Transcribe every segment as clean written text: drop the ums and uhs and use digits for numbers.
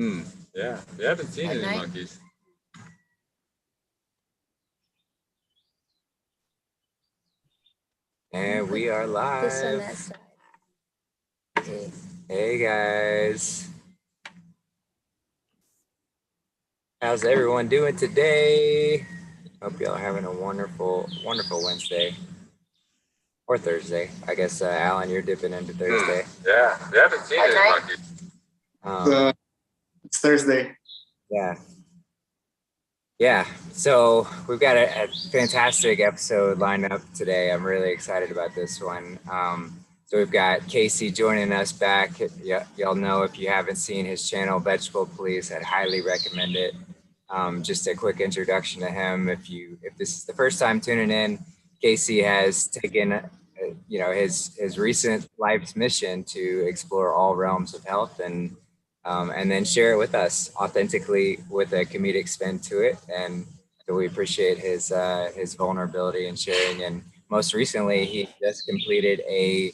Yeah, we haven't seen At any night? monkeys. And we are This on that live. side. Hey guys. How's everyone doing today? Hope y'all are having a wonderful, wonderful Wednesday. Or Thursday. I guess, Alan, you're dipping into Thursday. Yeah, we haven't seen any monkeys. It's Thursday. Yeah, so we've got a fantastic episode lined up today. I'm really excited about this one. So we've got Kasey joining us back. Y'all know, if you haven't seen his channel, Vegetable Police, I'd highly recommend it. Just a quick introduction to him. If this is the first time tuning in, Kasey has taken his recent life's mission to explore all realms of health and then share it with us authentically with a comedic spin to it. And so we appreciate his vulnerability and sharing. And most recently, he just completed a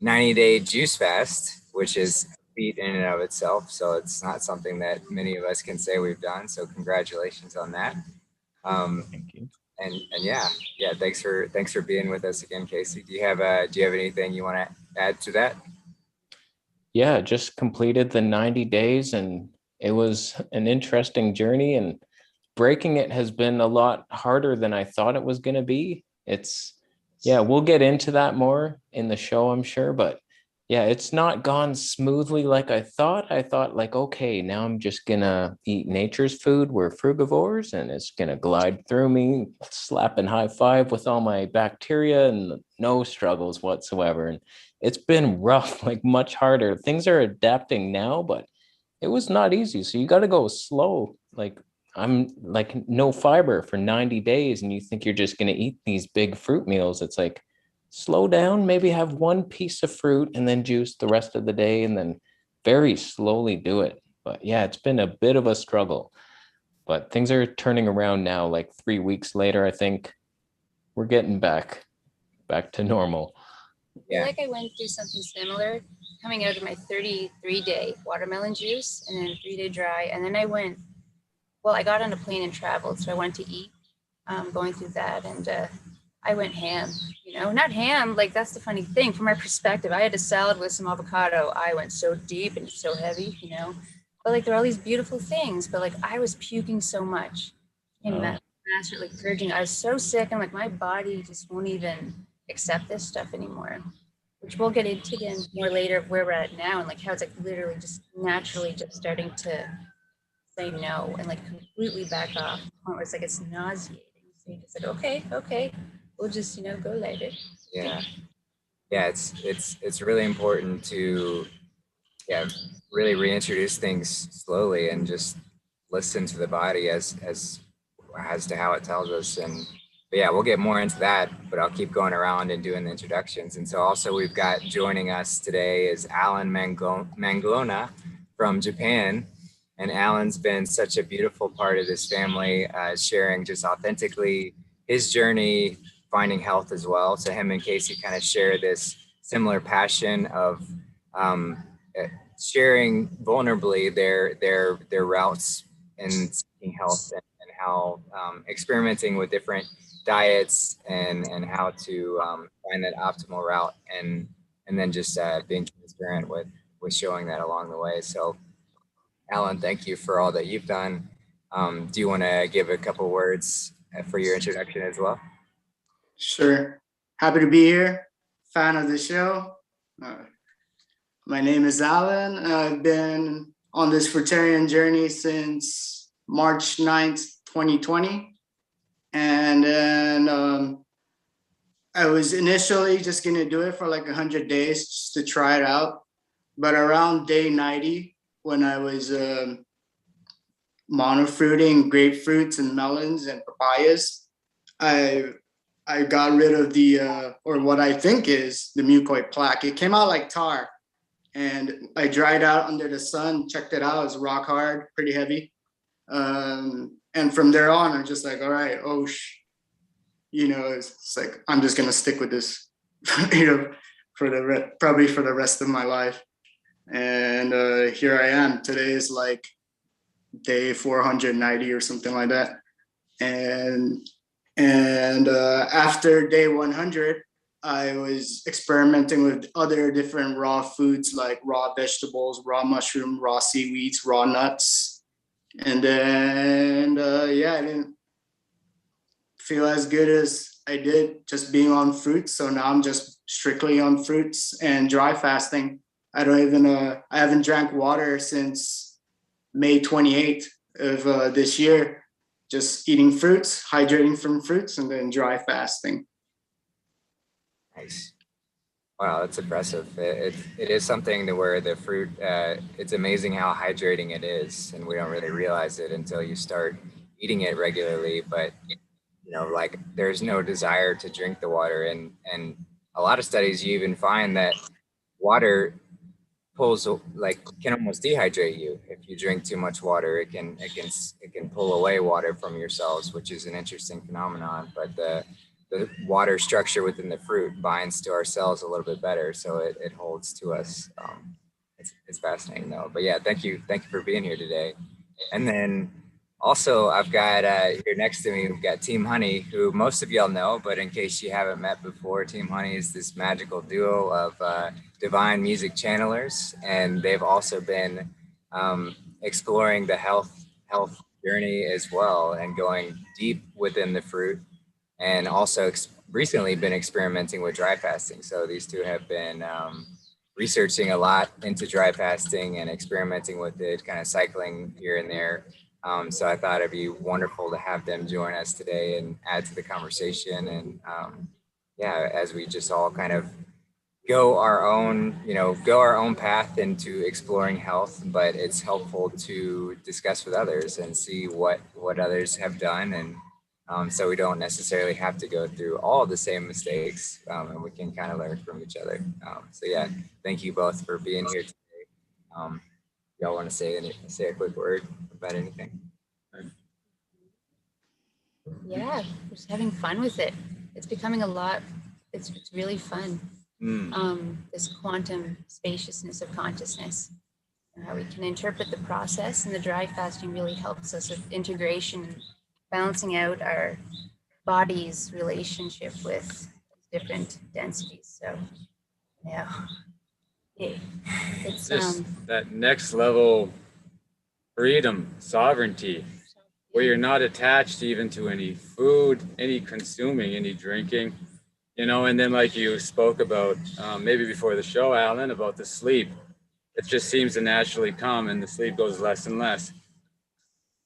90-day juice fast, which is a feat in and of itself. So it's not something that many of us can say we've done. So congratulations on that. Thank you. And yeah, thanks for being with us again, Kasey. Do you have anything you want to add to that? Yeah, just completed the 90 days and it was an interesting journey, and breaking it has been a lot harder than I thought it was going to be. We'll get into that more in the show, I'm sure, but yeah, it's not gone smoothly like I thought. I thought, like, okay, now I'm just gonna eat nature's food. We're frugivores and it's gonna glide through me, slapping high five with all my bacteria and no struggles whatsoever. And it's been rough, like much harder. Things are adapting now, but it was not easy. So you got to go slow. Like, I'm like no fiber for 90 days and you think you're just going to eat these big fruit meals. It's like, slow down, maybe have one piece of fruit and then juice the rest of the day, and then very slowly do it. But yeah, it's been a bit of a struggle, but things are turning around now. Like 3 weeks later, I think we're getting back to normal. I feel like I went through something similar coming out of my 33-day watermelon juice and then a 3-day dry. And then I got on a plane and traveled. So I went to eat, going through that. And I went ham, not ham. Like, that's the funny thing from my perspective. I had a salad with some avocado. I went so deep and so heavy, but like, there are all these beautiful things, but like, I was puking so much in that master, like purging. I was so sick and like, my body just won't even accept this stuff anymore, which we'll get into again more later of where we're at now and like how it's like literally just naturally just starting to say no and like completely back off to the point where it's like it's nauseating. So you just like, okay, we'll just go later. Yeah, it's really important to really reintroduce things slowly and just listen to the body as to how it tells us. But yeah, we'll get more into that, but I'll keep going around and doing the introductions. And so also we've got joining us today is Alan Manglona from Japan. And Alan's been such a beautiful part of this family, sharing just authentically his journey, finding health as well. So him and Kasey kind of share this similar passion of sharing vulnerably their routes in seeking health and how experimenting with different diets and how to find that optimal route and then just being transparent with showing that along the way. So Alan, thank you for all that you've done. Do you want to give a couple words for your introduction as well? Sure. Happy to be here. Fan of the show. My name is Alan. I've been on this fruitarian journey since March 9th, 2020. And then I was initially just going to do it for like 100 days just to try it out. But around day 90, when I was monofruiting grapefruits and melons and papayas, I got rid of the, or what I think is the mucoid plaque. It came out like tar. And I dried out under the sun, checked it out. It was rock hard, pretty heavy. And from there on, I'm just like, all right, it's like, I'm just going to stick with this, probably for the rest of my life. And here I am. Today is like day 490 or something like that. And after day 100, I was experimenting with other different raw foods like raw vegetables, raw mushroom, raw seaweeds, raw nuts. And then, I didn't feel as good as I did just being on fruits. So now I'm just strictly on fruits and dry fasting. I haven't drank water since May 28th of this year. Just eating fruits, hydrating from fruits, and then dry fasting. Nice. Wow, that's impressive. It is something to where the fruit, it's amazing how hydrating it is, and we don't really realize it until you start eating it regularly. But like there's no desire to drink the water, and a lot of studies you even find that water can almost dehydrate you. If you drink too much water, it can pull away water from your cells, which is an interesting phenomenon. But the water structure within the fruit binds to our cells a little bit better, so it holds to us. It's fascinating though. But yeah, thank you for being here today. And then also I've got here next to me, we've got Team Honey, who most of y'all know, but in case you haven't met before, Team Honey is this magical duo of divine music channelers, and they've also been exploring the health journey as well, and going deep within the fruit, and also recently been experimenting with dry fasting. So these two have been researching a lot into dry fasting and experimenting with it, kind of cycling here and there. So I thought it'd be wonderful to have them join us today and add to the conversation. And as we just all kind of go our own path into exploring health, but it's helpful to discuss with others and see what others have done. And so we don't necessarily have to go through all the same mistakes, and we can kind of learn from each other. Thank you both for being here today. Y'all want to say a quick word about anything? Yeah, just having fun with it. It's becoming a lot. It's really fun. This quantum spaciousness of consciousness, and how we can interpret the process, and the dry fasting really helps us with integration and balancing out our body's relationship with different densities. So it's just that next level freedom, sovereignty, where you're not attached even to any food, any consuming, any drinking, and then like you spoke about maybe before the show, Alan, about the sleep. It just seems to naturally come, and the sleep goes less and less.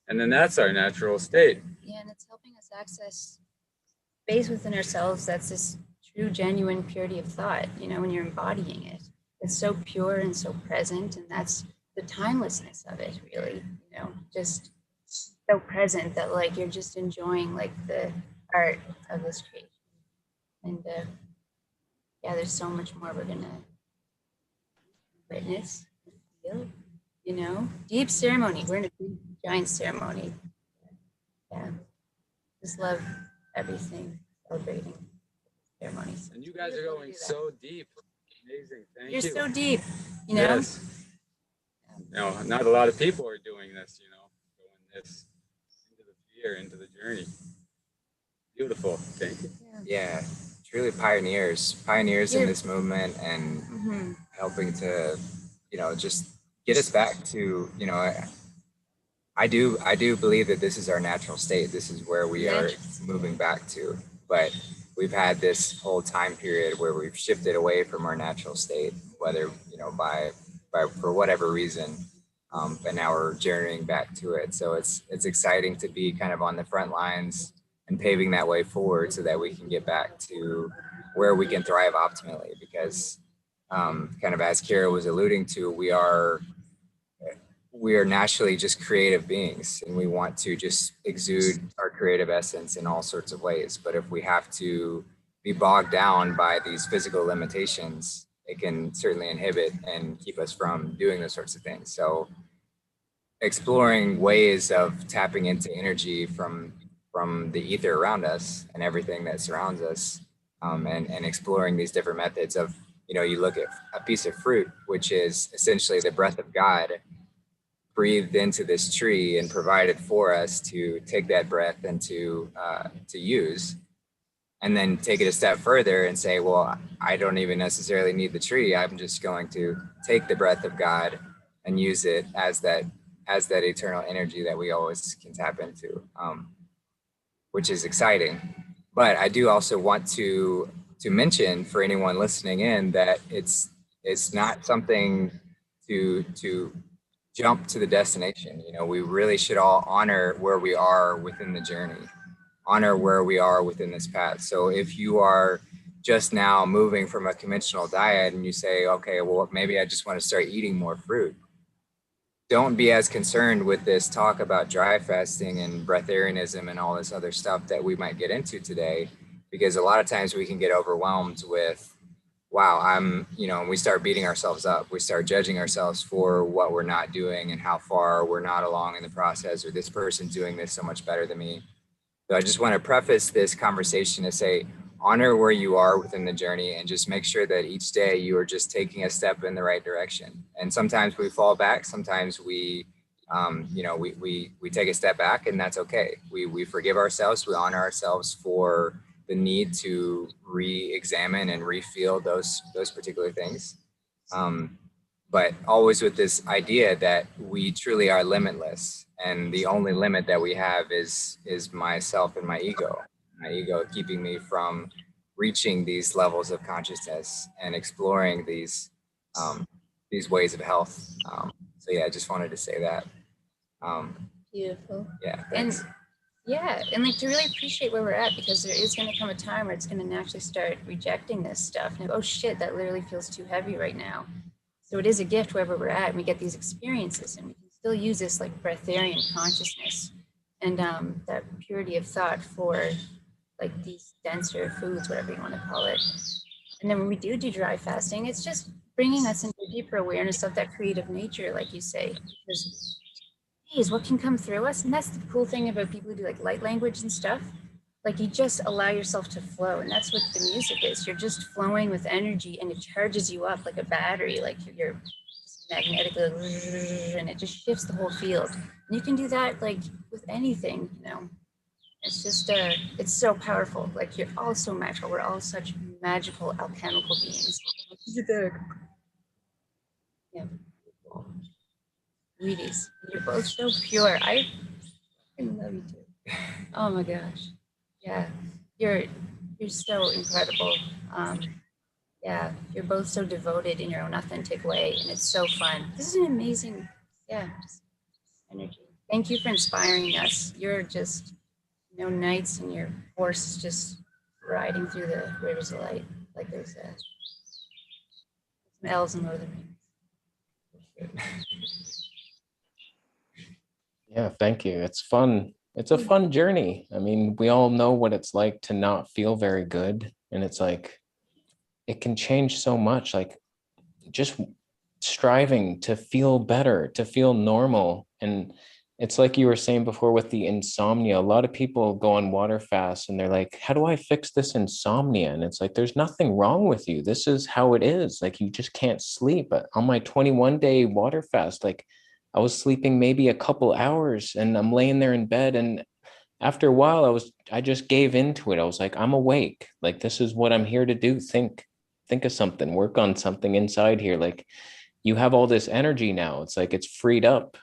And then that's our natural state. Yeah, and it's helping us access space within ourselves that's this true, genuine purity of thought, when you're embodying it. It's so pure and so present, and that's the timelessness of it, really, just so present that like you're just enjoying like the art of this creation. And there's so much more we're gonna witness and feel, deep ceremony. We're in a big, giant ceremony. Yeah, just love everything, celebrating ceremonies. And you guys are going so deep. Amazing. Thank you. You're so deep, Yes. Not a lot of people are doing this, going this into the fear, into the journey. Beautiful. Thank you. Yeah, truly pioneers in this movement, and helping to, just get us back to, I do believe that this is our natural state. This is where we are moving back to, but we've had this whole time period where we've shifted away from our natural state, whether, by for whatever reason, but now we're journeying back to it. So it's exciting to be kind of on the front lines and paving that way forward, so that we can get back to where we can thrive optimally. Because kind of as Kara was alluding to, we are naturally just creative beings, and we want to just exude our creative essence in all sorts of ways. But if we have to be bogged down by these physical limitations, it can certainly inhibit and keep us from doing those sorts of things. So exploring ways of tapping into energy from the ether around us and everything that surrounds us, and exploring these different methods of, you look at a piece of fruit, which is essentially the breath of God breathed into this tree and provided for us to take that breath and to use, and then take it a step further and say, well, I don't even necessarily need the tree. I'm just going to take the breath of God and use it as that eternal energy that we always can tap into, which is exciting. But I do also want to mention for anyone listening in that it's not something to jump to the destination. You know, we really should all honor where we are within the journey, honor where we are within this path. So if you are just now moving from a conventional diet and you say, okay, well, maybe I just want to start eating more fruit, don't be as concerned with this talk about dry fasting and breatharianism and all this other stuff that we might get into today, because a lot of times we can get overwhelmed with, wow, we start beating ourselves up. We start judging ourselves for what we're not doing and how far we're not along in the process, or this person's doing this so much better than me. So I just want to preface this conversation to say, honor where you are within the journey and just make sure that each day you are just taking a step in the right direction. And sometimes we fall back. Sometimes we take a step back, and that's okay. We forgive ourselves. We honor ourselves for the need to re-examine and refeel those particular things. But always with this idea that we truly are limitless, and the only limit that we have is myself and my ego keeping me from reaching these levels of consciousness and exploring these ways of health. So yeah, I just wanted to say that. Beautiful. Yeah, thanks. And like to really appreciate where we're at, because there is going to come a time where it's going to naturally start rejecting this stuff. And oh shit, that literally feels too heavy right now. So it is a gift wherever we're at, and we get these experiences, and we can still use this like breatharian consciousness and that purity of thought for like these denser foods, whatever you want to call it. And then when we do dry fasting, it's just bringing us into a deeper awareness of that creative nature, like you say, because geez, what can come through us? And that's the cool thing about people who do like light language and stuff. Like you just allow yourself to flow, and that's what the music is. You're just flowing with energy, and it charges you up like a battery, like you're just magnetically, and it just shifts the whole field. And you can do that like with anything, you know. It's just it's so powerful. Like you're all so magical. We're all such magical alchemical beings. Yeah. Sweeties, you're both so pure. I love you too. Oh my gosh. Yeah, you're so incredible. Yeah, you're both so devoted in your own authentic way, and it's so fun. This is an amazing, just energy. Thank you for inspiring us. You're just knights, and your horse is just riding through the rivers of light, like there's some elves in Lord of the Rings. Yeah, thank you. It's fun. It's a fun journey. I mean, we all know what it's like to not feel very good. And it's like, it can change so much. Like just striving to feel better, to feel normal. And it's like you were saying before with the insomnia. A lot of people go on water fasts and they're like, how do I fix this insomnia? And it's like, there's nothing wrong with you. This is how it is. Like you just can't sleep. But on my 21-day water fast, like I was sleeping maybe a couple hours, and I'm laying there in bed, and after a while I just gave into it. I was like, I'm awake. Like this is what I'm here to do. Think of something, work on something inside here. Like you have all this energy now. It's like it's freed up.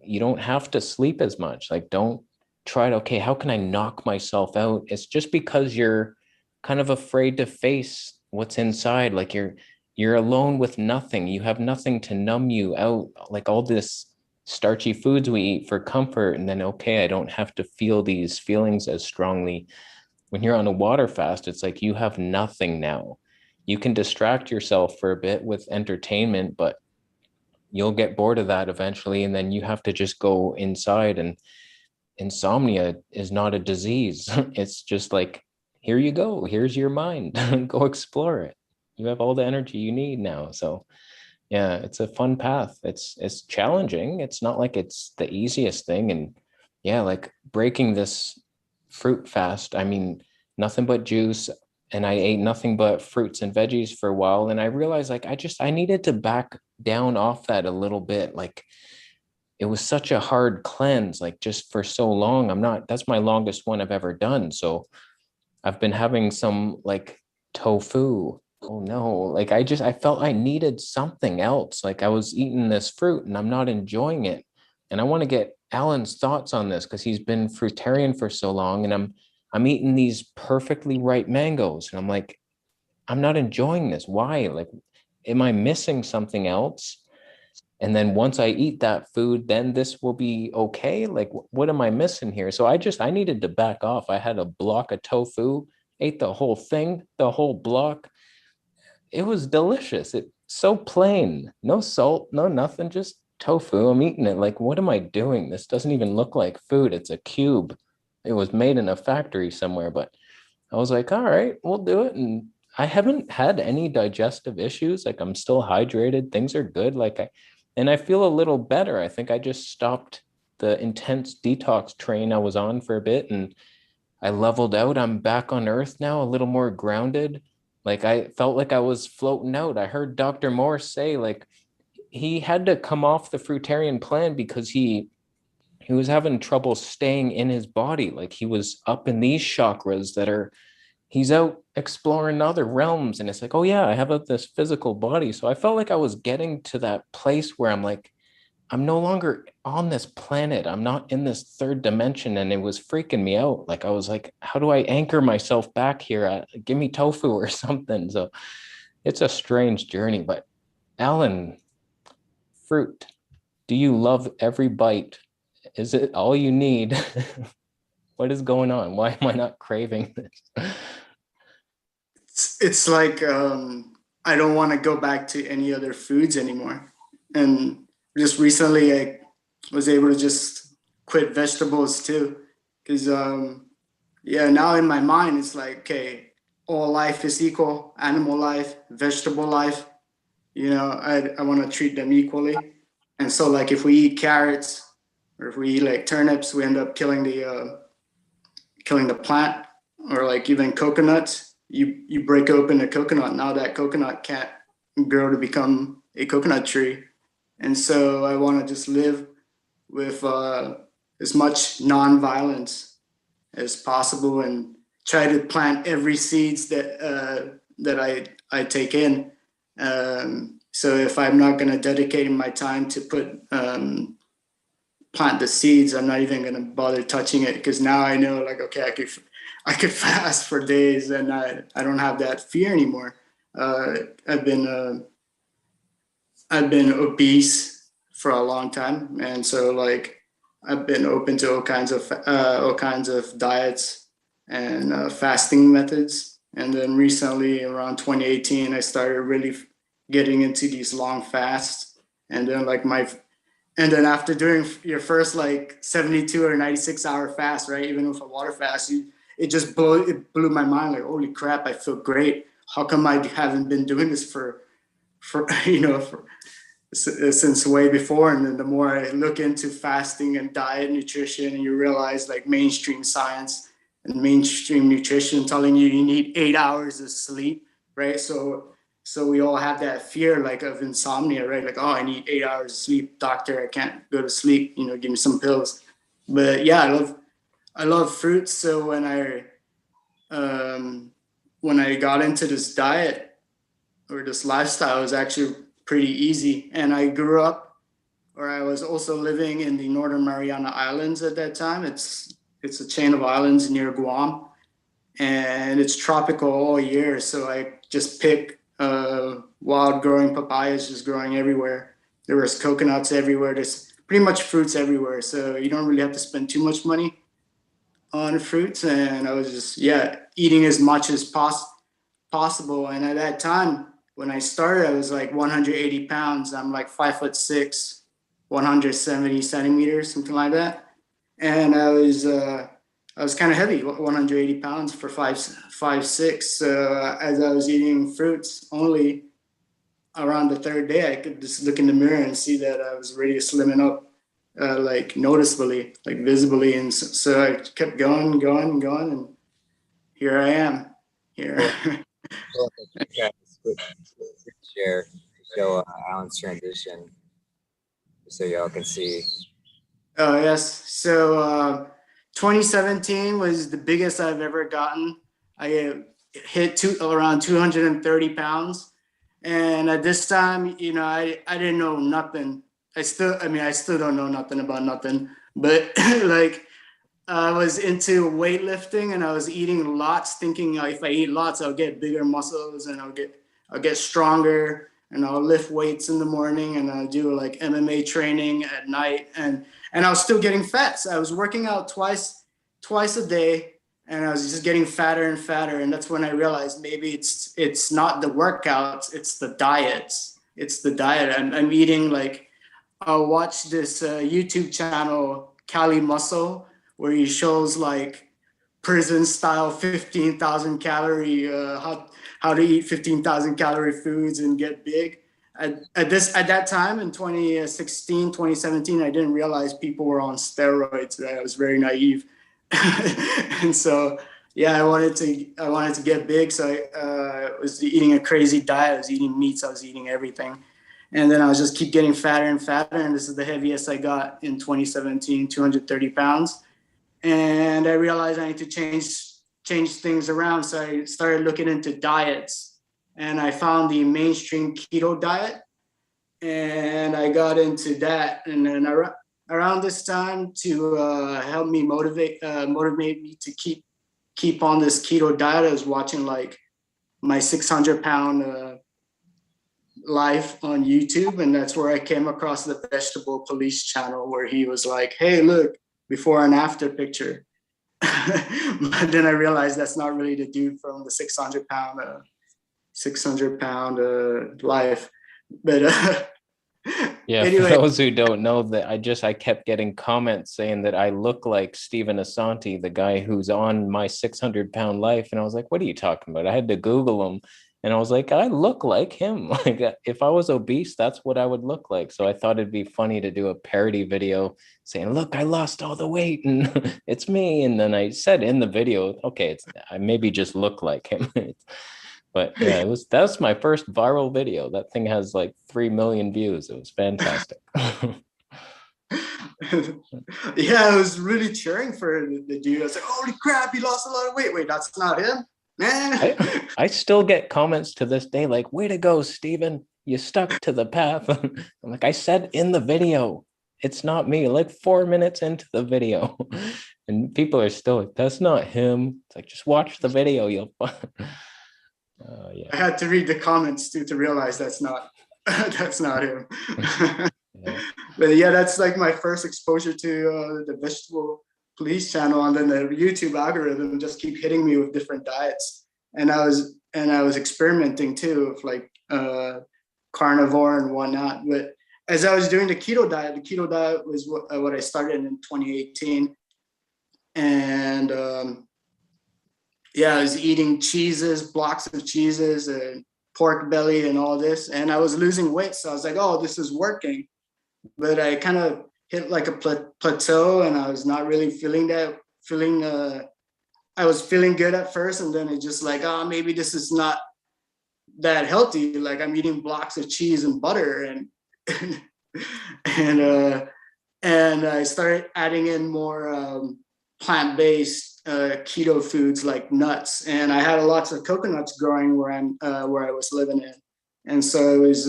You don't have to sleep as much. Like don't try to, okay, how can I knock myself out? It's just because you're kind of afraid to face what's inside. Like you're alone with nothing. You have nothing to numb you out. Like all this starchy foods we eat for comfort, and then, okay, I don't have to feel these feelings as strongly. When you're on a water fast, it's like you have nothing now. You can distract yourself for a bit with entertainment, but you'll get bored of that eventually, and then you have to just go inside. And insomnia is not a disease. It's just like, here you go. Here's your mind. Go explore it. You have all the energy you need now. So yeah, it's a fun path. It's challenging. It's not like it's the easiest thing. And yeah, like breaking this fruit fast, I mean, nothing but juice, and I ate nothing but fruits and veggies for a while. And I realized like I needed to back down off that a little bit. Like it was such a hard cleanse, like just for so long. That's my longest one I've ever done. So I've been having some like tofu. Oh no, like I felt I needed something else. Like I was eating this fruit and I'm not enjoying it. And I want to get Alan's thoughts on this because he's been fruitarian for so long, and I'm eating these perfectly ripe mangoes and I'm like, I'm not enjoying this. Why? Like, am I missing something else? And then once I eat that food, then this will be okay. Like, what am I missing here? So I needed to back off. I had a block of tofu, ate the whole thing, the whole block. It was delicious. It's so plain, no salt, no nothing, just tofu. I'm eating it. Like, what am I doing? This doesn't even look like food. It's a cube. It was made in a factory somewhere, but I was like, all right, we'll do it. And I haven't had any digestive issues. Like I'm still hydrated. Things are good. And I feel a little better. I think I just stopped the intense detox train I was on for a bit and I leveled out. I'm back on earth now, a little more grounded. Like I felt like I was floating out. I heard Dr. Morse say like he had to come off the fruitarian plan because he was having trouble staying in his body. Like he was up in these chakras that are he's out exploring other realms, and it's like, oh yeah, I have this physical body. So I felt like I was getting to that place where I'm like, I'm no longer on this planet, I'm not in this third dimension, and it was freaking me out. Like I was like, how do I anchor myself back here? Give me tofu or something. So it's a strange journey. But Alan, fruit, do you love every bite? Is it all you need? What is going on? Why am I not craving this? It's like I don't want to go back to any other foods anymore. And just recently, I was able to just quit vegetables too, because yeah, now in my mind it's like, okay, all life is equal, animal life, vegetable life. You know, I want to treat them equally. And so, like, if we eat carrots or if we eat like turnips, we end up killing the plant, or like even coconuts. You break open a coconut, now that coconut can't grow to become a coconut tree. And so I want to just live with as much non-violence as possible and try to plant every seeds that I take in. So if I'm not going to dedicate my time to plant the seeds, I'm not even going to bother touching it, because now I know, like, okay, I could fast for days and I don't have that fear anymore. I've been obese for a long time, and so like I've been open to all kinds of diets and fasting methods. And then recently, around 2018, I started really getting into these long fasts. And then after doing your first like 72 or 96-hour fast, right, even with a water fast, it blew my mind. Like, holy crap, I feel great. How come I haven't been doing this for since way before? And then the more I look into fasting and diet, nutrition, and you realize like mainstream science and mainstream nutrition telling you need 8 hours of sleep, right? So we all have that fear like of insomnia, right? Like, oh, I need 8 hours of sleep. Doctor, I can't go to sleep. Give me some pills. But yeah, I love fruits. So when I got into this diet or this lifestyle, it was actually pretty easy. And I grew up, or I was also living in the Northern Mariana Islands at that time. It's a chain of islands near Guam, and it's tropical all year. So I just pick wild growing papayas, just growing everywhere. There was coconuts everywhere. There's pretty much fruits everywhere. So you don't really have to spend too much money on fruits. And I was just, yeah, eating as much as possible. And at that time, when I started, I was like 180 pounds. I'm like 5'6", 170 centimeters, something like that. And I was kind of heavy, 180 pounds for 5'6". So as I was eating fruits only, around the third day, I could just look in the mirror and see that I was really slimming up, like noticeably, like visibly. And so I kept going, and here I am. Here. Cool. Share show Alan's transition. so y'all can see. Oh, yes. So 2017 was the biggest I've ever gotten. I hit around 230 pounds. And at this time, I didn't know nothing. I still don't know nothing about nothing. But like, I was into weightlifting and I was eating lots, thinking if I eat lots, I'll get bigger muscles and I'll get stronger, and I'll lift weights in the morning and I'll do like MMA training at night, and I was still getting fat. So I was working out twice a day, and I was just getting fatter and fatter. And that's when I realized maybe it's not the workouts, it's the diets. It's the diet. I'm eating like, I'll watch this YouTube channel, Cali Muscle, where he shows like prison style 15,000 calorie, how to eat 15,000 calorie foods and get big. At that time in 2016, 2017, I didn't realize people were on steroids. I was very naive. And so, yeah, I wanted to get big. So I was eating a crazy diet. I was eating meats. I was eating everything. And then I was just keep getting fatter and fatter. And this is the heaviest I got in 2017, 230 pounds. And I realized I need to change things around. So I started looking into diets, and I found the mainstream keto diet, and I got into that. And then around this time, to help me motivate me to keep on this keto diet, I was watching like my 600-pound life on YouTube, and that's where I came across the Vegetable Police channel, where he was like, "Hey, look, before and after picture." But then I realized that's not really the dude from the 600-pound life. But Yeah, anyway, for those who don't know, that I kept getting comments saying that I look like Stephen Asante, the guy who's on my 600-pound life. And I was like, what are you talking about? I had to Google him. And I was like, I look like him. Like, if I was obese, that's what I would look like. So I thought it'd be funny to do a parody video saying, look, I lost all the weight and it's me. And then I said in the video, okay, I maybe just look like him. But yeah, that's my first viral video. That thing has like 3 million views. It was fantastic. yeah, I was really cheering for the dude. I was like, holy crap, he lost a lot of weight. Wait, that's not him? Man. I still get comments to this day like, way to go, Steven. You stuck to the path. I'm like, I said in the video, it's not me. Like 4 minutes into the video. And people are still like, that's not him. It's like, just watch the video. You'll find. Yeah. I had to read the comments too to realize that's not him. Yeah. But yeah, that's like my first exposure to the Vegetable Police channel, and then the YouTube algorithm just keep hitting me with different diets, and I was experimenting too with like carnivore and whatnot. But as I was doing the keto diet was what I started in 2018, and yeah, I was eating blocks of cheeses and pork belly and all this, and I was losing weight. So I was like, oh, this is working. But I kind of hit like a plateau, and I was not really I was feeling good at first, and then it just like, oh, maybe this is not that healthy. Like I'm eating blocks of cheese and butter, and I started adding in more plant-based keto foods like nuts, and I had lots of coconuts growing where I was living in, and so I was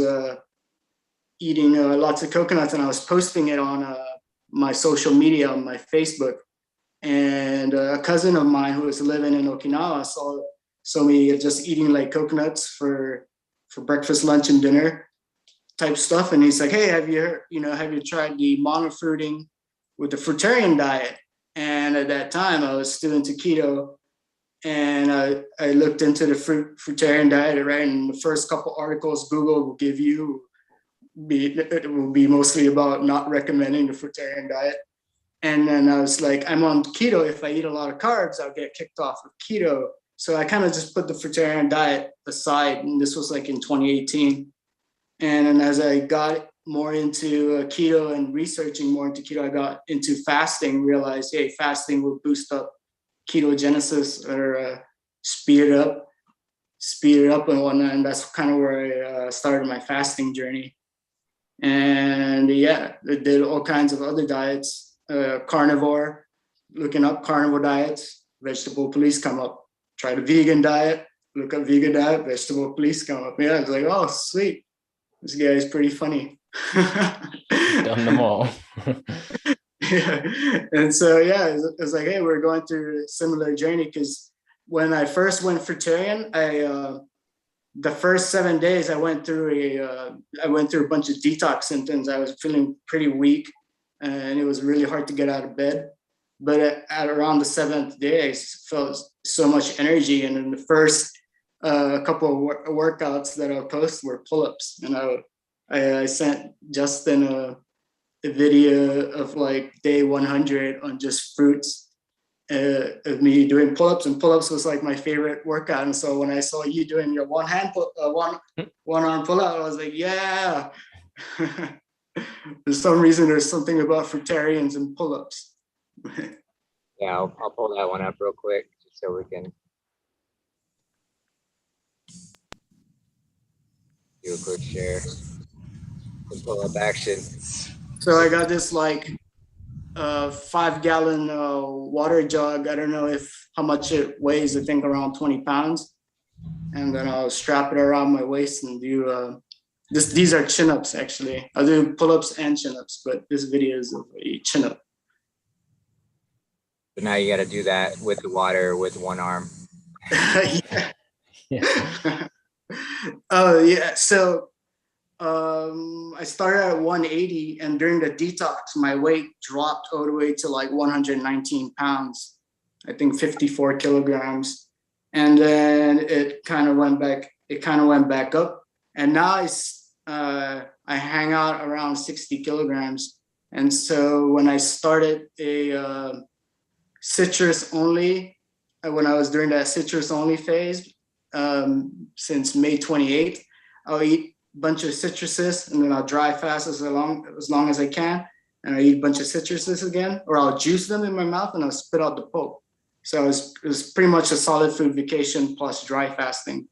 eating lots of coconuts, and I was posting it on my social media, on my Facebook. And a cousin of mine who was living in Okinawa saw me just eating like coconuts for breakfast, lunch, and dinner type stuff, and he's like, "Hey, have you tried the monofruiting with the fruitarian diet?" And at that time, I was still into keto, and I looked into the fruitarian diet, right? And the first couple articles Google will give you it will be mostly about not recommending the fruitarian diet. And then I was like, I'm on keto. If I eat a lot of carbs, I'll get kicked off of keto. So I kind of just put the fruitarian diet aside. And this was like in 2018. And then as I got more into keto and researching more into keto, I got into fasting, realized, hey, fasting will boost up ketogenesis or speed it up and whatnot. And that's kind of where I started my fasting journey. And yeah, I did all kinds of other diets, carnivore, looking up carnivore diets, vegetable police come up. Try the vegan diet, look up vegan diet, vegetable police come up. Yeah, it's like, oh, sweet. This guy is pretty funny. Done them all. Yeah. And so, yeah, it's like, hey, we're going through a similar journey, because when I first went fruitarian, the first 7 days I went through a bunch of detox symptoms. I was feeling pretty weak, and it was really hard to get out of bed. But at around the 7th day, I felt so much energy. And in the first couple of workouts that I'll post were pull-ups. And I sent Justin a video of like day 100 on just fruits, of me doing pull-ups, and pull-ups was like my favorite workout. And so when I saw you doing your one arm pull-up, I was like, yeah. For some reason, there's something about fruitarians and pull-ups. Yeah, I'll pull that one up real quick just so we can do a quick share. Some pull-up action. So I got this like 5-gallon water jug. I don't know how much it weighs. I think around 20 pounds. And then I'll strap it around my waist and do these are chin-ups actually. I'll do pull-ups and chin-ups, but this video is of a chin-up. But now you got to do that with the water with one arm. Yeah. Yeah. Oh yeah. So I started at 180, and during the detox, my weight dropped all the way to like 119 pounds, I think 54 kilograms. And then it kind of went back up. And now I hang out around 60 kilograms. And so when I started a citrus only, when I was during that citrus only phase, since May 28th, I'll eat bunch of citruses, and then I'll dry fast as long as I can, and I eat a bunch of citruses again, or I'll juice them in my mouth and I'll spit out the pulp. So it was pretty much a solid food vacation plus dry fasting.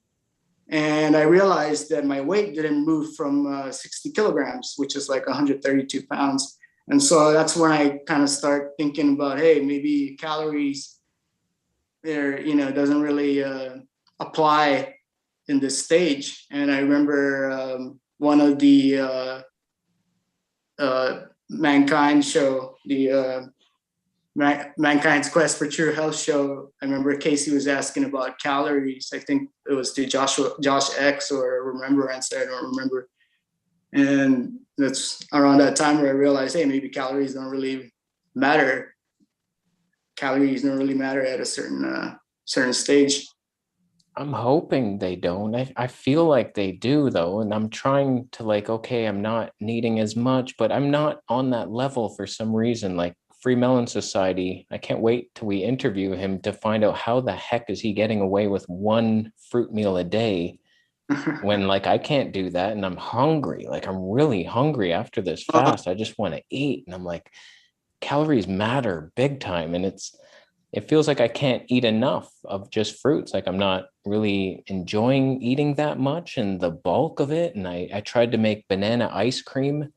And I realized that my weight didn't move from 60 kilograms, which is like 132 pounds. And so that's when I kind of start thinking about, hey, maybe calories there, doesn't really apply in this stage. And I remember one of the Mankind show, the Mankind's Quest for True Health show. I remember Kasey was asking about calories. I think it was to Josh X or Remembrance. I don't remember. And that's around that time where I realized, hey, maybe calories don't really matter. Calories don't really matter at a certain stage. I'm hoping they don't. I feel like they do though. And I'm trying to like, okay, I'm not needing as much, but I'm not on that level for some reason. Like Free Melon Society, I can't wait till we interview him to find out how the heck is he getting away with one fruit meal a day when like I can't do that, and I'm hungry. Like I'm really hungry after this fast. I just want to eat. And I'm like, calories matter big time. And it feels like I can't eat enough of just fruits. Like I'm not really enjoying eating that much and the bulk of it. And I tried to make banana ice cream,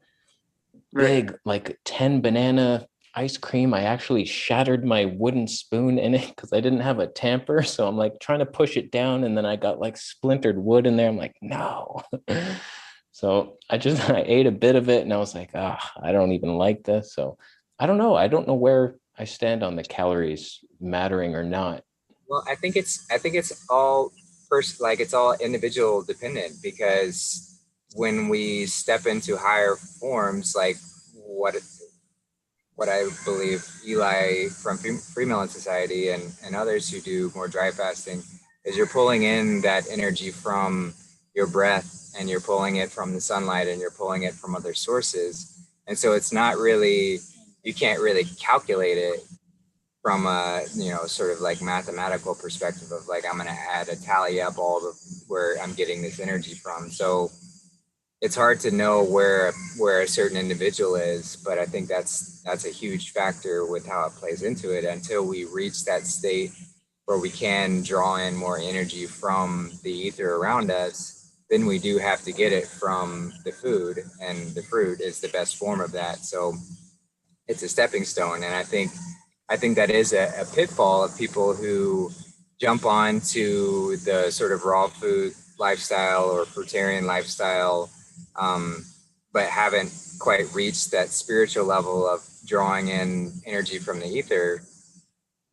big, like 10 banana ice cream. I actually shattered my wooden spoon in it because I didn't have a tamper. So I'm like trying to push it down, and then I got like splintered wood in there. I'm like, no. So I ate a bit of it, and I was like, I don't even like this. So I don't know. I don't know where I stand on the calories mattering or not. Well, I think it's all it's all individual dependent, because when we step into higher forms, like what I believe Eli from Free Melon Society and others who do more dry fasting, is you're pulling in that energy from your breath, and you're pulling it from the sunlight, and you're pulling it from other sources. And so it's not really, you can't really calculate it from a, sort of like mathematical perspective of like, I'm going to add a tally up all the where I'm getting this energy from. So it's hard to know where a certain individual is, but I think that's a huge factor with how it plays into it, until we reach that state where we can draw in more energy from the ether around us. then we do have to get it from the food, and the fruit is the best form of that. So it's a stepping stone. And I think that is a pitfall of people who jump onto the sort of raw food lifestyle or fruitarian lifestyle, but haven't quite reached that spiritual level of drawing in energy from the ether.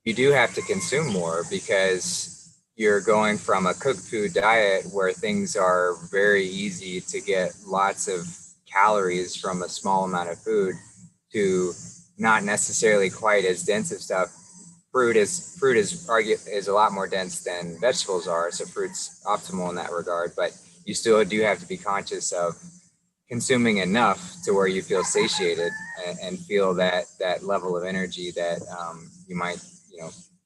You do have to consume more, because you're going from a cooked food diet where things are very easy to get lots of calories from a small amount of food, to not necessarily quite as dense of stuff. Fruit is a lot more dense than vegetables are, so fruit's optimal in that regard. But you still do have to be conscious of consuming enough to where you feel satiated and feel that level of energy that you might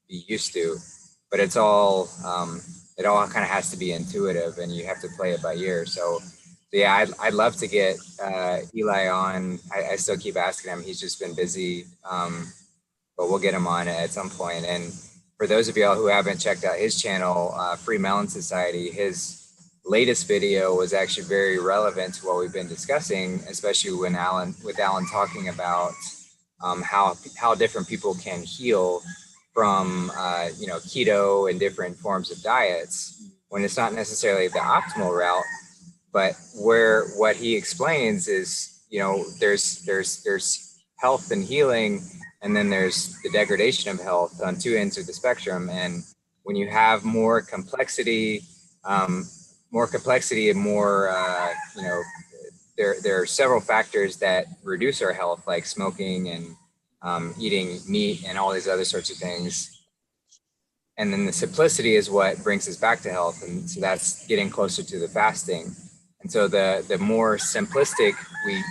be used to. But it all kind of has to be intuitive, and you have to play it by ear. So yeah, I'd love to get Eli on. I still keep asking him. He's just been busy, but we'll get him on at some point. And for those of y'all who haven't checked out his channel, Free Melon Society, his latest video was actually very relevant to what we've been discussing, especially with Alan talking about how different people can heal from keto and different forms of diets, when it's not necessarily the optimal route. But what he explains is, there's health and healing, and then there's the degradation of health on two ends of the spectrum. And when you have more complexity and more, there are several factors that reduce our health, like smoking and eating meat and all these other sorts of things. And then the simplicity is what brings us back to health. And so that's getting closer to the fasting. And so the more simplistic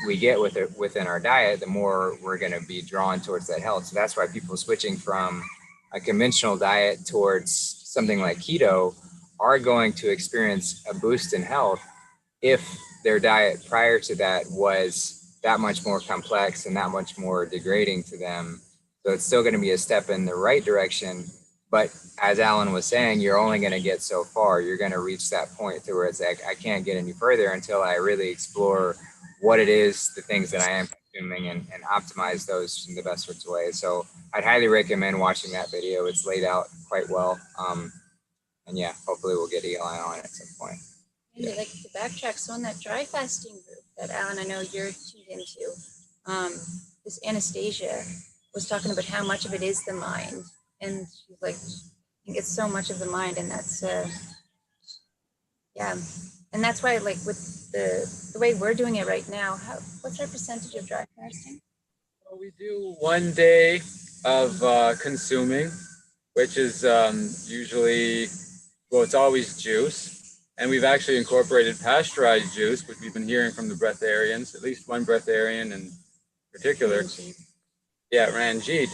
we get within our diet, the more we're going to be drawn towards that health. So that's why people switching from a conventional diet towards something like keto are going to experience a boost in health if their diet prior to that was that much more complex and that much more degrading to them. So it's still going to be a step in the right direction. But as Alan was saying, you're only going to get so far. You're going to reach that point to where it's like, I can't get any further until I really explore what it is, the things that I am consuming, and optimize those in the best sorts of ways. So I'd highly recommend watching that video. It's laid out quite well. And yeah, hopefully we'll get Eli on at some point. Maybe like to backtrack, so in that dry fasting group that Alan, I know you're tuned into, this Anastasia was talking about how much of it is the mind. And she's like, I think it's so much of the mind, and that's yeah. And that's why, like, with the way we're doing it right now, what's our percentage of dry fasting? Well, we do 1 day of consuming, which is usually, well, it's always juice. And we've actually incorporated pasteurized juice, which we've been hearing from the breatharians, at least one breatharian in particular. Yeah, Ranjit.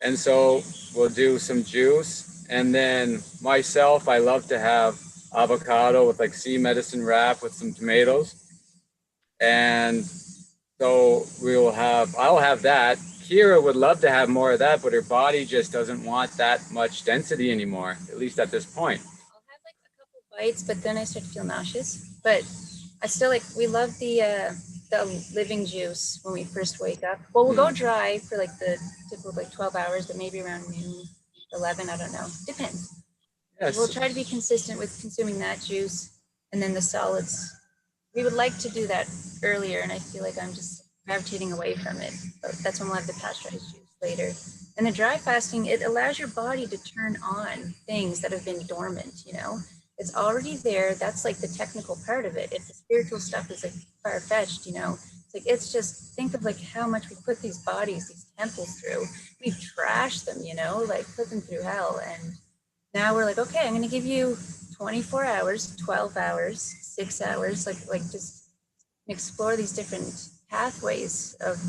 And so we'll do some juice. And then myself, I love to have avocado with like sea medicine wrap with some tomatoes. And so I'll have that. Kira would love to have more of that, but her body just doesn't want that much density anymore, at least at this point. I'll have like a couple bites, but then I start to feel nauseous. But I still we love the living juice when we first wake up. Well, we'll go dry for like the typical 12 hours, but maybe around noon, 11, I don't know. Depends. Yes. We'll try to be consistent with consuming that juice, and then the solids. We would like to do that earlier, and I feel like I'm just gravitating away from it. But that's when we'll have the pasteurized juice later. And the dry fasting, it allows your body to turn on things that have been dormant, It's already there. That's like the technical part of it. If the spiritual stuff is like far-fetched, it's just, think of like how much we put these bodies, these temples through. We trash them, put them through hell. And now we're like, okay, I'm going to give you 24 hours, 12 hours, 6 hours, like just explore these different pathways of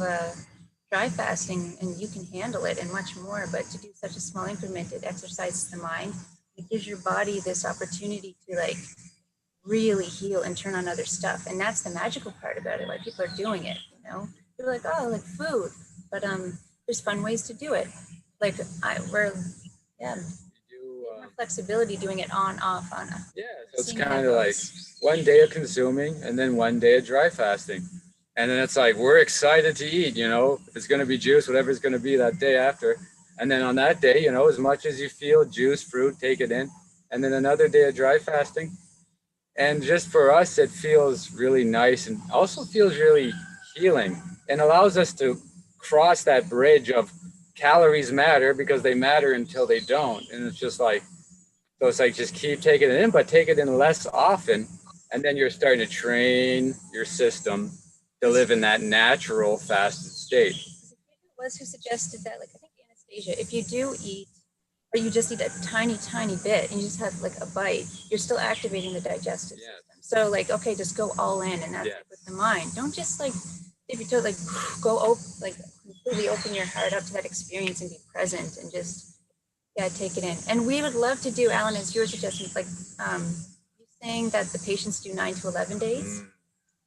dry fasting, and you can handle it and much more. But to do such a small increment, it exercises the mind. It gives your body this opportunity to really heal and turn on other stuff. And that's the magical part about it, why people are doing it, They're like, oh, like food. But there's fun ways to do it. More flexibility doing it on, off, on. Yeah, so it's Seeing how kind it of like goes. one day of consuming and then one day of dry fasting. And then it's like, we're excited to eat, you know, if it's going to be juice, whatever it's going to be that day after. And then on that day, you know, as much as you feel, juice, fruit, take it in. And then another day of dry fasting. And just for us, it feels really nice and also feels really healing and allows us to cross that bridge of calories matter because they matter until they don't. And it's just like, so it's like just keep taking it in, but take it in less often. And then you're starting to train your system to live in that natural fasted state. It was who suggested that, like, I think Anastasia, if you do eat, or you just eat a tiny, tiny bit and you just have like a bite, you're still activating the digestive system. So like, okay, just go all in, and that's like with the mind. Don't just like, if you told like go open, like completely open your heart up to that experience and be present and just take it in. And we would love to do, Alan, as your suggestions, like you saying that the patients do 9 to 11 days.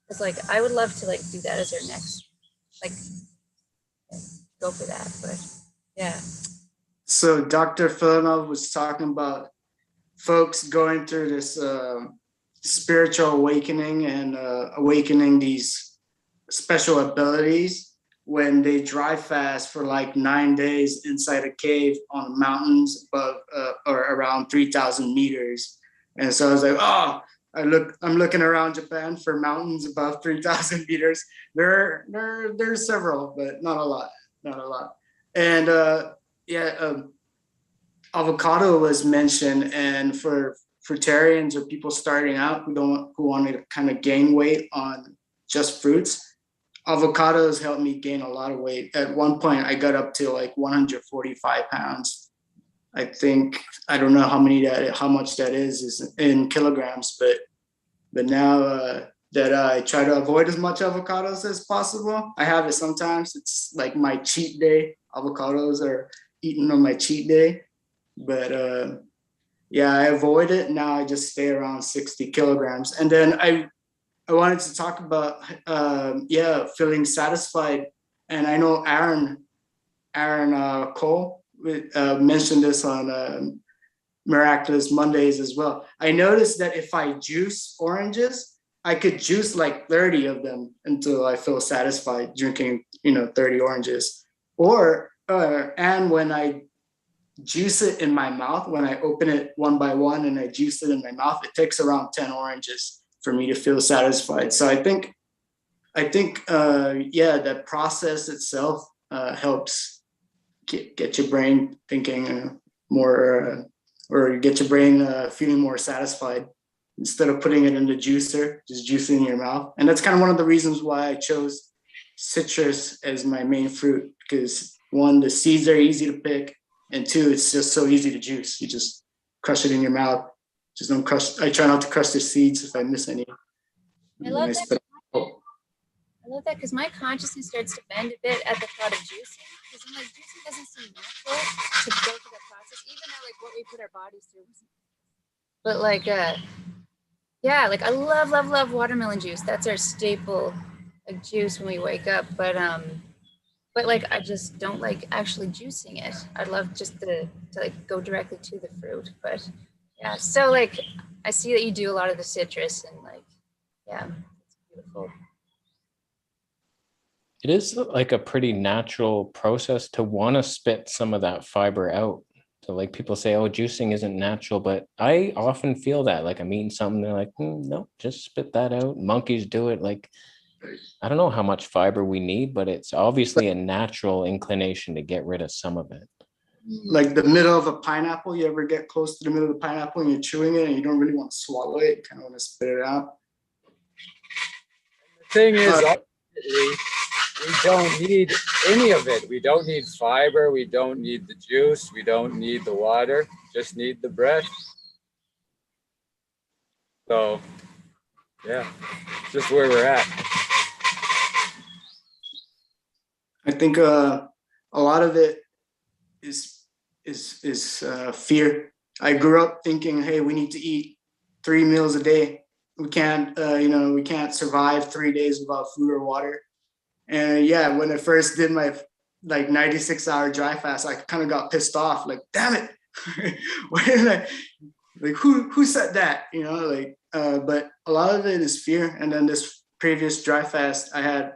It's like, I would love to like do that as our next, like, go for that. But yeah. So Dr. Filanov was talking about folks going through this spiritual awakening and awakening these special abilities when they dry fast for like 9 days inside a cave on mountains above or around 3,000 meters. And so I was like, oh, I'm looking around Japan for mountains above 3,000 meters. There's several, but not a lot. And avocado was mentioned, and for fruitarians or people starting out who want to kind of gain weight on just fruits, avocados helped me gain a lot of weight. At one point, I got up to like 145 pounds. I think, I don't know how much that is in kilograms, but now that I try to avoid as much avocados as possible. I have it sometimes. It's like my cheat day. Avocados are eaten on my cheat day. But I avoid it. Now I just stay around 60 kilograms. And then I wanted to talk about, feeling satisfied. And I know Aaron Cole mentioned this on Miraculous Mondays as well. I noticed that if I juice oranges, I could juice like 30 of them until I feel satisfied drinking, 30 oranges. And when I juice it in my mouth, when I open it one by one and I juice it in my mouth, it takes around 10 oranges for me to feel satisfied. So I think that process itself helps get your brain thinking more, or get your brain feeling more satisfied instead of putting it in the juicer, just juice it in your mouth. And that's kind of one of the reasons why I chose citrus as my main fruit, because one, the seeds are easy to pick, and two, it's just so easy to juice. You just crush it in your mouth. Just don't crush. I try not to crush the seeds if I miss any. I love that because my consciousness starts to bend a bit at the thought of juicing. Because I'm like, juicing doesn't seem natural to go through that process, even though like what we put our bodies through. But like, like I love watermelon juice. That's our staple like juice when we wake up. But like I just don't like actually juicing it. I'd love just to like go directly to the fruit. But yeah, so like I see that you do a lot of the citrus and like, yeah, it's beautiful. It is like a pretty natural process to want to spit some of that fiber out. So like people say, oh, juicing isn't natural, but I often feel that like I'm eating something, they're like, no, just spit that out. Monkeys do it. Like, I don't know how much fiber we need, but it's obviously a natural inclination to get rid of some of it. Like the middle of a pineapple, you ever get close to the middle of the pineapple and you're chewing it and you don't really want to swallow it, you kind of want to spit it out. The thing is, we don't need any of it. We don't need fiber. We don't need the juice. We don't need the water. Just need the breath. So, yeah, just where we're at. I think a lot of it is fear. I grew up thinking, hey, we need to eat 3 meals a day. We can't survive 3 days without food or water. And when I first did my like 96-hour dry fast, I kind of got pissed off. Like, damn it, Why did I, like, who said that? You know, like, but a lot of it is fear. And then this previous dry fast I had,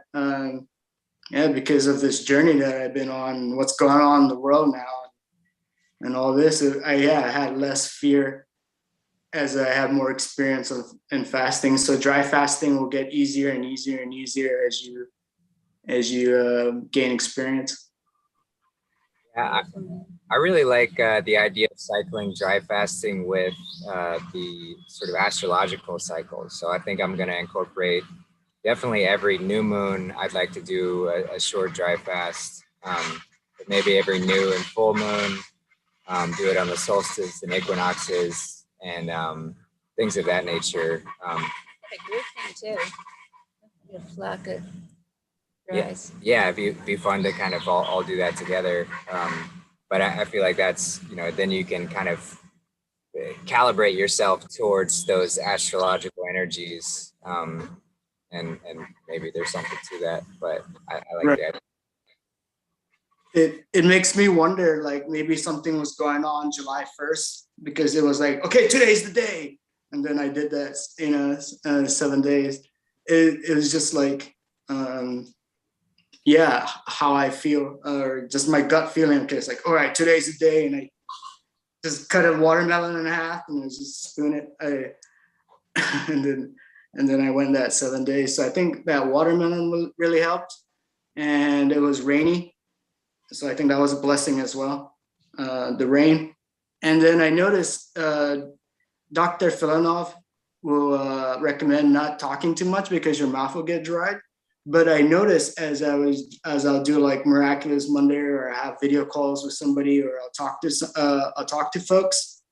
yeah, because of this journey that I've been on, what's going on in the world now, and all this, I had less fear as I have more experience in fasting. So dry fasting will get easier and easier and easier as you gain experience. Yeah, I really like the idea of cycling dry fasting with the sort of astrological cycles. So I think I'm going to incorporate definitely every new moon. I'd like to do a short dry fast, but maybe every new and full moon, do it on the solstice and equinoxes and things of that nature. A group thing too. A flock of dries. Yeah, it'd be fun to kind of all do that together. But I feel like that's, you know, then you can kind of calibrate yourself towards those astrological energies. And maybe there's something to that, but I like that. It makes me wonder, like, maybe something was going on July 1st, because it was like, okay, today's the day. And then I did that, 7 days. It was just like, yeah, how I feel, or just my gut feeling. Okay, it's like, all right, today's the day. And I just cut a watermelon in half and I was just spoon it. And then I went that 7 days. So I think that watermelon really helped. And it was rainy. So I think that was a blessing as well, the rain. And then I noticed Dr. Filanov will recommend not talking too much because your mouth will get dried. But I noticed as I'll do like Miraculous Monday, or I have video calls with somebody, or I'll talk to folks,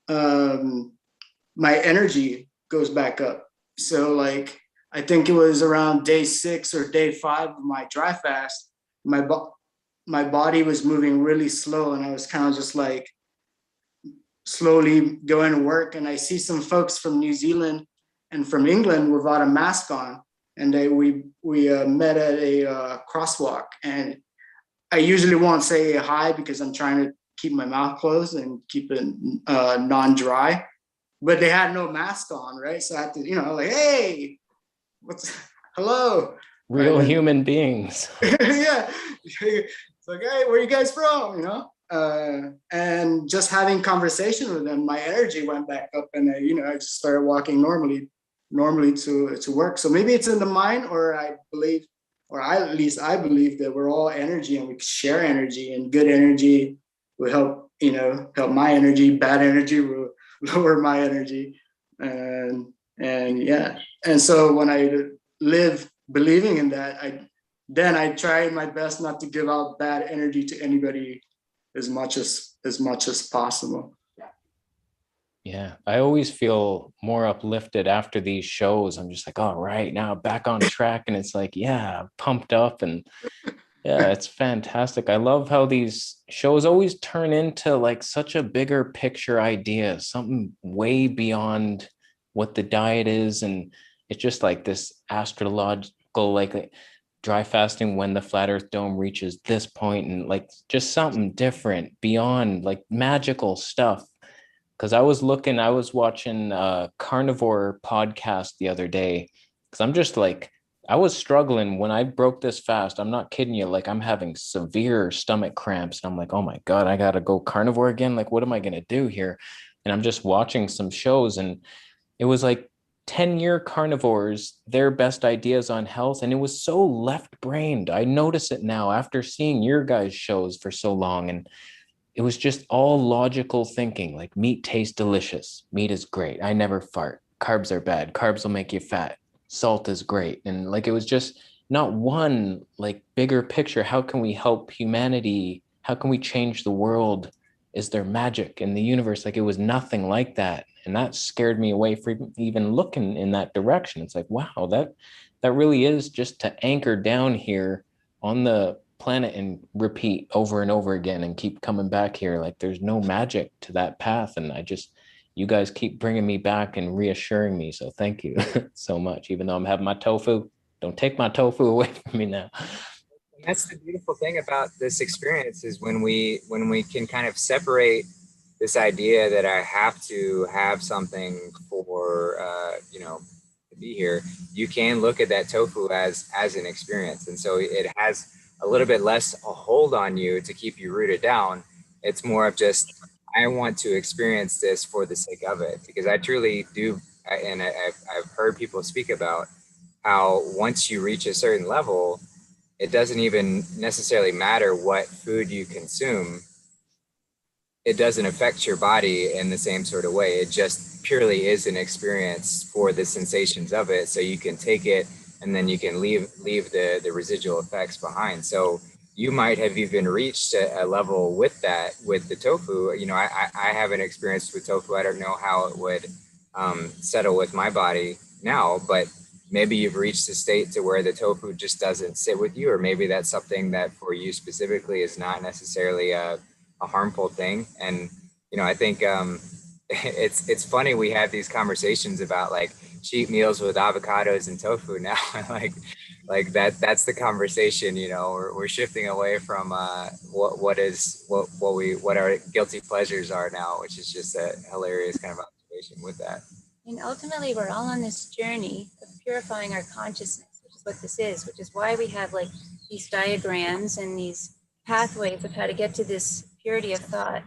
my energy goes back up. So like, I think it was around day 6 or day 5 of my dry fast, my body was moving really slow, and I was kind of just like slowly going to work. And I see some folks from New Zealand and from England without a mask on, and we met at a crosswalk. And I usually won't say hi because I'm trying to keep my mouth closed and keep it non-dry. But they had no mask on, right? So I had to, like, hey, hello. Real right? human beings. Yeah. It's like, hey, where are you guys from? And just having conversation with them, my energy went back up, and I just started walking normally to work. So maybe it's in the mind, or I believe that we're all energy, and we share energy, and good energy will help my energy. Bad energy will lower my energy. And yeah. And so when I live believing in that, I try my best not to give out bad energy to anybody as much as possible. Yeah, I always feel more uplifted after these shows. I'm just like, all right, now back on track. And it's like, yeah, pumped up. And yeah, it's fantastic. I love how these shows always turn into like such a bigger picture idea, something way beyond what the diet is. And it's just like this astrological, like dry fasting when the flat earth dome reaches this point, and like just something different beyond like magical stuff. Because I was watching a Carnivore podcast the other day, because I'm just like, I was struggling when I broke this fast. I'm not kidding you. Like, I'm having severe stomach cramps, and I'm like, oh my God, I got to go carnivore again. Like, what am I going to do here? And I'm just watching some shows, and it was like 10-year carnivores, their best ideas on health. And it was so left-brained. I notice it now after seeing your guys' shows for so long. And it was just all logical thinking, like meat tastes delicious. Meat is great. I never fart. Carbs are bad. Carbs will make you fat. Salt is great. And like, it was just not one like bigger picture. How can we help humanity? How can we change the world? Is there magic in the universe? Like, it was nothing like that. And that scared me away from even looking in that direction. It's like, wow, that really is just to anchor down here on the planet and repeat over and over again and keep coming back here. Like, there's no magic to that path. And you guys keep bringing me back and reassuring me. So thank you so much. Even though I'm having my tofu, don't take my tofu away from me now. That's the beautiful thing about this experience, is when we can kind of separate this idea that I have to have something for, to be here, you can look at that tofu as an experience. And so it has a little bit less a hold on you to keep you rooted down. It's more of just, I want to experience this for the sake of it, because I truly do. And I've heard people speak about how once you reach a certain level, it doesn't even necessarily matter what food you consume. It doesn't affect your body in the same sort of way. It just purely is an experience for the sensations of it. So you can take it and then you can leave the residual effects behind. So you might have even reached a level with that, with the tofu. You know, I haven't experienced with tofu. I don't know how it would settle with my body now, but maybe you've reached a state to where the tofu just doesn't sit with you, or maybe that's something that for you specifically is not necessarily a harmful thing. And, you know, I think it's funny we have these conversations about like cheat meals with avocados and tofu now. like that's the conversation, you know. We're shifting away from what our guilty pleasures are now, which is just a hilarious kind of observation with that. And ultimately, we're all on this journey of purifying our consciousness, which is what this is, which is why we have like these diagrams and these pathways of how to get to this purity of thought.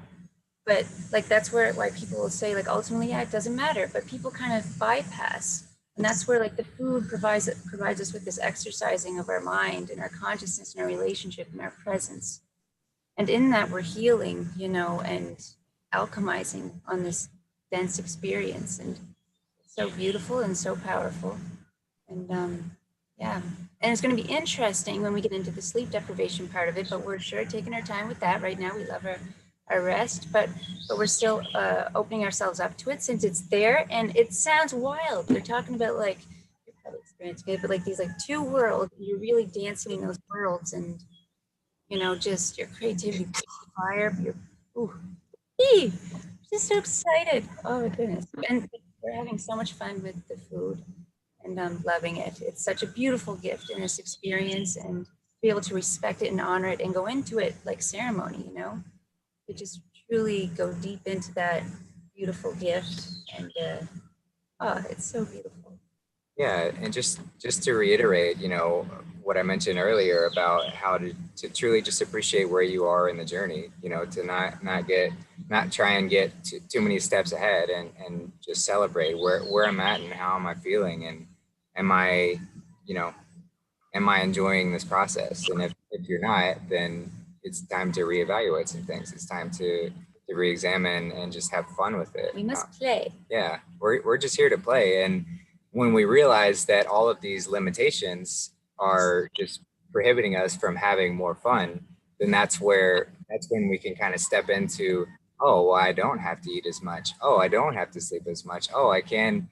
But like, that's why people will say like, ultimately, yeah, it doesn't matter, but people kind of bypass. And that's where like the food provides us with this exercising of our mind and our consciousness and our relationship and our presence. And in that we're healing, you know, and alchemizing on this dense experience. And it's so beautiful and so powerful. And yeah, and it's going to be interesting when we get into the sleep deprivation part of it, but we're sure taking our time with that right now. We love our rest, but we're still opening ourselves up to it since it's there. And it sounds wild. They're talking about like, you're probably experiencing it, but like these like two worlds, you're really dancing in those worlds, and you know, just your creativity, fire, just so excited. Oh my goodness. And we're having so much fun with the food, and I'm loving it. It's such a beautiful gift in this experience, and to be able to respect it and honor it and go into it like ceremony, you know, to just truly go deep into that beautiful gift. And it's so beautiful. Yeah, and just to reiterate, you know, what I mentioned earlier about how to truly just appreciate where you are in the journey, you know, to not try and get too many steps ahead, and just celebrate where I'm at and how am I feeling, and am I enjoying this process? And if you're not, then it's time to reevaluate some things. It's time to re-examine and just have fun with it. We must play. Yeah, we're just here to play. And when we realize that all of these limitations are just prohibiting us from having more fun, then that's when we can kind of step into, oh, well, I don't have to eat as much. Oh, I don't have to sleep as much. Oh, I can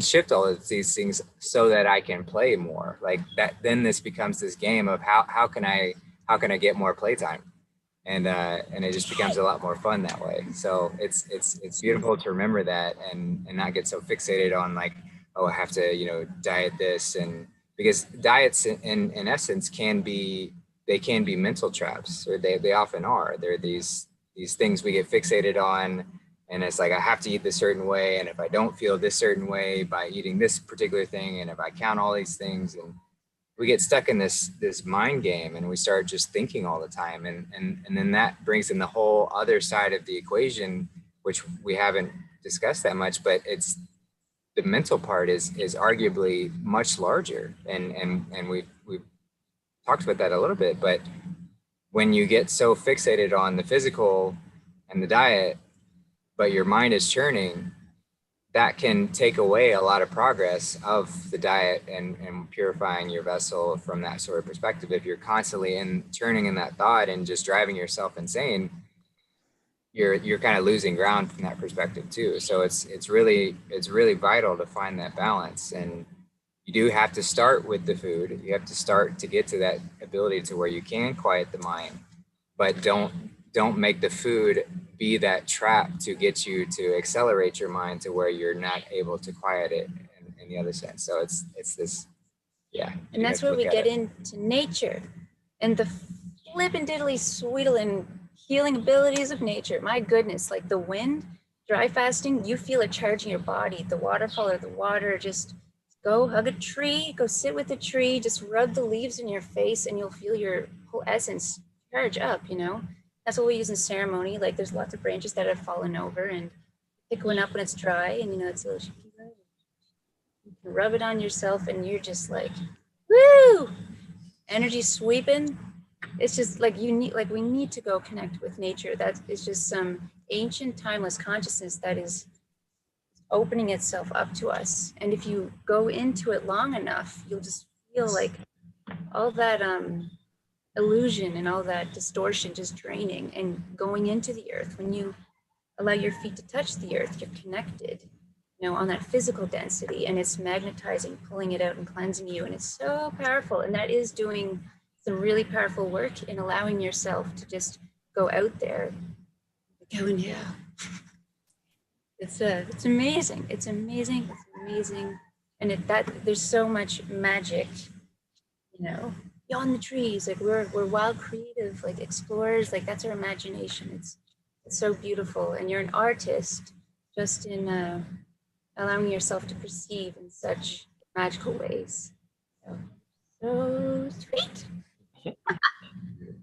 shift all of these things so that I can play more. Like that, then this becomes this game of how can I get more playtime? And it just becomes a lot more fun that way. So it's beautiful to remember that, and not get so fixated on like, oh, I have to, you know, diet this, and because diets in essence can be mental traps, or they often are. They're these things we get fixated on, and it's like, I have to eat this certain way, and if I don't feel this certain way by eating this particular thing, and if I count all these things, and we get stuck in this mind game, and we start just thinking all the time. And then that brings in the whole other side of the equation, which we haven't discussed that much, but it's the mental part is arguably much larger. And we've talked about that a little bit, but when you get so fixated on the physical and the diet, but your mind is churning, that can take away a lot of progress of the diet and purifying your vessel from that sort of perspective. If you're constantly churning in that thought and just driving yourself insane, you're kind of losing ground from that perspective too. So it's really vital to find that balance. And you do have to start with the food. You have to start to get to that ability to where you can quiet the mind, but don't make the food be that trap to get you to accelerate your mind to where you're not able to quiet it in the other sense. So it's this, yeah. And that's where we get into nature and the flippin' diddly sweetling healing abilities of nature. My goodness, like the wind, dry fasting, you feel it charging your body. The waterfall or the water, just go hug a tree, go sit with a tree, just rub the leaves in your face and you'll feel your whole essence charge up, you know? That's what we use in ceremony. Like there's lots of branches that have fallen over and pick one up when it's dry and you know, it's a little, you can rub it on yourself and you're just like, woo! Energy sweeping. It's just like we need to go connect with nature. That is just some ancient timeless consciousness that is opening itself up to us. And if you go into it long enough, you'll just feel like all that illusion and all that distortion just draining and going into the earth. When you allow your feet to touch the earth, you're connected, you know, on that physical density, and it's magnetizing, pulling it out and cleansing you. And it's so powerful. And that is doing some really powerful work in allowing yourself to just go out there. Go in, yeah. It's amazing. It's amazing. It's amazing. And there's so much magic, you know, beyond the trees. Like we're wild, creative, like explorers. Like that's our imagination. It's so beautiful. And you're an artist just in allowing yourself to perceive in such magical ways. So sweet.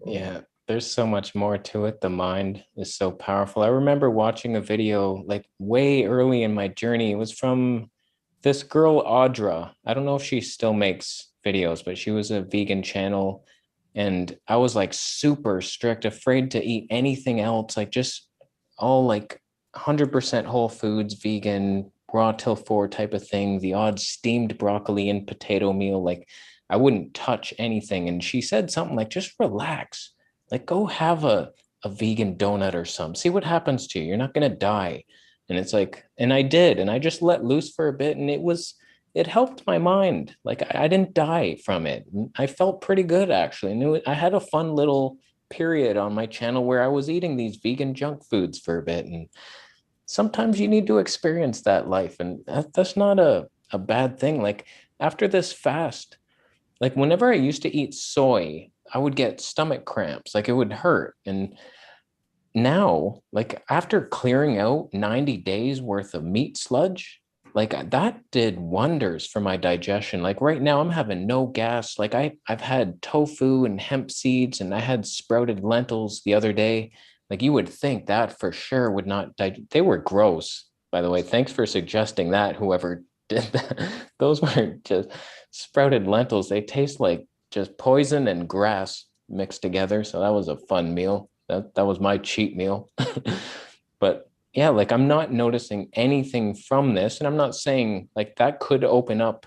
Yeah, there's so much more to it. The mind is so powerful. I remember watching a video like way early in my journey. It was from this girl, Audra. I don't know if she still makes videos, but she was a vegan channel. And I was like super strict, afraid to eat anything else, like just all like 100% whole foods, vegan, raw till 4 type of thing, the odd steamed broccoli and potato meal. Like I wouldn't touch anything. And she said something like, just relax, like go have a vegan donut or something. See what happens to you. You're not going to die. And it's like, and I did, and I just let loose for a bit. And it helped my mind. Like I didn't die from it. I felt pretty good actually. And I had a fun little period on my channel where I was eating these vegan junk foods for a bit. And sometimes you need to experience that life. And that's not a bad thing. Like after this fast, like whenever I used to eat soy, I would get stomach cramps, like it would hurt. And now, like after clearing out 90 days worth of meat sludge, like that did wonders for my digestion. Like right now I'm having no gas. Like I've had tofu and hemp seeds, and I had sprouted lentils the other day. Like you would think that for sure would not they were gross, by the way. Thanks for suggesting that, whoever did that. Those were just sprouted lentils. They taste like just poison and grass mixed together. So that was a fun meal. That was my cheat meal. But yeah, like I'm not noticing anything from this. And I'm not saying like that could open up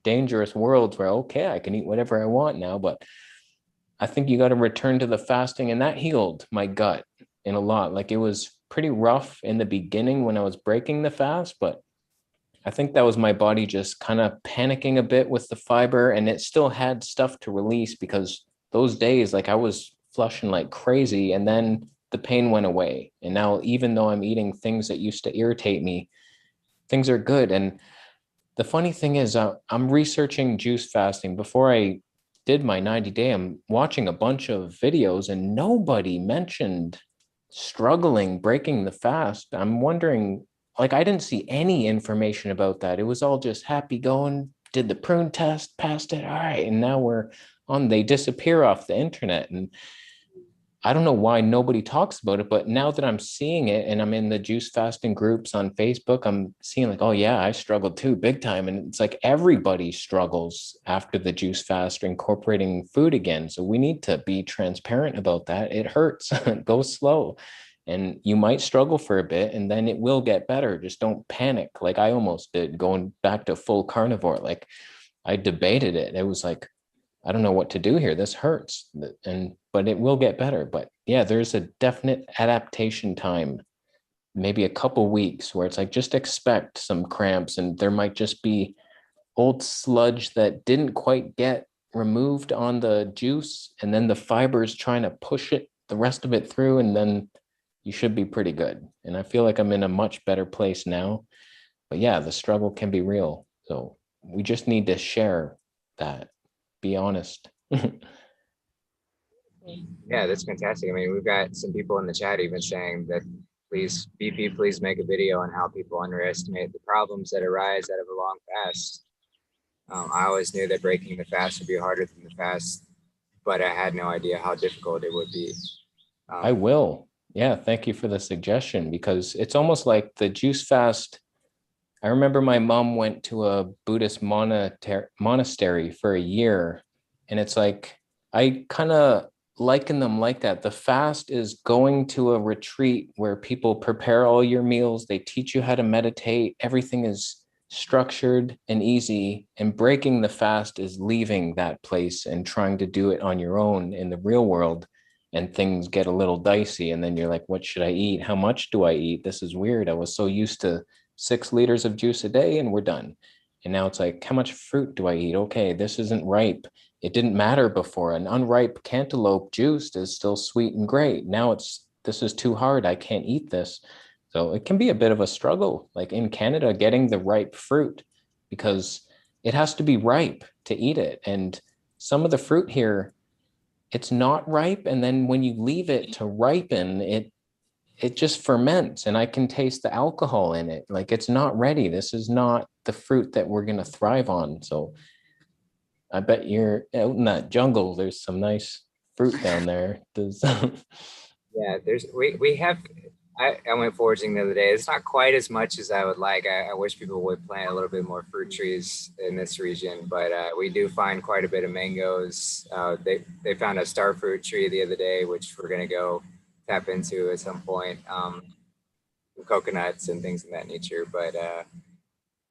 dangerous worlds where, okay, I can eat whatever I want now. But I think you got to return to the fasting, and that healed my gut in a lot. Like it was pretty rough in the beginning when I was breaking the fast, but I think that was my body just kind of panicking a bit with the fiber, and it still had stuff to release because those days, like I was flushing like crazy, and then the pain went away. And now, even though I'm eating things that used to irritate me, things are good. And the funny thing is, I'm researching juice fasting. Before I did my 90-day, I'm watching a bunch of videos, and nobody mentioned struggling breaking the fast. I'm wondering, like I didn't see any information about that. It was all just happy going, did the prune test, passed it, all right, and now we're on. They disappear off the internet, and I don't know why nobody talks about it, but now that I'm seeing it and I'm in the juice fasting groups on Facebook, I'm seeing like, oh yeah, I struggled too, big time. And it's like everybody struggles after the juice fast or incorporating food again. So we need to be transparent about that. It hurts. Go slow. And you might struggle for a bit and then it will get better. Just don't panic. Like I almost did going back to full carnivore. Like I debated it. It was like, I don't know what to do here. This hurts. But it will get better. But yeah, there's a definite adaptation time, maybe a couple weeks, where it's like just expect some cramps, and there might just be old sludge that didn't quite get removed on the juice, and then the fibers trying to push it, the rest of it through, and then you should be pretty good. And I feel like I'm in a much better place now. But yeah, the struggle can be real. So we just need to share that. Be honest. Yeah, that's fantastic. I mean, we've got some people in the chat even saying that please, BP, please make a video on how people underestimate the problems that arise out of a long fast. I always knew that breaking the fast would be harder than the fast, but I had no idea how difficult it would be. I will. Yeah, thank you for the suggestion, because it's almost like the juice fast. I remember my mom went to a Buddhist monastery for a year, and it's like I kind of liken them like that. The fast is going to a retreat where people prepare all your meals, they teach you how to meditate, everything is structured and easy, and breaking the fast is leaving that place and trying to do it on your own in the real world, and things get a little dicey, and then you're like, what should I eat? How much do I eat? This is weird. I was so used to 6 liters of juice a day and we're done. And now it's like, how much fruit do I eat? Okay, this isn't ripe. It didn't matter before. An unripe cantaloupe juice is still sweet and great. Now this is too hard. I can't eat this. So it can be a bit of a struggle, like in Canada, getting the ripe fruit, because it has to be ripe to eat it. And some of the fruit here, it's not ripe. And then when you leave it to ripen, it just ferments, and I can taste the alcohol in it. Like, it's not ready. This is not the fruit that we're going to thrive on. So I bet you're out in that jungle. There's some nice fruit down there. Yeah, we have. I went foraging the other day. It's not quite as much as I would like. I wish people would plant a little bit more fruit trees in this region, but we do find quite a bit of mangoes. They found a star fruit tree the other day, which we're gonna go tap into at some point. Coconuts and things of that nature. But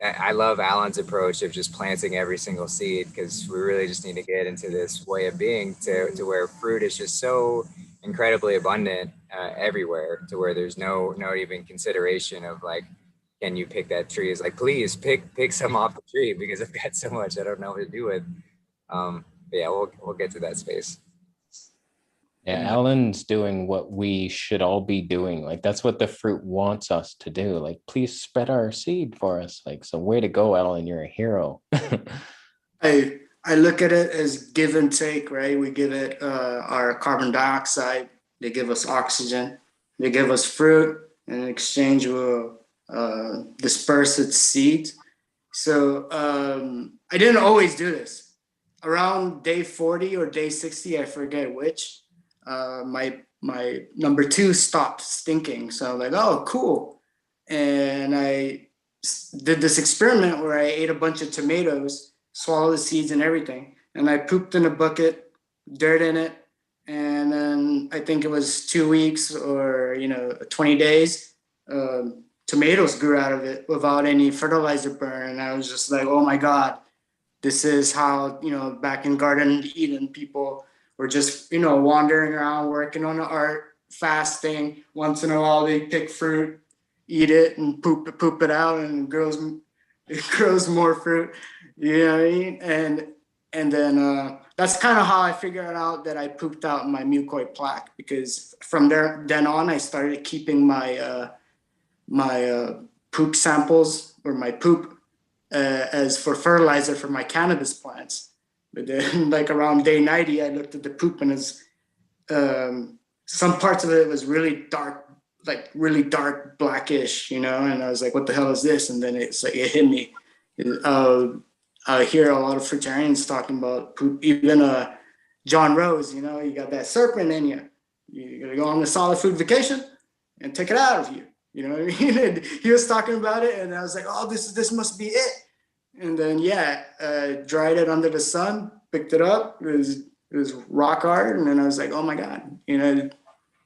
I love Alan's approach of just planting every single seed, because we really just need to get into this way of being to where fruit is just so incredibly abundant everywhere, to where there's no even consideration of like, can you pick that tree? It's like, please pick some off the tree, because I've got so much I don't know what to do with. But yeah, we'll get to that space. Yeah, Alan's doing what we should all be doing. Like, that's what the fruit wants us to do. Like, please spread our seed for us. Like, so way to go, Alan. You're a hero. I look at it as give and take, right? We give it our carbon dioxide. They give us oxygen. They give us fruit. And in exchange, we'll disperse its seeds. So I didn't always do this. Around day 40 or day 60, I forget which, my number 2 stopped stinking. So I'm like, oh, cool. And I did this experiment where I ate a bunch of tomatoes, swallowed the seeds and everything, and I pooped in a bucket, dirt in it, and then I think it was 2 weeks or 20 days, tomatoes grew out of it without any fertilizer burn. And I was just like, oh my God, this is how, back in Garden Eden, people were just, wandering around, working on the art, fasting. Once in a while, they pick fruit, eat it, and poop it out, and it grows more fruit. You know what I mean? And then that's kind of how I figured out that I pooped out my mucoid plaque, because from then on, I started keeping my poop samples, or my poop, as for fertilizer for my cannabis plants. But then, like around day 90, I looked at the poop, and it's some parts of it was really dark, like really dark blackish, and I was like, what the hell is this? And then it's like, it hit me. I hear a lot of fruitarians talking about poop, even John Rose, you got that serpent in you. You gotta go on a solid food vacation and take it out of you. You know what I mean? And he was talking about it, and I was like, oh, this must be it. And then, dried it under the sun, picked it up. It was rock hard. And then I was like, oh my God,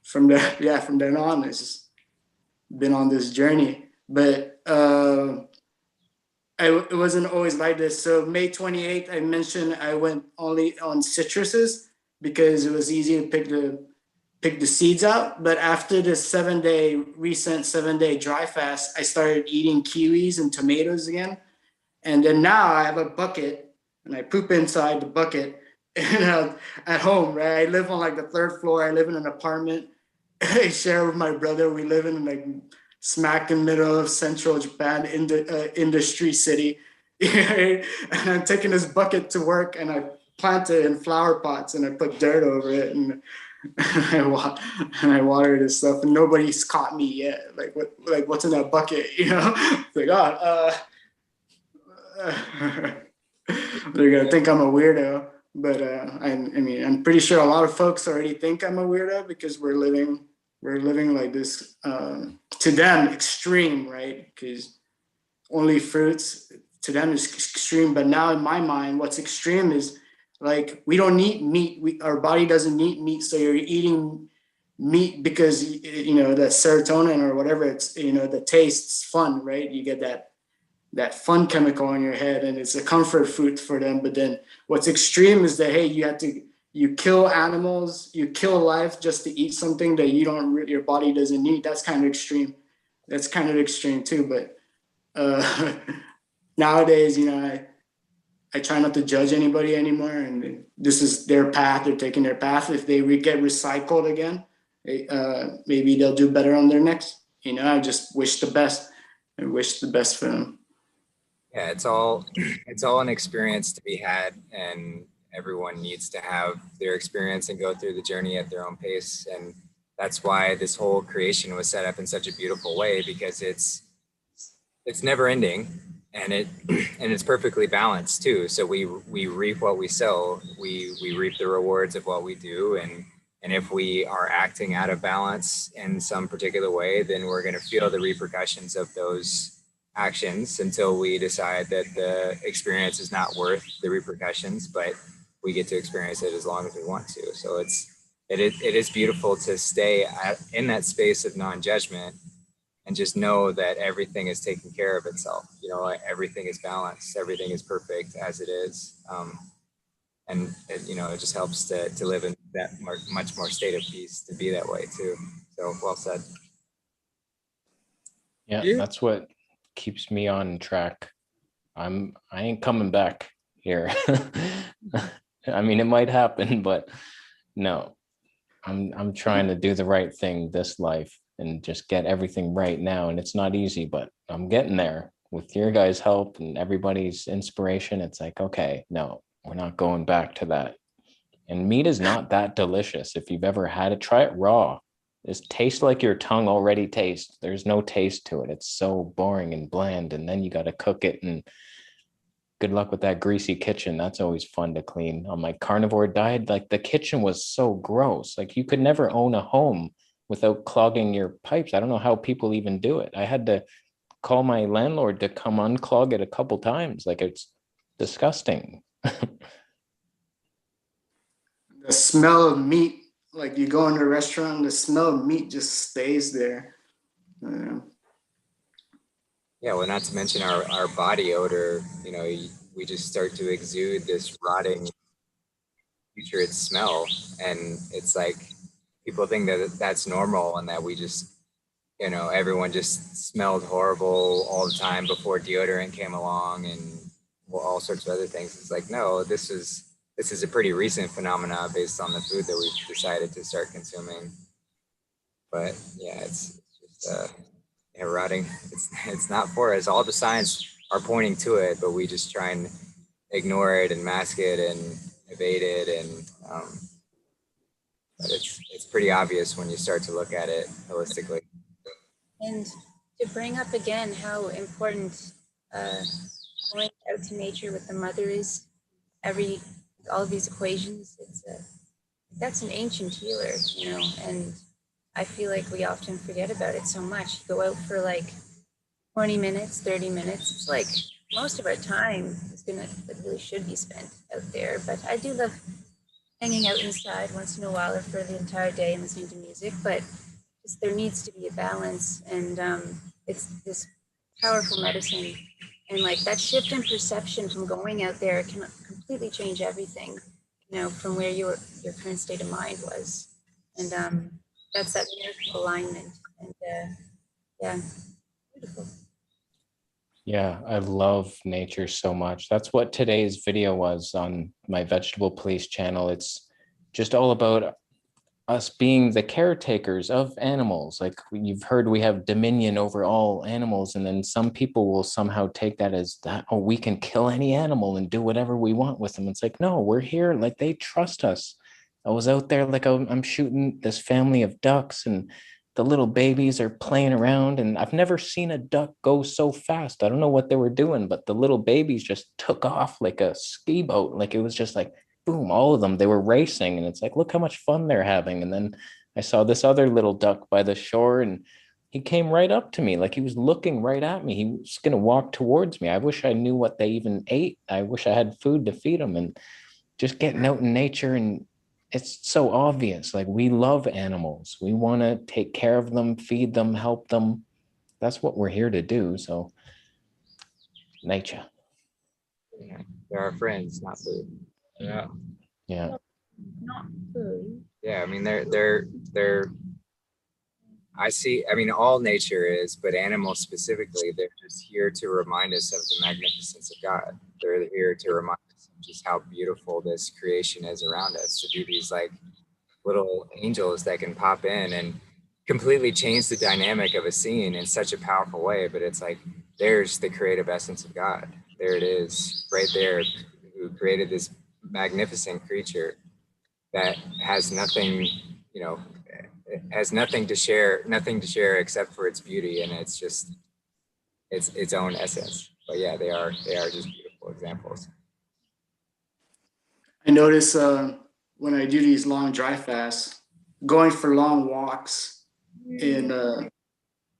from then on, it's just been on this journey. But it wasn't always like this. So May 28th, I mentioned I went only on citruses because it was easy to pick the seeds out. But after the recent 7-day dry fast, I started eating kiwis and tomatoes again. And then now I have a bucket, and I poop inside the bucket at home, right? I live on like the 3rd floor. I live in an apartment. I share with my brother. We live in like smack in the middle of central Japan, in the industry city. And I'm taking this bucket to work, and I plant it in flower pots and I put dirt over it and I watered and stuff, and nobody's caught me yet. Like what's in that bucket, you know? Like, they're gonna think I'm a weirdo. But I mean, I'm pretty sure a lot of folks already think I'm a weirdo because we're living like this, to them, extreme, right? Because only fruits to them is extreme. But now in my mind, what's extreme is like we don't eat meat. Our body doesn't eat meat, so you're eating meat because you know that serotonin or whatever it's, you know, the taste's fun, right? You get that fun chemical in your head, and it's a comfort food for them. But then what's extreme is that, hey, you kill animals, you kill life just to eat something that your body doesn't need. That's kind of extreme. That's kind of extreme too. But nowadays, you know, I try not to judge anybody anymore, and this is their path. They're taking their path. If they get recycled again, maybe they'll do better on their next. You know, I just wish the best. I wish the best for them. Yeah, it's all an experience to be had, and everyone needs to have their experience and go through the journey at their own pace. And that's why this whole creation was set up in such a beautiful way, because it's never ending, and it's perfectly balanced too. So we reap what we sow. We reap the rewards of what we do, and if we are acting out of balance in some particular way, then we're going to feel the repercussions of those actions until we decide that the experience is not worth the repercussions, but we get to experience it as long as we want to. So it is beautiful to stay in that space of non-judgment and just know that everything is taking care of itself. You know, everything is balanced, everything is perfect as it is. And you know, it just helps to live in that much more state of peace, to be that way too. So well said. Yeah, that's what keeps me on track. I ain't coming back here. I mean, it might happen, but no, I'm trying to do the right thing this life and just get everything right now. And it's not easy, but I'm getting there with your guys' help and everybody's inspiration. It's like, okay, no, we're not going back to that. And meat is not that delicious. If you've ever had it, try it raw. It tastes like your tongue already tastes. There's no taste to it. It's so boring and bland. And then you got to cook it, and good luck with that greasy kitchen. That's always fun to clean. On my carnivore diet, like the kitchen was so gross. Like you could never own a home without clogging your pipes. I don't know how people even do it. I had to call my landlord to come unclog it a couple times. Like it's disgusting. The smell of meat, like you go in a restaurant, the smell of meat just stays there. Yeah, well, not to mention our body odor. You know, we just start to exude this rotting, putrid smell, and it's like people think that that's normal, and that we just, you know, everyone just smelled horrible all the time before deodorant came along, and all sorts of other things. It's like, no, this is a pretty recent phenomena based on the food that we've decided to start consuming. But yeah, it's just rotting. It's not for us. All the signs are pointing to it, but we just try and ignore it and mask it and evade it. And but it's pretty obvious when you start to look at it holistically. And to bring up again how important going out to nature with the mother is, all of these equations, that's an ancient healer, you know, and I feel like we often forget about it so much. You go out for like 20 minutes, 30 minutes. It's like most of our time really should be spent out there. But I do love hanging out inside once in a while or for the entire day and listening to music. But just, there needs to be a balance, and it's this powerful medicine. And like that shift in perception from going out there can completely change everything, you know, from where your current state of mind was. And that's that miracle alignment. And yeah, beautiful. Yeah, I love nature so much. That's what today's video was on my Vegetable Police channel. It's just all about us being the caretakers of animals. Like you've heard, we have dominion over all animals, and then some people will somehow take that as that, oh, we can kill any animal and do whatever we want with them. It's like, no, we're here, like they trust us. I was out there, like I'm shooting this family of ducks, and the little babies are playing around, and I've never seen a duck go so fast. I don't know what they were doing, but the little babies just took off like a ski boat. Like it was just like boom, all of them, they were racing, and it's like, look how much fun they're having. And then I saw this other little duck by the shore, and he came right up to me, like he was looking right at me. He was going to walk towards me. I wish I knew what they even ate. I wish I had food to feed them. And just getting out in nature, and it's so obvious, like we love animals, we want to take care of them, feed them, help them. That's what we're here to do. So nature. Yeah, they're our friends, not food. Yeah. Yeah. Not food. Yeah, I mean, they're I mean, all nature is, but animals specifically, they're just here to remind us of the magnificence of God. They're here to remind us of just how beautiful this creation is around us, to be these like little angels that can pop in and completely change the dynamic of a scene in such a powerful way. But it's like, there's the creative essence of God. There it is, right there, who created this magnificent creature that has nothing, you know, has nothing to share except for its beauty, and it's just its own essence. But yeah, they are just beautiful examples. I notice when I do these long dry fasts, going for long walks in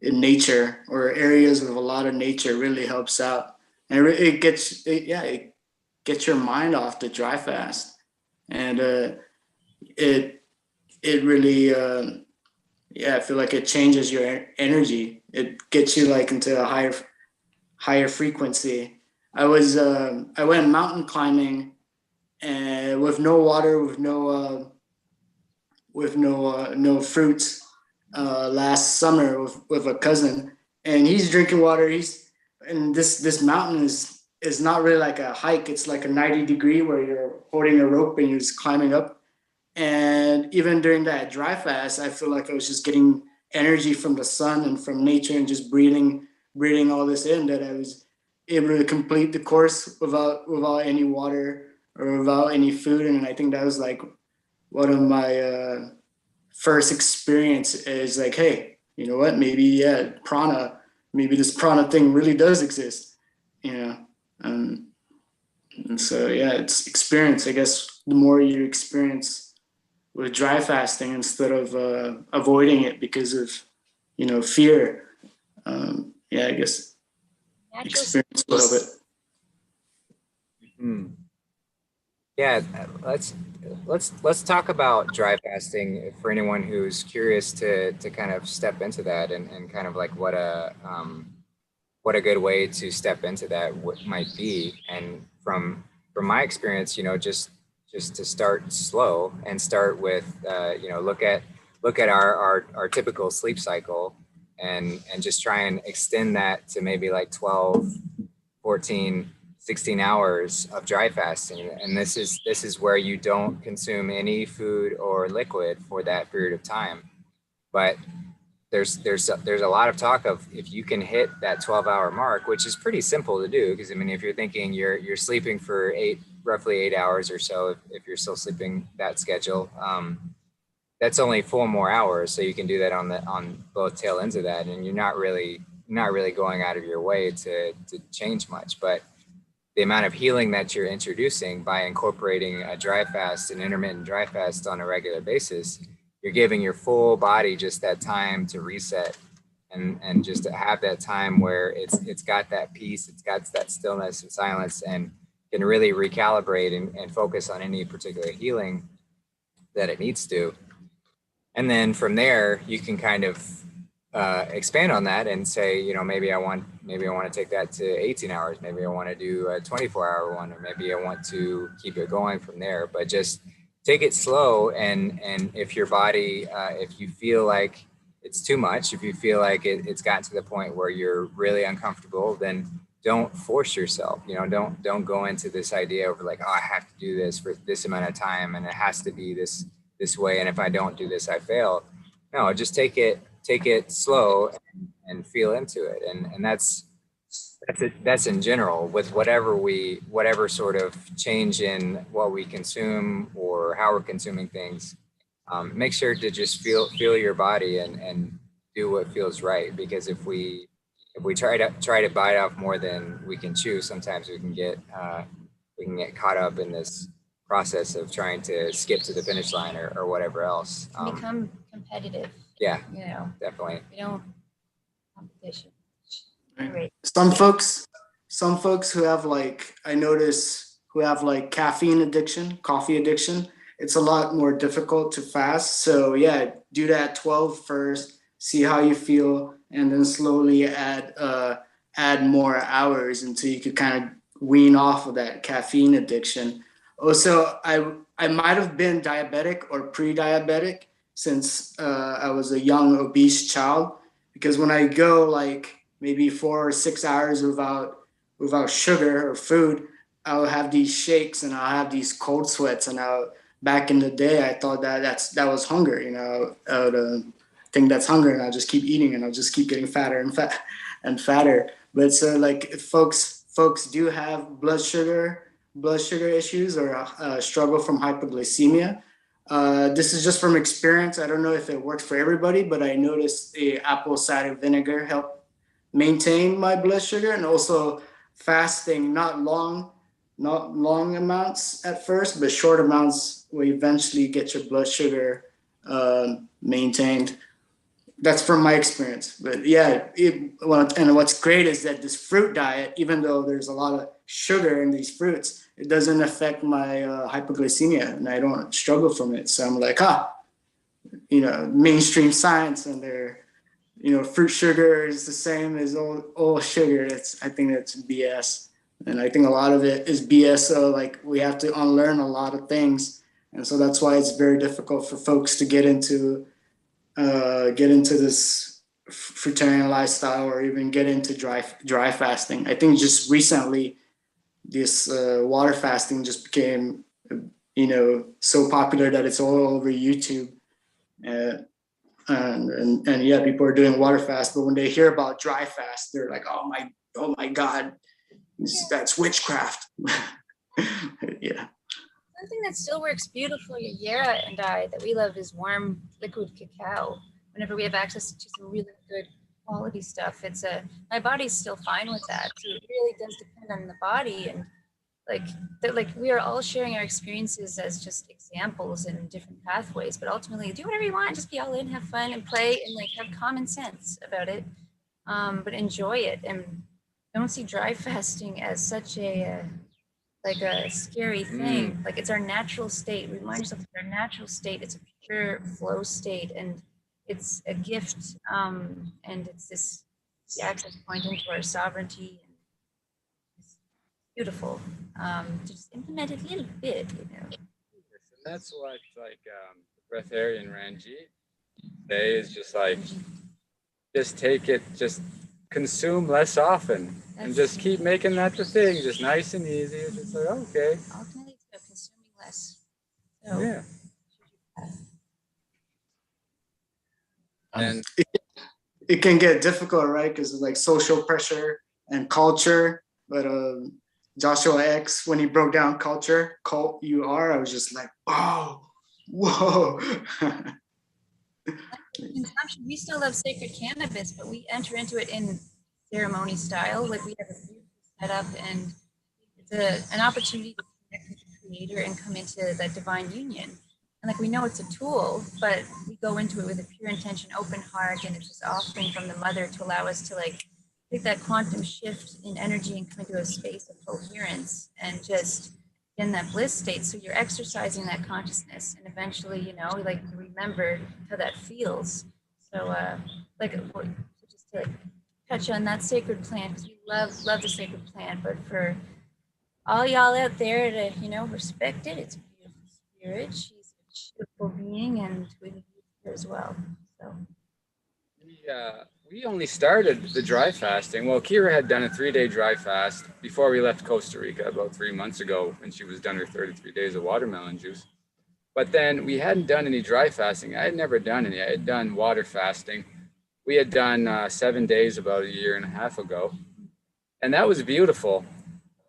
nature or areas with a lot of nature really helps out, and it gets your mind off the dry fast, and it really I feel like it changes your energy. It gets you like into a higher frequency. I went mountain climbing and with no water, with no fruits last summer with a cousin, and he's drinking water. And this mountain is not really like a hike. It's like a 90-degree where you're holding a rope and you're just climbing up. And even during that dry fast, I feel like I was just getting energy from the sun and from nature and just breathing all this in, that I was able to complete the course without any water or without any food. And I think that was like one of my first experience is like, hey, you know what? Maybe maybe this prana thing really does exist, you know. And so yeah, it's experience. I guess the more you experience with dry fasting instead of avoiding it because of, you know, fear. I guess experience will help it. Hmm. Yeah, let's talk about dry fasting for anyone who's curious to kind of step into that, and kind of like what a good way to step into that might be. And from my experience, you know, just to start slow and start with, you know, look at our typical sleep cycle, and just try and extend that to maybe like 12, 14, 16 hours of dry fasting. And this is where you don't consume any food or liquid for that period of time. But there's a lot of talk of, if you can hit that 12-hour mark, which is pretty simple to do, because I mean, if you're thinking you're sleeping for roughly 8 hours or so, if you're still sleeping that schedule, that's only 4 more hours. So you can do that on both tail ends of that, and you're not really going out of your way to change much. But the amount of healing that you're introducing by incorporating a dry fast, an intermittent dry fast on a regular basis, you're giving your full body just that time to reset, and just to have that time where it's got that peace, it's got that stillness and silence, and can really recalibrate and focus on any particular healing that it needs to. And then from there, you can kind of expand on that and say, you know, maybe I want to take that to 18 hours. Maybe I want to do a 24-hour one, or maybe I want to keep it going from there. But just take it slow. And if your body, if you feel like it's too much, if you feel like it's gotten to the point where you're really uncomfortable, then don't force yourself. You know, don't go into this idea of like, oh, I have to do this for this amount of time, and it has to be this this way, and if I don't do this, I fail. No, just take it slow and feel into it. And that's in general with whatever sort of change in what we consume or how we're consuming things. Make sure to just feel your body and do what feels right. Because if we try to bite off more than we can chew, sometimes we can get caught up in this process of trying to skip to the finish line or whatever else. Become competitive. Yeah, You know, definitely. we don't competition. Right. Some folks who have like, I notice, who have like caffeine addiction, coffee addiction, it's a lot more difficult to fast. So yeah, do that 12 first, see how you feel, and then slowly add more hours until you could kind of wean off of that caffeine addiction. Also, I might have been diabetic or pre-diabetic since I was a young obese child, because when I go like maybe 4 or 6 hours without sugar or food, I'll have these shakes and I'll have these cold sweats. And back in the day, I thought that was hunger. You know, I would think that's hunger, and I'll just keep eating, and I'll just keep getting fatter and fatter. But so like if folks do have blood sugar issues or struggle from hypoglycemia. This is just from experience. I don't know if it works for everybody, but I noticed the apple cider vinegar helped maintain my blood sugar, and also fasting, not long amounts at first, but short amounts will eventually get your blood sugar maintained. That's from my experience. But yeah, and what's great is that this fruit diet, even though there's a lot of sugar in these fruits, it doesn't affect my hypoglycemia, and I don't struggle from it. So I'm like, mainstream science, and fruit sugar is the same as all sugar. I think that's BS. And I think a lot of it is BS. So like we have to unlearn a lot of things. And so that's why it's very difficult for folks to get into this fruitarian lifestyle, or even get into dry fasting. I think just recently this water fasting just became, so popular that it's all over YouTube. And yeah, people are doing water fast, but when they hear about dry fast, they're like, oh my God, that's witchcraft. Yeah. Something that still works beautifully, Yara and I, that we love is warm liquid cacao. Whenever we have access to some really good quality stuff, my body's still fine with that. So it really does depend on the body, and like we are all sharing our experiences as just examples in different pathways, but ultimately do whatever you want, just be all in, have fun and play, and like have common sense about it, but enjoy it. And don't see dry fasting as such a scary thing. Like it's our natural state. Remind yourself it's our natural state. It's a pure flow state, and it's a gift, and it's this access point into our sovereignty. Beautiful. Just implement it a little bit, And that's what breatharian Ranjit say is just like, just take it, just consume less often, and just keep making that the thing, just nice and easy. It's just like, okay. Ultimately, it's about consuming less. So, yeah. And it can get difficult, right? Because of like social pressure and culture. But Joshua X, when he broke down culture, cult UR, I was just like, oh, whoa. Consumption, we still love sacred cannabis, but we enter into it in ceremony style. Like we have a beautiful setup, and it's an opportunity to connect with the creator and come into that divine union. And like we know it's a tool, but we go into it with a pure intention, open heart, and it's this offering from the mother to allow us to like take that quantum shift in energy and come into a space of coherence and just in that bliss state. So you're exercising that consciousness, and eventually, like remember how that feels. So just to touch on that sacred plant, because we love the sacred plant, but for all y'all out there to, respect it, it's a beautiful spirit. She's a beautiful being, and we need her as well. So we only started the dry fasting. Well, Kira had done a 3-day dry fast before we left Costa Rica about 3 months ago, when she was done her 33 days of watermelon juice. But then we hadn't done any dry fasting. I had never done any. I had done water fasting. We had done 7 days about a year and a half ago. And that was beautiful.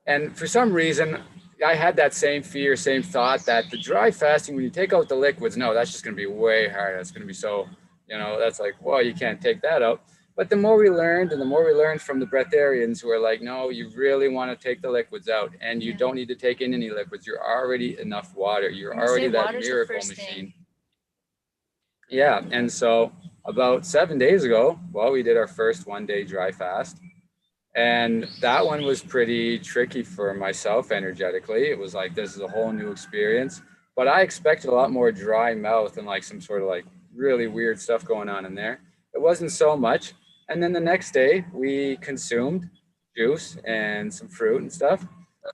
And for some reason, I had that same fear, same thought that the dry fasting, when you take out the liquids, no, that's just going to be way hard. That's going to be so, that's like, well, you can't take that out. But the more we learned, and the more we learned from the breatharians who are like, no, you really want to take the liquids out, and you don't need to take in any liquids. You're already enough water. You're already that miracle machine. Yeah. And so about 7 days ago, well, we did our first 1 day dry fast. And that one was pretty tricky for myself energetically. It was like, this is a whole new experience. But I expected a lot more dry mouth and like some sort of like really weird stuff going on in there. It wasn't so much. And then the next day we consumed juice and some fruit and stuff.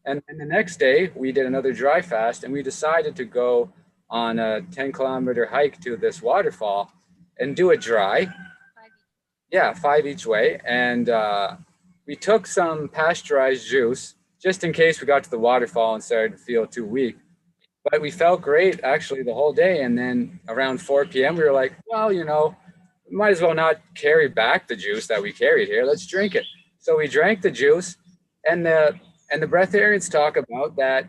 And then the next day we did another dry fast, and we decided to go on a 10-kilometer hike to this waterfall and do it dry. Yeah, 5 each way. And we took some pasteurized juice just in case we got to the waterfall and started to feel too weak. But we felt great actually the whole day. And then around 4 p.m. we were like, well, we might as well not carry back the juice that we carried here. Let's drink it. So we drank the juice, and the breatharians talk about that,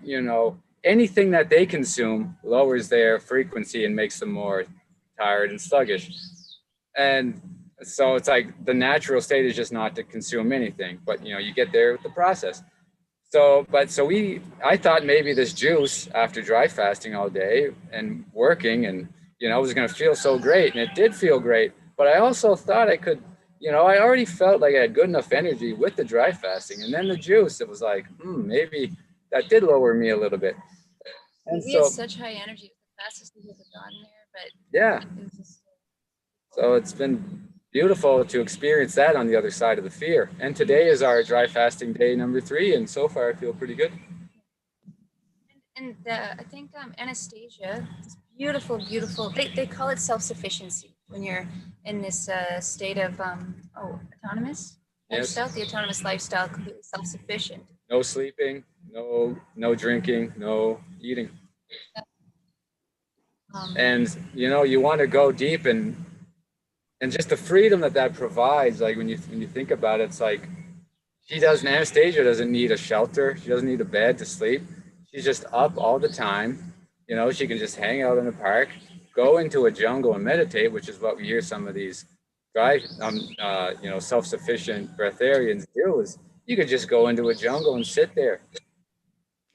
anything that they consume lowers their frequency and makes them more tired and sluggish. And so it's like the natural state is just not to consume anything, but you get there with the process. So I thought maybe this juice after dry fasting all day and working and, was going to feel so great. And it did feel great, but I also thought I could, I already felt like I had good enough energy with the dry fasting. And then the juice, it was like, maybe that did lower me a little bit. And we had such high energy. The fastest we ever gotten there, but yeah. So it's been beautiful to experience that on the other side of the fear. And today is our dry fasting day number 3, and so far I feel pretty good. And I think Anastasia, this beautiful, they call it self-sufficiency when you're in this state of autonomous lifestyle, the autonomous lifestyle, completely self-sufficient. No sleeping, no drinking, no eating. And you want to go deep and just the freedom that provides, like when you think about it, it's like Anastasia doesn't need a shelter. She doesn't need a bed to sleep. She's just up all the time. She can just hang out in the park, go into a jungle and meditate, which is what we hear some of these self-sufficient breatharians do, is you could just go into a jungle and sit there.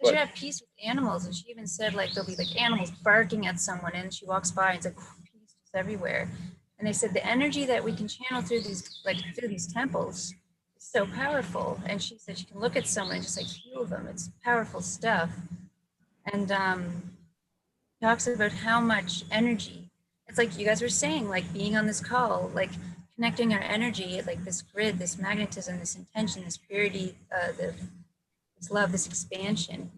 She had peace with animals, and she even said like there'll be like animals barking at someone, and she walks by and it's like peace just everywhere. And they said the energy that we can channel through these temples is so powerful. And she said she can look at someone and just like heal them. It's powerful stuff. And talks about how much energy, it's like you guys were saying, like being on this call, like connecting our energy, like this grid, this magnetism, this intention, this purity, this love, this expansion,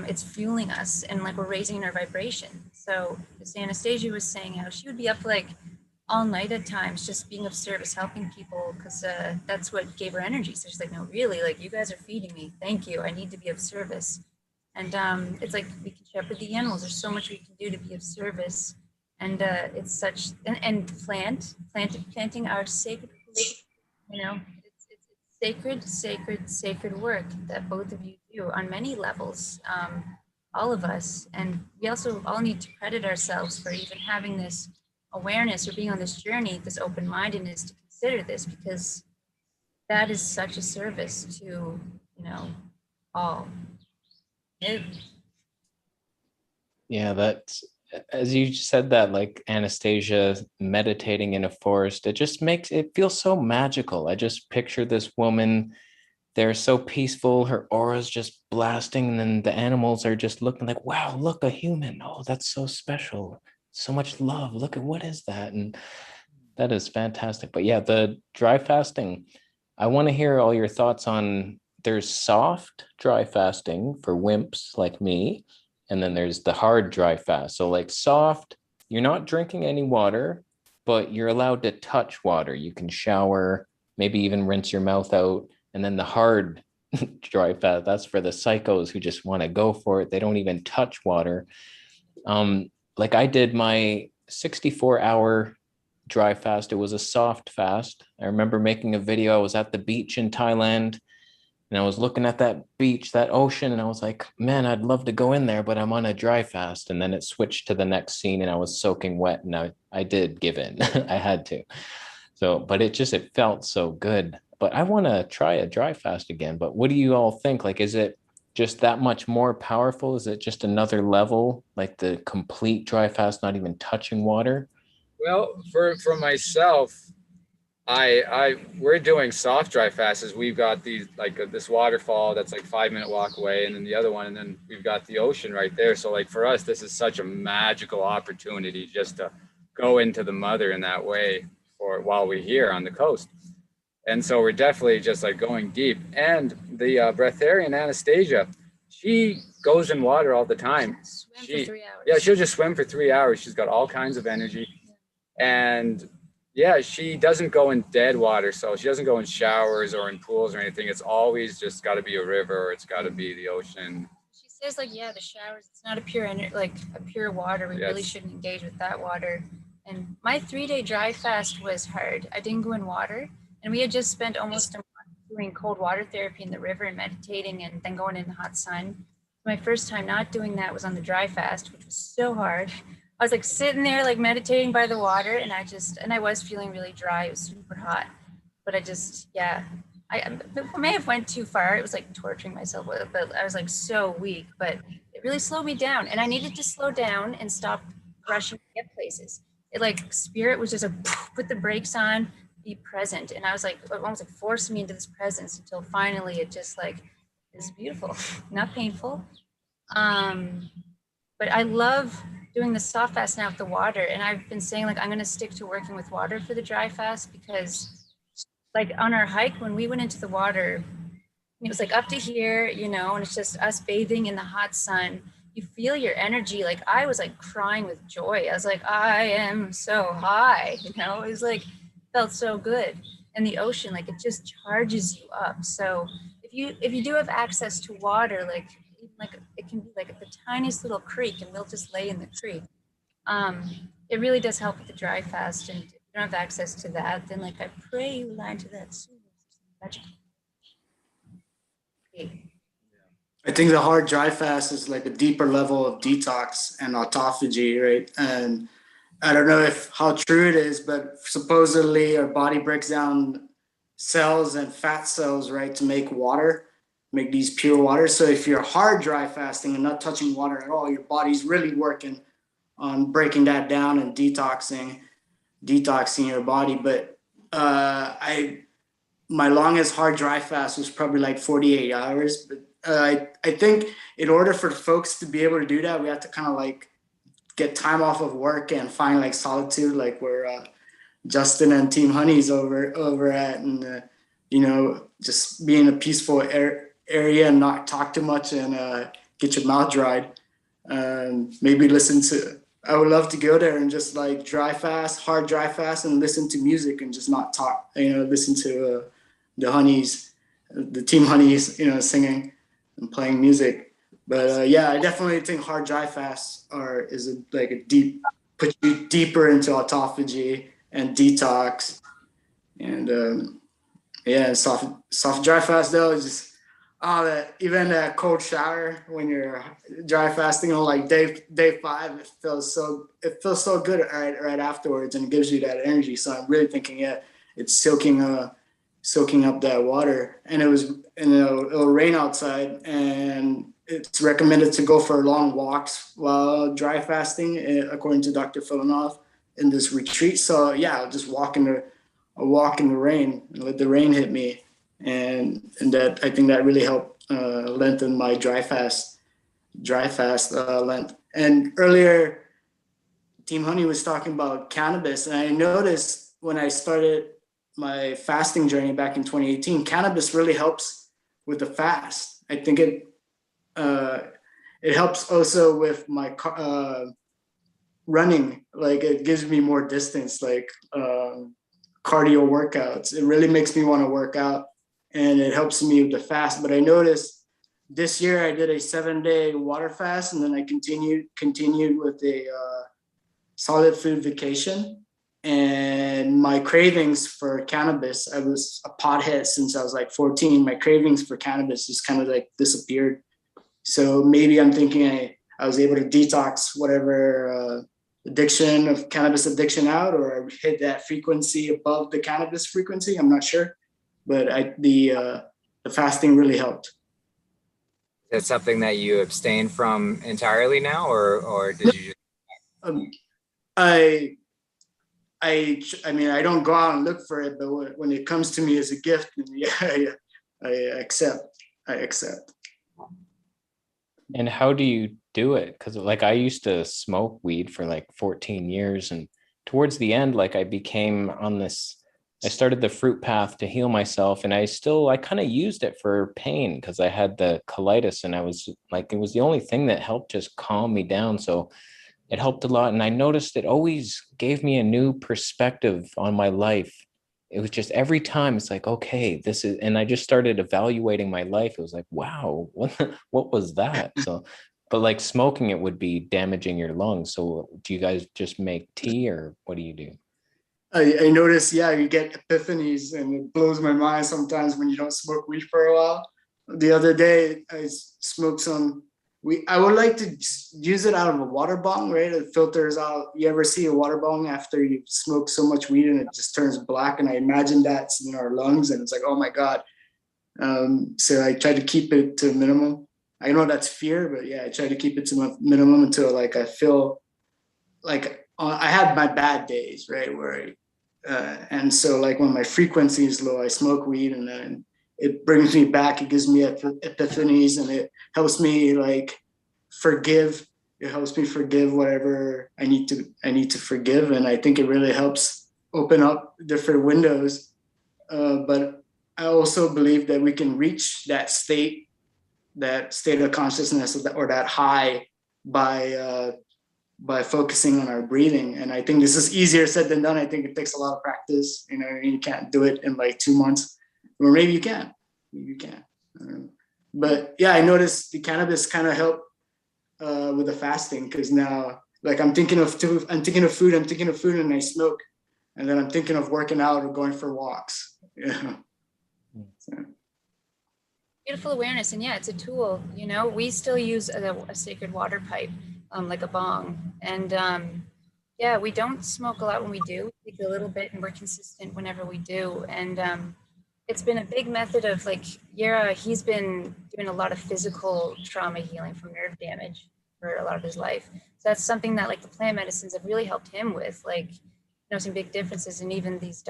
it's fueling us, and like we're raising our vibration. So this Anastasia was saying how she would be up like all night at times, just being of service, helping people, because that's what gave her energy. So she's like, no, really, like you guys are feeding me. Thank you. I need to be of service. And it's like we can shepherd the animals. There's so much we can do to be of service. And it's such, and planting our sacred, it's sacred work that both of you do on many levels, all of us. And we also all need to credit ourselves for even having this awareness or being on this journey, this open-mindedness to consider this, because that is such a service to, all. Yeah, that's, as you said that, like Anastasia meditating in a forest, it just makes it feel so magical. I just picture this woman, they're so peaceful, her aura's just blasting, and then the animals are just looking like, wow, look, a human. Oh, that's so special. So much love. Look at, what is that? And that is fantastic. But yeah, the dry fasting, I want to hear all your thoughts on, there's soft dry fasting for wimps like me, and then there's the hard dry fast. So like soft, you're not drinking any water, but you're allowed to touch water. You can shower, maybe even rinse your mouth out. And then the hard dry fast, that's for the psychos who just want to go for it. They don't even touch water. Like I did my 64-hour dry fast. It was a soft fast. I remember making a video. I was at the beach in Thailand and I was looking at that beach, that ocean, and I was like, man, I'd love to go in there, but I'm on a dry fast. And then it switched to the next scene and I was soaking wet, and I did give in. I had to. So, but it felt so good. But I want to try a dry fast again. But what do you all think? Like, is it just that much more powerful? Is it just another level, like the complete dry fast, not even touching water? Well, for myself, I we're doing soft dry fasts. We've got these like this waterfall that's like 5 minute walk away, and then the other one, and then we've got the ocean right there. So like for us, this is such a magical opportunity just to go into the mother in that way for while we're here on the coast. And so we're definitely just like going deep. And the breatharian Anastasia, she goes in water all the time. Swim for 3 hours. Yeah, she'll just swim for 3 hours. She's got all kinds of energy. And yeah, she doesn't go in dead water. So she doesn't go in showers or in pools or anything. It's always just got to be a river or it's got to be the ocean. She says like, yeah, the showers, it's not a pure like a pure water. We really shouldn't engage with that water. And my 3-day dry fast was hard. I didn't go in water. And we had just spent almost a month doing cold water therapy in the river and meditating and then going in the hot sun. My first time not doing that was on the dry fast, which was so hard. I was like sitting there, like meditating by the water, and I was feeling really dry. It was super hot, but I may have went too far. It was like torturing myself, but I was like so weak, but it really slowed me down, and I needed to slow down and stop rushing to get places. It like spirit was just a put the brakes on, be present, and I was like, it almost like forced me into this presence until finally it just like is beautiful, not painful. But I love doing the soft fast now with the water, and I've been saying like I'm going to stick to working with water for the dry fast, because like on our hike when we went into the water, it was like up to here, and it's just us bathing in the hot sun. You feel your energy. Like I was like crying with joy. I was like, I am so high, it was like felt so good. And the ocean, like it just charges you up. So if you do have access to water, like it can be like the tiniest little creek, and we'll just lay in the creek. It really does help with the dry fast. And if you don't have access to that, then like I pray you lie into that soon. I think the hard dry fast is like a deeper level of detox and autophagy, right? And I don't know how true it is, but supposedly our body breaks down cells and fat cells, right, to make water, make these pure water. So if you're hard dry fasting and not touching water at all, your body's really working on breaking that down and detoxing your body. But my longest hard dry fast was probably like 48 hours. But I think in order for folks to be able to do that, we have to kind of like get time off of work and find like solitude, like where Justin and Team Honey's over at, and just be in a peaceful area and not talk too much and get your mouth dried. Maybe I would love to go there and just like hard dry fast, and listen to music and just not talk. Listen to the Team Honeys, singing and playing music. But I definitely think hard dry fasts put you deeper into autophagy and detox. And soft dry fast though is just even that cold shower when you're dry fasting on like day 5, it feels so good right afterwards, and it gives you that energy. So I'm really thinking it's soaking up that water. And it'll rain outside, and it's recommended to go for long walks while dry fasting, according to Dr. Filanov in this retreat. So I'll just walk in the rain and let the rain hit me, and that I think that really helped lengthen my dry fast length. And earlier, Team Honey was talking about cannabis, and I noticed when I started my fasting journey back in 2018, cannabis really helps with the fast. I think it helps also with my running. Like it gives me more distance, like cardio workouts. It really makes me want to work out, and it helps me with the fast. But I noticed this year I did a 7-day water fast, and then I continued with a solid food vacation. And my cravings for cannabis, I was a pothead since I was like 14. My cravings for cannabis just kind of like disappeared. So maybe I'm thinking I was able to detox whatever cannabis addiction out, or I hit that frequency above the cannabis frequency. I'm not sure, but the fasting really helped. Is that something that you abstain from entirely now, or did you just... I mean, I don't go out and look for it, but when it comes to me as a gift, yeah, I accept. And how do you do it? Because like I used to smoke weed for like 14 years, and towards the end, like I became on this, I started the fruit path to heal myself, and I kind of used it for pain because I had the colitis, and I was like, it was the only thing that helped just calm me down. So it helped a lot. And I noticed it always gave me a new perspective on my life. It was just every time it's like, okay, this is, and I just started evaluating my life. It was like, wow, what was that? So, but like smoking it would be damaging your lungs. So do you guys just make tea, or what do you do? I notice, yeah, you get epiphanies, and it blows my mind sometimes when you don't smoke weed for a while. The other day, I smoked some weed. I would like to use it out of a water bong, right? It filters out. You ever see a water bong after you smoke so much weed and it just turns black? And I imagine that's in our lungs, and it's like, oh my God. So I try to keep it to a minimum. I know that's fear, but yeah, I try to keep it to a minimum until like I feel like I have my bad days, right? And so like when my frequency is low, I smoke weed, and then it brings me back. It gives me epiphanies, and it helps me like forgive. It helps me forgive whatever I need to forgive. And I think it really helps open up different windows. But I also believe that we can reach that state of consciousness, or that high by focusing on our breathing. And I think this is easier said than done. I think it takes a lot of practice. You know, you can't do it in like 2 months, or maybe you can. But yeah, I noticed the cannabis kind of helped with the fasting, because now like I'm thinking of food, and I smoke, and then I'm thinking of working out or going for walks. Yeah. So. Beautiful awareness. And yeah, it's a tool. You know, we still use a sacred water pipe, like a bong. And yeah, we don't smoke a lot when we do. We take a little bit, and we're consistent whenever we do. And it's been a big method of like, Yera, he's been doing a lot of physical trauma healing from nerve damage for a lot of his life. So that's something that like the plant medicines have really helped him with, like, you know, some big differences in even these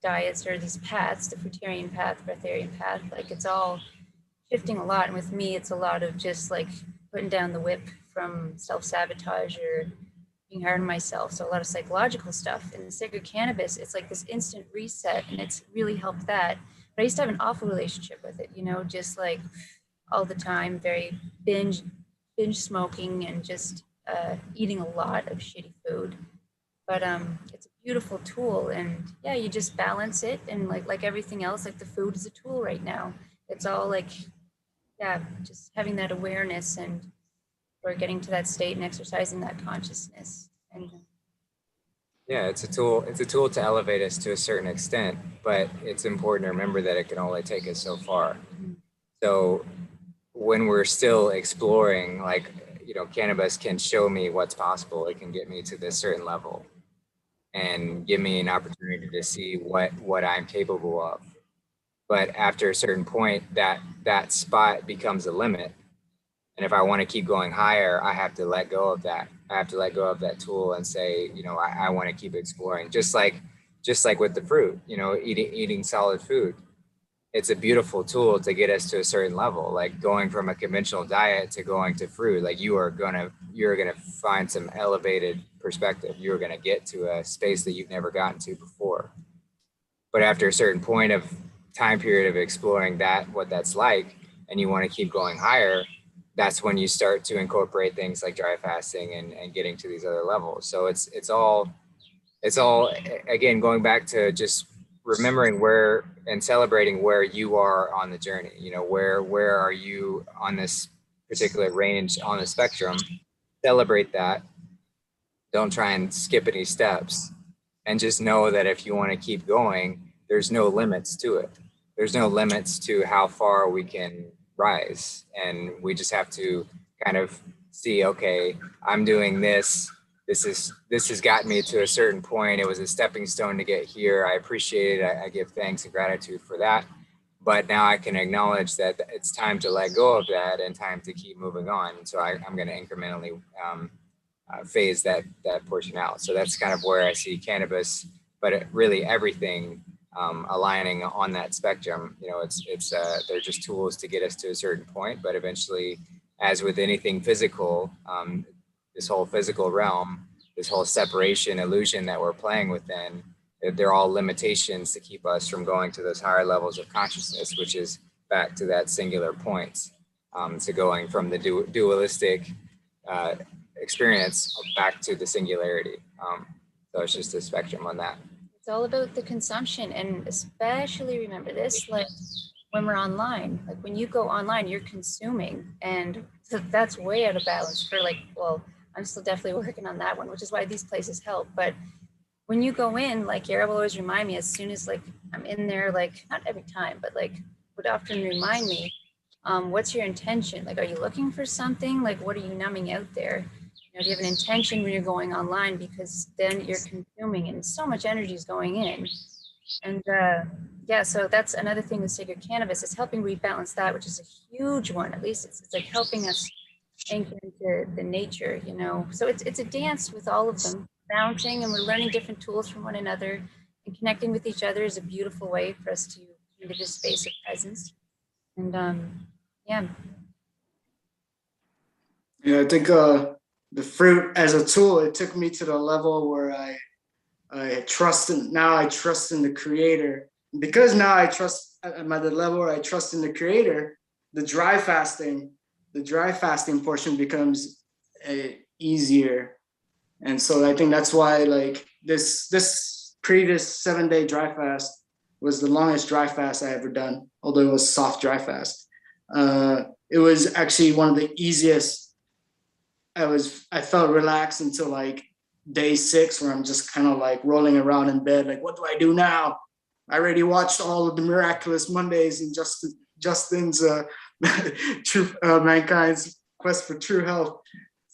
diets or these paths, the fruitarian path, breatharian path, like it's all shifting a lot. And with me, it's a lot of just like putting down the whip from self-sabotage or being hard on myself. So a lot of psychological stuff. And the sacred cannabis, it's like this instant reset, and it's really helped that. But I used to have an awful relationship with it, you know, just like all the time, very binge smoking, and just eating a lot of shitty food. But it's a beautiful tool, and yeah, you just balance it, and like everything else, like the food is a tool right now. It's all like, yeah, just having that awareness, and we're getting to that state and exercising that consciousness. And Yeah, it's a tool. It's a tool to elevate us to a certain extent, but it's important to remember that it can only take us so far. So when we're still exploring, like, you know, cannabis can show me what's possible. It can get me to this certain level and give me an opportunity to see what I'm capable of. But after a certain point, that spot becomes a limit. And if I want to keep going higher, I have to let go of that. I have to let go of that tool and say, you know, I want to keep exploring. Just like with the fruit, you know, eating solid food. It's a beautiful tool to get us to a certain level, like going from a conventional diet to going to fruit. Like you're gonna find some elevated perspective. You're gonna get to a space that you've never gotten to before. But after a certain point of time period of exploring what that's like, and you want to keep going higher, that's when you start to incorporate things like dry fasting and getting to these other levels. So it's all again, going back to just remembering where and celebrating where you are on the journey. You know, where are you on this particular range on the spectrum? Celebrate that. Don't try and skip any steps, and just know that if you want to keep going, there's no limits to it. There's no limits to how far we can rise, and we just have to kind of see, okay, I'm doing this. This has gotten me to a certain point. It was a stepping stone to get here. I appreciate it. I give thanks and gratitude for that. But now I can acknowledge that it's time to let go of that and time to keep moving on. And so I'm going to incrementally phase that portion out. So that's kind of where I see cannabis, but really everything aligning on that spectrum. You know, it's they're just tools to get us to a certain point, but eventually, as with anything physical, this whole physical realm, this whole separation illusion that we're playing within, they're all limitations to keep us from going to those higher levels of consciousness, which is back to that singular point, to going from the dualistic experience back to the singularity. So it's just a spectrum on that. It's all about the consumption, and especially remember this, like when we're online, like when you go online, you're consuming, and that's way out of balance for like, well, I'm still definitely working on that one, which is why these places help. But when you go in, like Yara will always remind me as soon as like I'm in there, like not every time, but like would often remind me, what's your intention? Like, are you looking for something? Like, what are you numbing out there? You know, do you have an intention when you're going online? Because then you're consuming and so much energy is going in. And yeah, so that's another thing with sacred cannabis is helping rebalance that, which is a huge one. At least it's like helping us anchor into the nature, you know. So it's a dance with all of them, balancing, and we're learning different tools from one another, and connecting with each other is a beautiful way for us to into this space of presence. And yeah. Yeah, I think the fruit as a tool, it took me to the level where I trust in the creator. Because now I trust, I'm at the level where I trust in the creator, the dry fasting portion becomes easier. And so I think that's why like this previous 7-day dry fast was the longest dry fast I ever done, although it was soft dry fast. It was actually one of the easiest. I felt relaxed until like day 6, where I'm just kind of like rolling around in bed, like, what do I do now? I already watched all of the Miraculous Mondays and Justin's Mankind's Quest for True Health.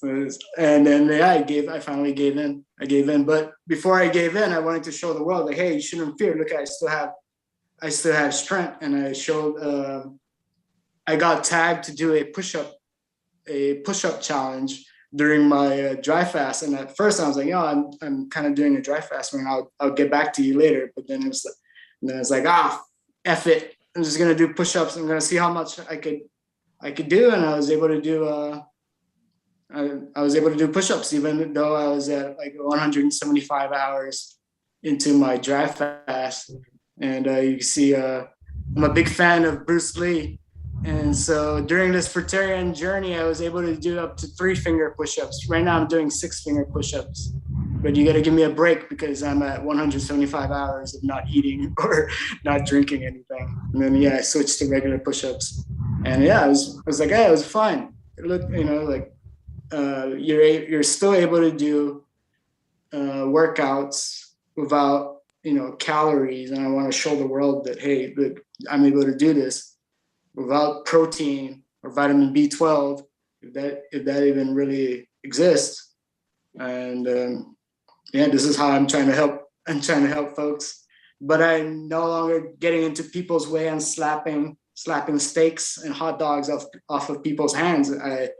And then I finally gave in. But before I gave in, I wanted to show the world, like, hey, you shouldn't fear. Look, I still have strength. And I showed, I got tagged to do a push-up challenge during my dry fast. And at first I was like, I'm kind of doing a dry fast, and I'll get back to you later. But then it's like, F it. I'm just gonna do push-ups. I'm gonna see how much I could do. And I was able to do push-ups, even though I was at like 175 hours into my dry fast. And you can see I'm a big fan of Bruce Lee. And so during this fruitarian journey, I was able to do up to 3-finger push-ups. Right now I'm doing 6-finger push-ups, but you got to give me a break because I'm at 175 hours of not eating or not drinking anything. And then, I switched to regular push-ups. And I was like, it was fine. It looked, like you're still able to do workouts without, calories. And I want to show the world that, hey, look, I'm able to do this without protein or vitamin B12, if that even really exists. And this is how I'm trying to help. I'm trying to help folks, but I'm no longer getting into people's way and slapping steaks and hot dogs off of people's hands. I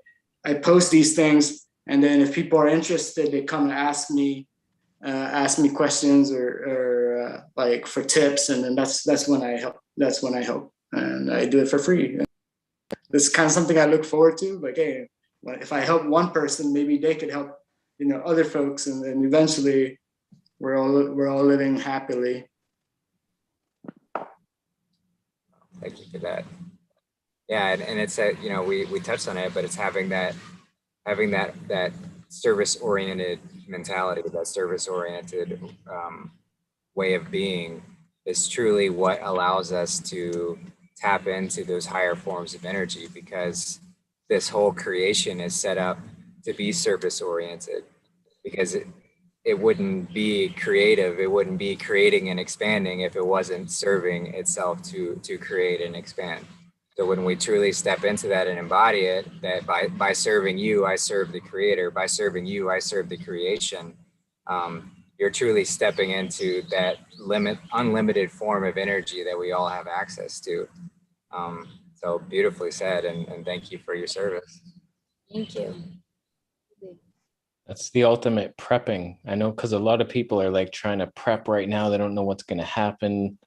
post these things, and then if people are interested, they come and ask me questions or like for tips, and then that's when I help. And I do it for free. This is kind of something I look forward to. Like, hey, if I help one person, maybe they could help, other folks, and then eventually, we're all living happily. Thank you for that. Yeah, and it's we touched on it, but it's having that service-oriented mentality, that service-oriented way of being. is truly what allows us to tap into those higher forms of energy, because this whole creation is set up to be surface oriented, because it wouldn't be creative, it wouldn't be creating and expanding if it wasn't serving itself to create and expand. So when we truly step into that and embody it, that by serving you, I serve the creator, by serving you, I serve the creation, you're truly stepping into that unlimited form of energy that we all have access to. So beautifully said, and thank you for your service. Thank you. That's the ultimate prepping. I know, because a lot of people are like trying to prep right now. They don't know what's going to happen.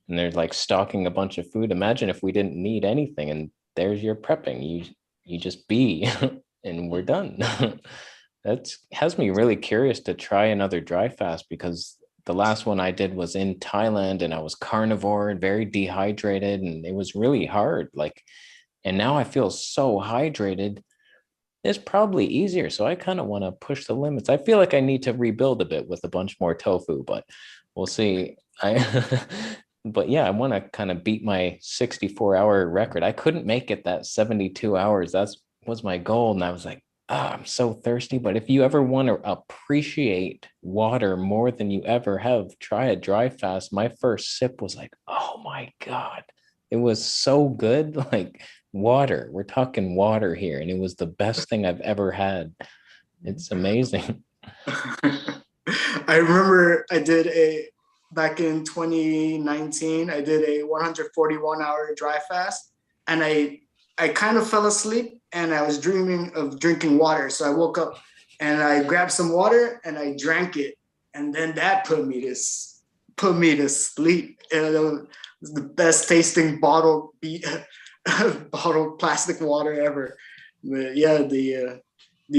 And they're like stocking a bunch of food. Imagine if we didn't need anything, and there's your prepping. You just be and we're done. That has me really curious to try another dry fast, because the last one I did was in Thailand and I was carnivore and very dehydrated, and it was really hard. Like, and now I feel so hydrated. It's probably easier. So I kind of want to push the limits. I feel like I need to rebuild a bit with a bunch more tofu, but we'll see. But yeah, I want to kind of beat my 64-hour record. I couldn't make it that 72 hours. That was my goal. And I was like, I'm so thirsty. But if you ever want to appreciate water more than you ever have, try a dry fast. My first sip was like, oh my God, it was so good. Like water, we're talking water here. And it was the best thing I've ever had. It's amazing. I remember back in 2019, I did a 141-hour dry fast, and I kind of fell asleep, and I was dreaming of drinking water. So I woke up and I grabbed some water and I drank it, and then that put me to sleep. And it was the best tasting bottled plastic water ever. But yeah, the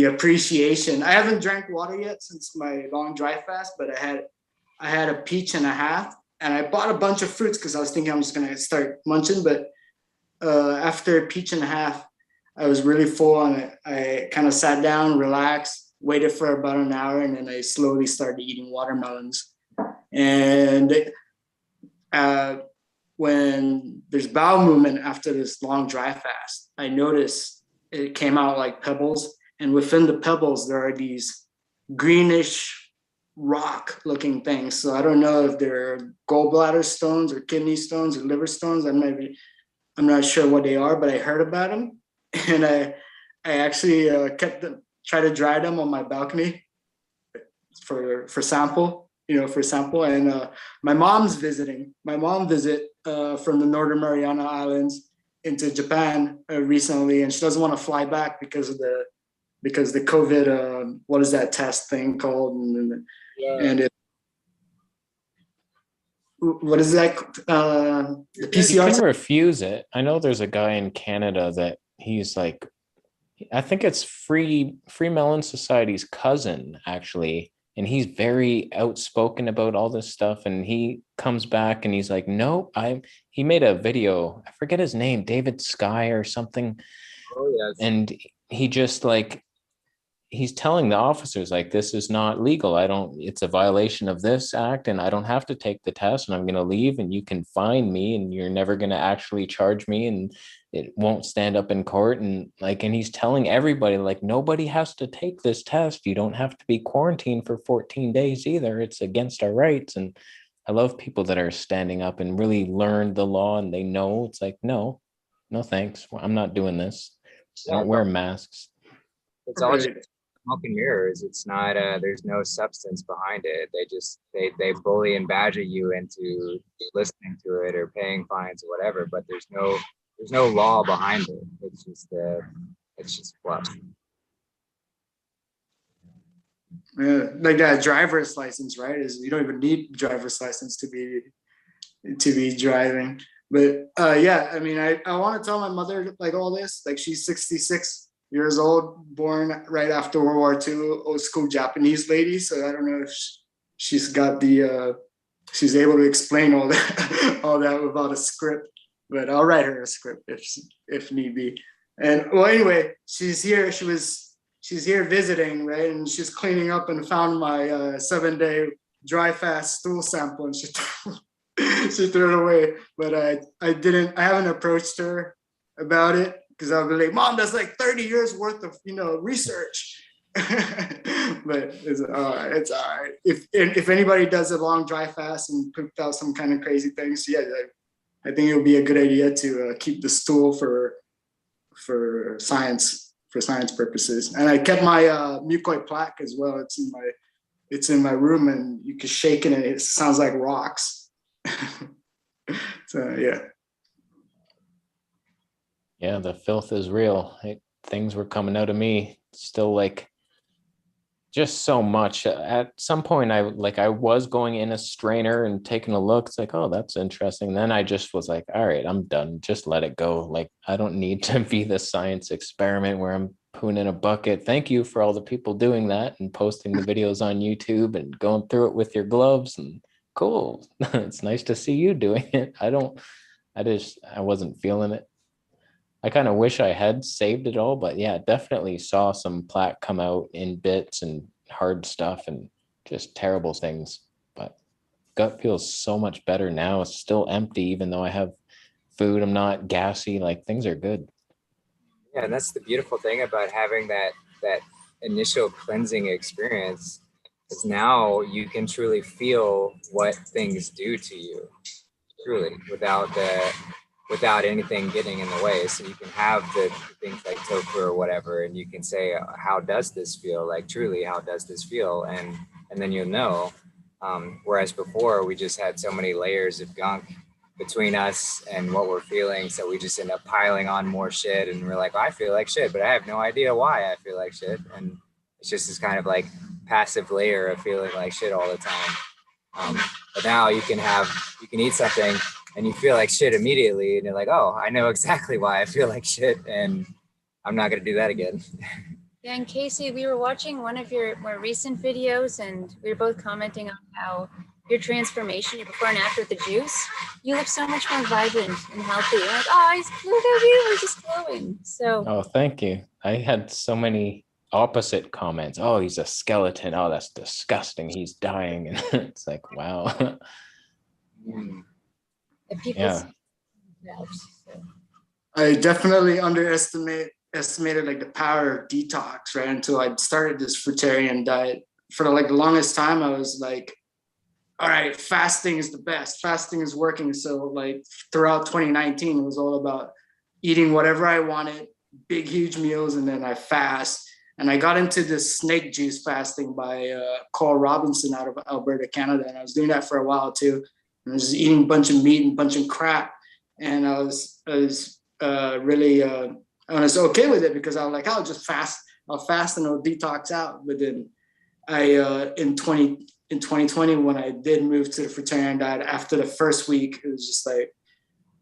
appreciation. I haven't drank water yet since my long dry fast, but I had a peach and a half, and I bought a bunch of fruits because I was thinking I'm just gonna start munching. But after a peach and a half, I was really full, and I kind of sat down, relaxed, waited for about an hour, and then I slowly started eating watermelons. And when there's bowel movement after this long dry fast, I noticed it came out like pebbles, and within the pebbles there are these greenish rock looking things. So I don't know if they're gallbladder stones or kidney stones or liver stones. I'm not sure what they are, but I heard about them, and I actually kept them, try to dry them on my balcony for sample. And my mom's visiting. My mom visit from the Northern Mariana Islands into Japan recently, and she doesn't want to fly back because the COVID. What is that test thing called? And what is that? The PCR. You can refuse it. I know there's a guy in Canada that he's like, I think it's Free Melon Society's cousin, actually. And he's very outspoken about all this stuff. And he comes back and he's like, no, he made a video. I forget his name, David Sky or something. Oh, yes. And he just like, he's telling the officers like, this is not legal. It's a violation of this act, and I don't have to take the test, and I'm going to leave, and you can fine me, and you're never going to actually charge me, and it won't stand up in court. And he's telling everybody like, nobody has to take this test. You don't have to be quarantined for 14 days either. It's against our rights. And I love people that are standing up and really learned the law, and they know it's like, no thanks. I'm not doing this. I don't wear masks. It's all just smoke and mirrors. It's not there's no substance behind it. They bully and badger you into listening to it or paying fines or whatever, but there's no law behind it. It's just fluff. Yeah, like that driver's license, right? You don't even need driver's license to be driving. But yeah, I mean, I want to tell my mother like all this. Like, she's 66 years old, born right after World War II, old school Japanese lady. So I don't know if she's got she's able to explain all that without a script. But I'll write her a script if need be. And well, anyway, she's here. She's here visiting, right? And she's cleaning up and found my 7-day dry fast stool sample, and she threw it away. But I haven't approached her about it because I'll be like, Mom, that's like 30 years worth of, research. But it's all right. It's all right. If anybody does a long dry fast and cooked out some kind of crazy things, yeah, I think it would be a good idea to keep the stool for science purposes. And I kept my mucoid plaque as well. It's in my room, and you can shake it and it sounds like rocks. So yeah. Yeah, the filth is real. Things were coming out of me still, like, just so much. At some point, I was going in a strainer and taking a look. It's like, oh, that's interesting. Then I just was like, all right, I'm done. Just let it go. Like, I don't need to be the science experiment where I'm pooing in a bucket. Thank you for all the people doing that and posting the videos on YouTube and going through it with your gloves. And cool. It's nice to see you doing it. I wasn't feeling it. I kind of wish I had saved it all, but yeah, definitely saw some plaque come out in bits and hard stuff and just terrible things. But gut feels so much better now. It's still empty, even though I have food. I'm not gassy. Like, things are good. Yeah, and that's the beautiful thing about having that initial cleansing experience, is now you can truly feel what things do to you, truly, without anything getting in the way. So you can have the things like tofu or whatever, and you can say, how does this feel? Like, truly, how does this feel? And then you'll know. Whereas before, we just had so many layers of gunk between us and what we're feeling. So we just end up piling on more shit, and we're like, well, I feel like shit, but I have no idea why I feel like shit. And it's just this kind of like passive layer of feeling like shit all the time. But now you can eat something and you feel like shit immediately, and you're like, oh, I know exactly why I feel like shit, and I'm not going to do that again. Yeah, and Kasey, we were watching one of your more recent videos, and we were both commenting on how your transformation, your before and after with the juice, you look so much more vibrant and healthy. You're like, oh, look how beautiful, he's just glowing. So, Oh, thank you. I had so many opposite comments. Oh, he's a skeleton. Oh, that's disgusting. He's dying. And it's like, wow. Yeah. I definitely estimated like the power of detox, right? Until I started this fruitarian diet. For like the longest time, I was like, all right, fasting is the best. Fasting is working. So like throughout 2019, it was all about eating whatever I wanted, big, huge meals, and then I fast. And I got into this snake juice fasting by Carl Robinson out of Alberta, Canada. And I was doing that for a while too. And I was just eating a bunch of meat and a bunch of crap. And I was really, I was okay with it because I was like, I'll just fast. I'll fast and I'll detox out. But then in 2020, when I did move to the fruitarian diet, after the first week, it was just like,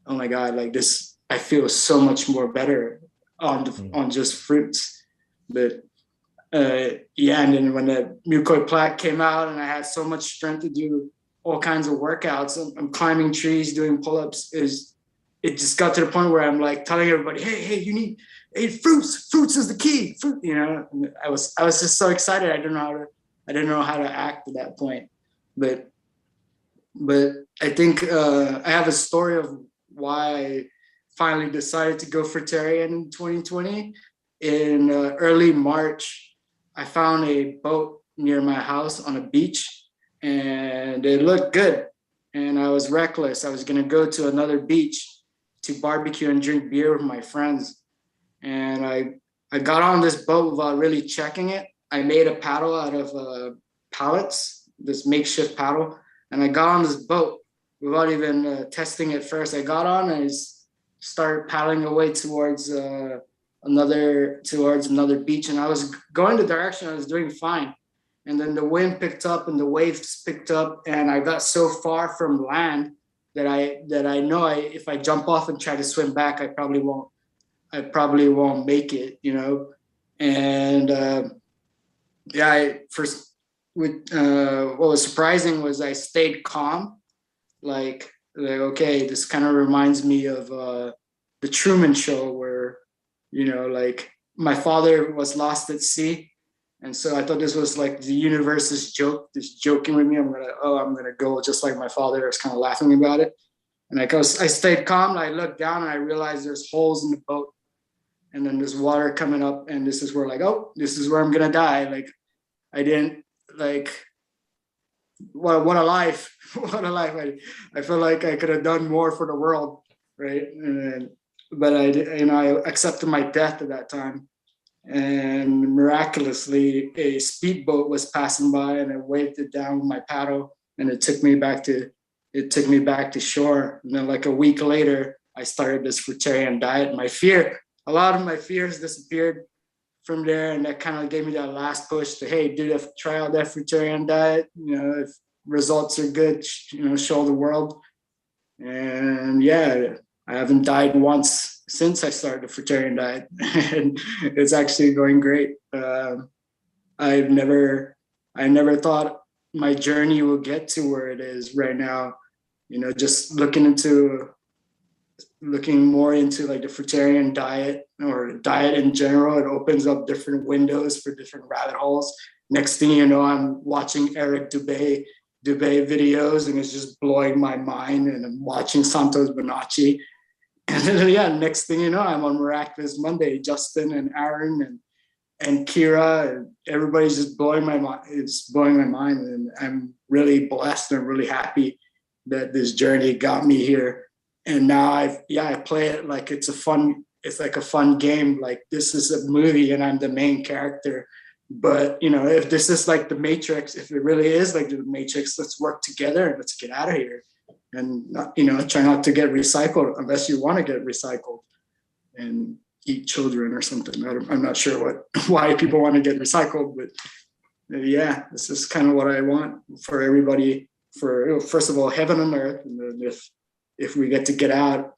oh my God, like this, I feel so much more better on just fruits. But yeah, and then when the mucoid plaque came out and I had so much strength to do all kinds of workouts, I'm climbing trees, doing pull-ups, it just got to the point where I'm like telling everybody, hey, you need fruits. Fruits is the key. Fruit, I was just so excited. I didn't know how to act at that point. But I think I have a story of why I finally decided to go fruitarian in 2020. In early March, I found a boat near my house on a beach, and it looked good. And I was reckless. I was going to go to another beach to barbecue and drink beer with my friends. And I got on this boat without really checking it. I made a paddle out of pallets, this makeshift paddle. And I got on this boat without even testing it first. I got on and I started paddling away towards another beach. And I was going the direction I was doing fine. And then the wind picked up and the waves picked up. And I got so far from land that I know if I jump off and try to swim back, I probably won't make it, And what was surprising was I stayed calm, like okay, this kind of reminds me of the Truman Show, where like my father was lost at sea, And so I thought this was like the universe's joke, just joking with me. I'm gonna go just like my father was kind of laughing about it. And I stayed calm. And I looked down and I realized there's holes in the boat, and then there's water coming up, and this is where like, oh, this is where I'm gonna die. Like I didn't like what a life, what a life. I feel like I could have done more for the world, right? But I accepted my death at that time. And miraculously, a speedboat was passing by, and I waved it down with my paddle, and it took me back to shore. And then, like a week later, I started this fruitarian diet. A lot of my fears disappeared from there, and that kind of gave me that last push to, hey, try out that fruitarian diet. If results are good, show the world. And yeah, I haven't died once since I started the fruitarian diet, and it's actually going great. I never thought my journey will get to where it is right now. Just looking more into like the fruitarian diet or diet in general, it opens up different windows for different rabbit holes. Next thing you know, I'm watching Eric Dubé videos, and it's just blowing my mind. And I'm watching Santos Bonacci. And then, yeah, next thing you know, I'm on Miraculous Monday. Justin and Aaron and Kira, and everybody's just blowing my mind. It's blowing my mind, and I'm really blessed and really happy that this journey got me here. And now I play it like it's like a fun game. Like this is a movie, and I'm the main character. But if this is like the Matrix, if it really is like the Matrix, let's work together and let's get out of here. And not, try not to get recycled unless you want to get recycled and eat children or something. I'm not sure why people want to get recycled, but yeah, this is kind of what I want for everybody. For first of all, heaven and earth, and then if we get to get out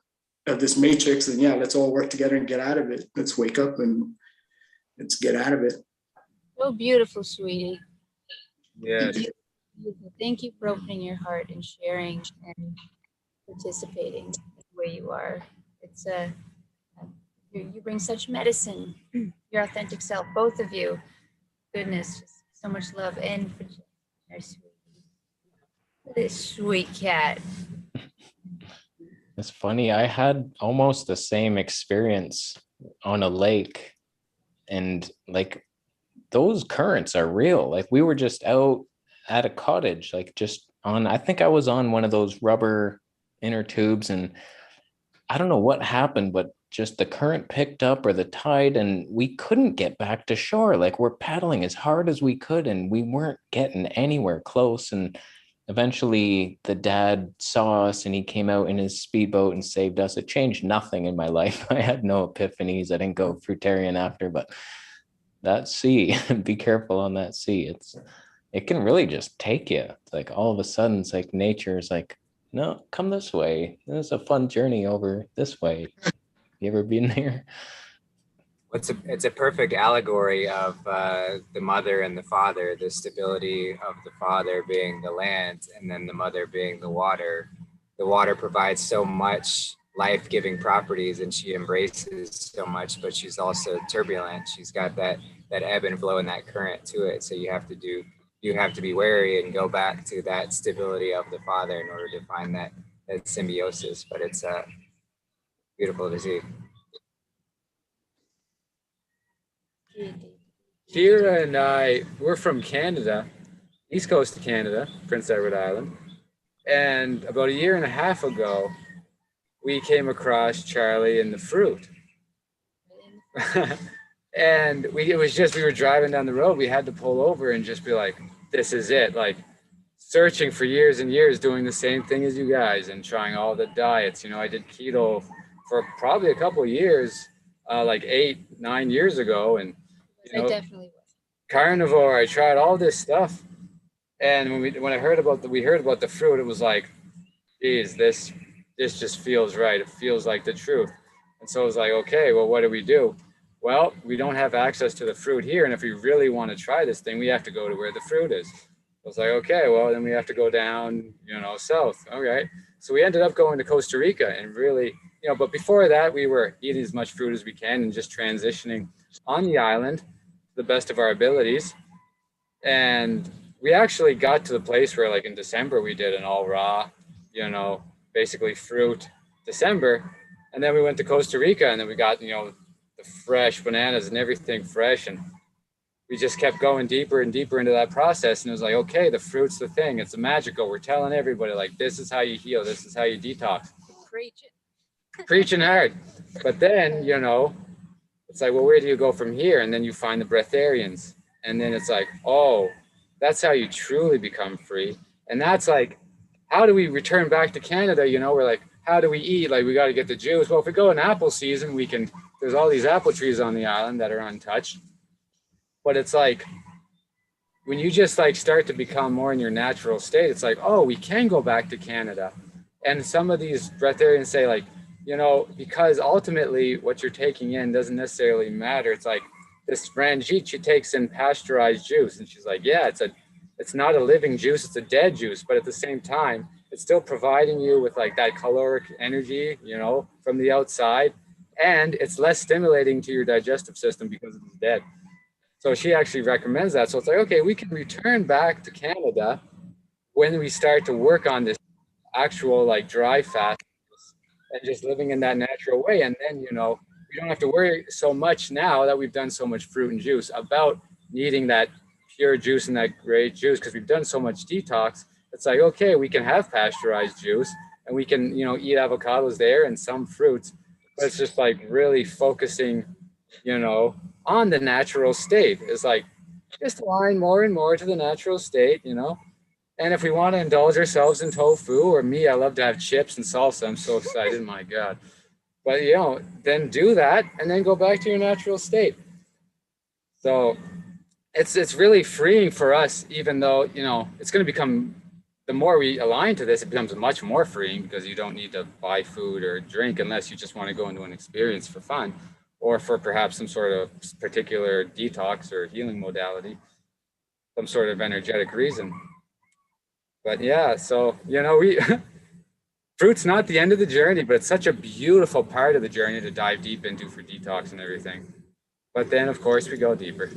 of this matrix, then yeah, let's all work together and get out of it. Let's wake up and let's get out of it. So beautiful, sweetie. Yes. Thank you for opening your heart and sharing and participating the way you are. It's you bring such medicine, your authentic self, both of you. Goodness, just so much love. And for this sweet cat. It's funny. I had almost the same experience on a lake, and like those currents are real. Like we were just out at a cottage, like just on, I think I was on one of those rubber inner tubes, and I don't know what happened, but just the current picked up, or the tide, and we couldn't get back to shore. Like we're paddling as hard as we could, and we weren't getting anywhere close. And eventually the dad saw us, and he came out in his speedboat and saved us. It changed nothing in my life. I had no epiphanies. I didn't go fruitarian after, but that sea, be careful on that sea. It can really just take you. It's like all of a sudden, it's like nature is like, no, come this way. There's a fun journey over this way. You ever been there? It's a perfect allegory of the mother and the father, the stability of the father being the land, and then the mother being the water. The water provides so much life-giving properties, and she embraces so much, but she's also turbulent. She's got that ebb and flow and that current to it. So you have to be wary and go back to that stability of the father in order to find that symbiosis. But it's beautiful to see. Kira and we're from Canada, east coast of Canada, Prince Edward Island. And about a year and a half ago, we came across Charlie and the fruit. And we were driving down the road. We had to pull over and just be like, this is it. Like searching for years and years, doing the same thing as you guys and trying all the diets. I did keto for probably a couple of years, like 8-9 years ago. And I definitely was. Carnivore, I tried all this stuff. And when we heard about the fruit, it was like, geez, this just feels right. It feels like the truth. And so I was like, okay, well, what do we do? Well, we don't have access to the fruit here. And if we really want to try this thing, we have to go to where the fruit is. I was like, okay, well, then we have to go down, south. Okay. So we ended up going to Costa Rica and really, but before that, we were eating as much fruit as we can and just transitioning on the island the best of our abilities. And we actually got to the place where like in December, we did an all raw, you know, basically fruit December. And then we went to Costa Rica and then we got, you know, the fresh bananas and everything fresh. And we just kept going deeper and deeper into that process. And it was like, okay, the fruit's the thing. It's magical. We're telling everybody like, this is how you heal. This is how you detox. Preaching hard. But then, you know, it's like, well, where do you go from here? And then you find the breatharians. And then it's like, oh, that's how you truly become free. And that's like, how do we return back to Canada? You know, we're like, how do we eat? Like, we got to get the juice. Well, if we go in apple season, we can, there's all these apple trees on the island that are untouched. But it's like, when you just like start to become more in your natural state, it's like, oh, we can go back to Canada. And some of these breatharians say like, you know, because ultimately what you're taking in doesn't necessarily matter. It's like this Ranjit, she takes in pasteurized juice. And she's like, yeah, it's not a living juice, it's a dead juice. But at the same time, it's still providing you with like that caloric energy, you know, from the outside. And it's less stimulating to your digestive system because it's dead. So she actually recommends that. So it's like, okay, we can return back to Canada when we start to work on this actual like dry fast and just living in that natural way. And then, you know, we don't have to worry so much now that we've done so much fruit and juice about needing that pure juice and that great juice because we've done so much detox. It's like, okay, we can have pasteurized juice and we can, you know, eat avocados there and some fruits, but it's just like really focusing, you know, on the natural state. It's like just align more and more to the natural state, you know. And if we want to indulge ourselves in tofu, or me, I love to have chips and salsa. I'm so excited, my God. But you know, then do that and then go back to your natural state. So it's really freeing for us, even though, you know, it's going to become, the more we align to this, it becomes much more freeing because you don't need to buy food or drink unless you just want to go into an experience for fun or for perhaps some sort of particular detox or healing modality, some sort of energetic reason. But yeah, so, you know, we fruit's not the end of the journey, but it's such a beautiful part of the journey to dive deep into for detox and everything. But then, of course, we go deeper.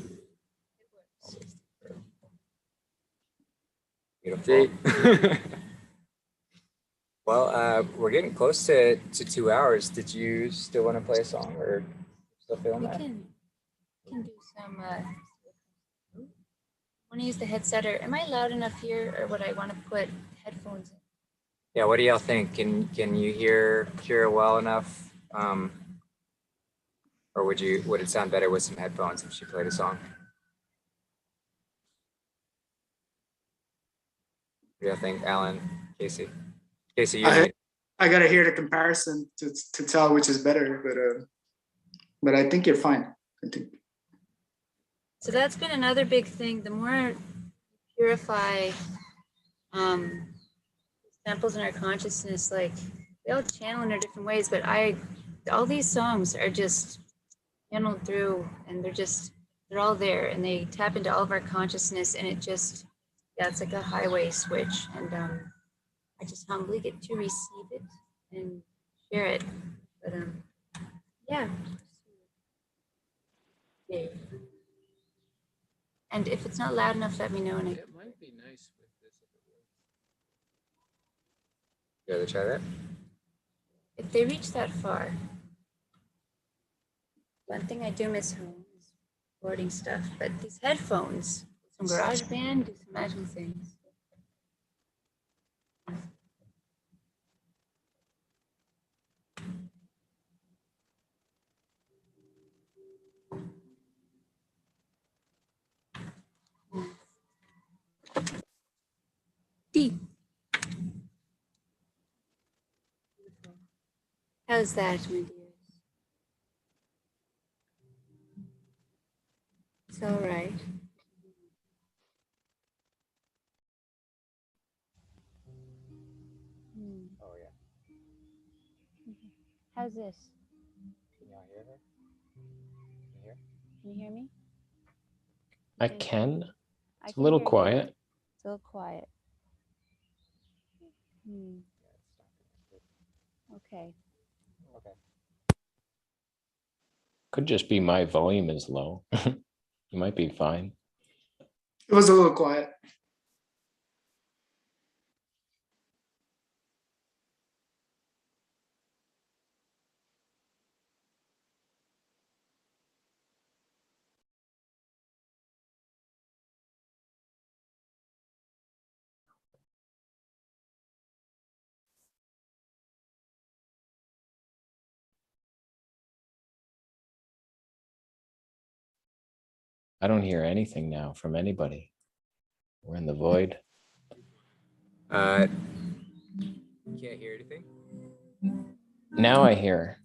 Beautiful. Well, we're getting close to 2 hours. Did you still want to play a song or still feeling We that? can do some. Want to use the headset, or am I loud enough here, or would I want to put headphones in? Yeah, what do y'all think? Can you hear Kira well enough? Or would it sound better with some headphones if she played a song? What do y'all think, Alan, Kasey? Kasey, you I gotta hear the comparison to tell which is better, but I think you're fine. I think. So that's been another big thing. The more you purify samples in our consciousness, like they all channel in their different ways, but all these songs are just channeled through, and they're all there, and they tap into all of our consciousness, and it just, yeah, it's like a highway switch, and I just humbly get to receive it and share it. But yeah. And if it's not loud enough, let me know. And It might be nice with this if it works. You rather try that? if they reach that far, one thing I do miss home is recording stuff. But these headphones, some GarageBand, do some magical things. Deep. How's that, my dears? It's all right. Oh yeah. How's this? Can y'all hear her? Can you hear? Can you hear me? I can. I It's a can little hear you. quiet. It's a little quiet. Okay. Okay. Could just be my volume is low. You might be fine. It was a little quiet. I don't hear anything now from anybody. We're in the void. Can't hear anything. Now I hear.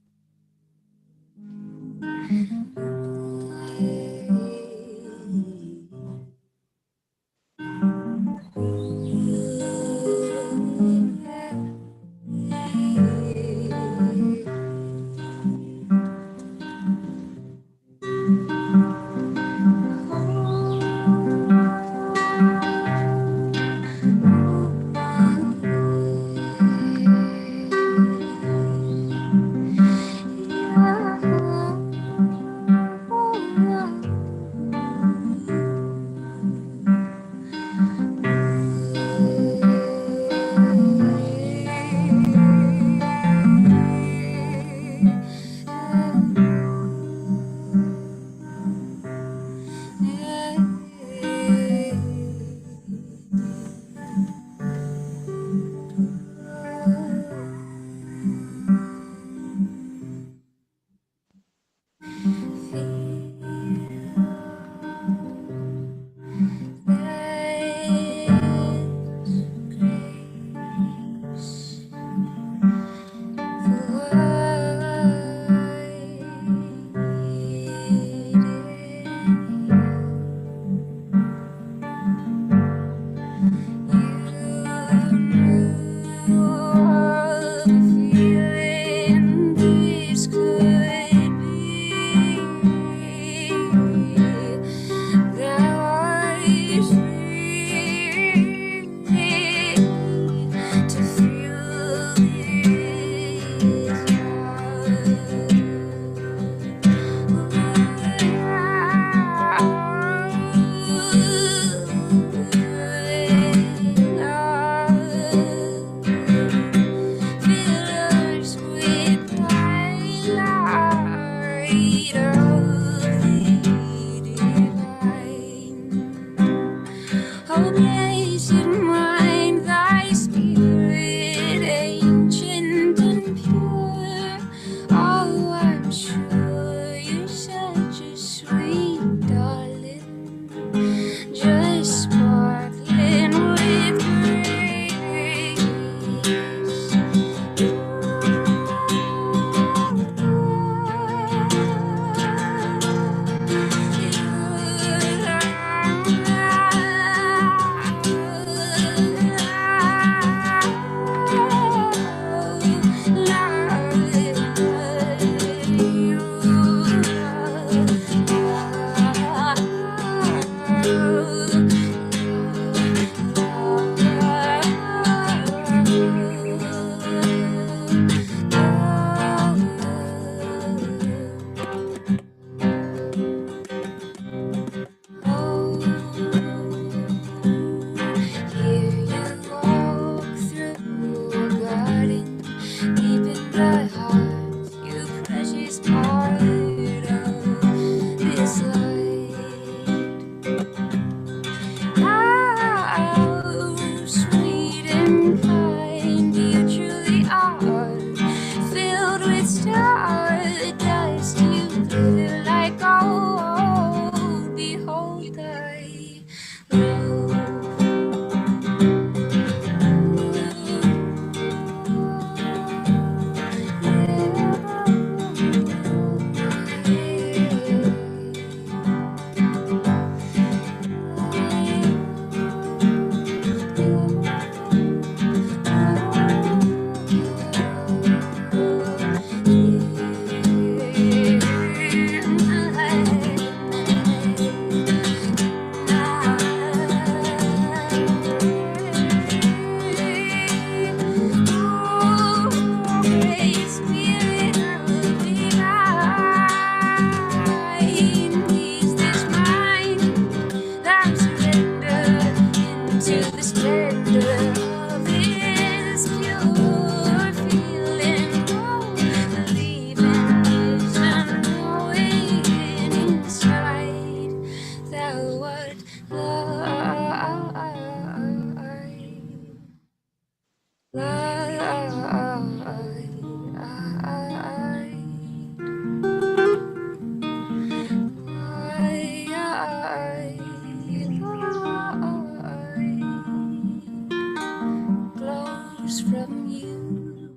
Glows from you.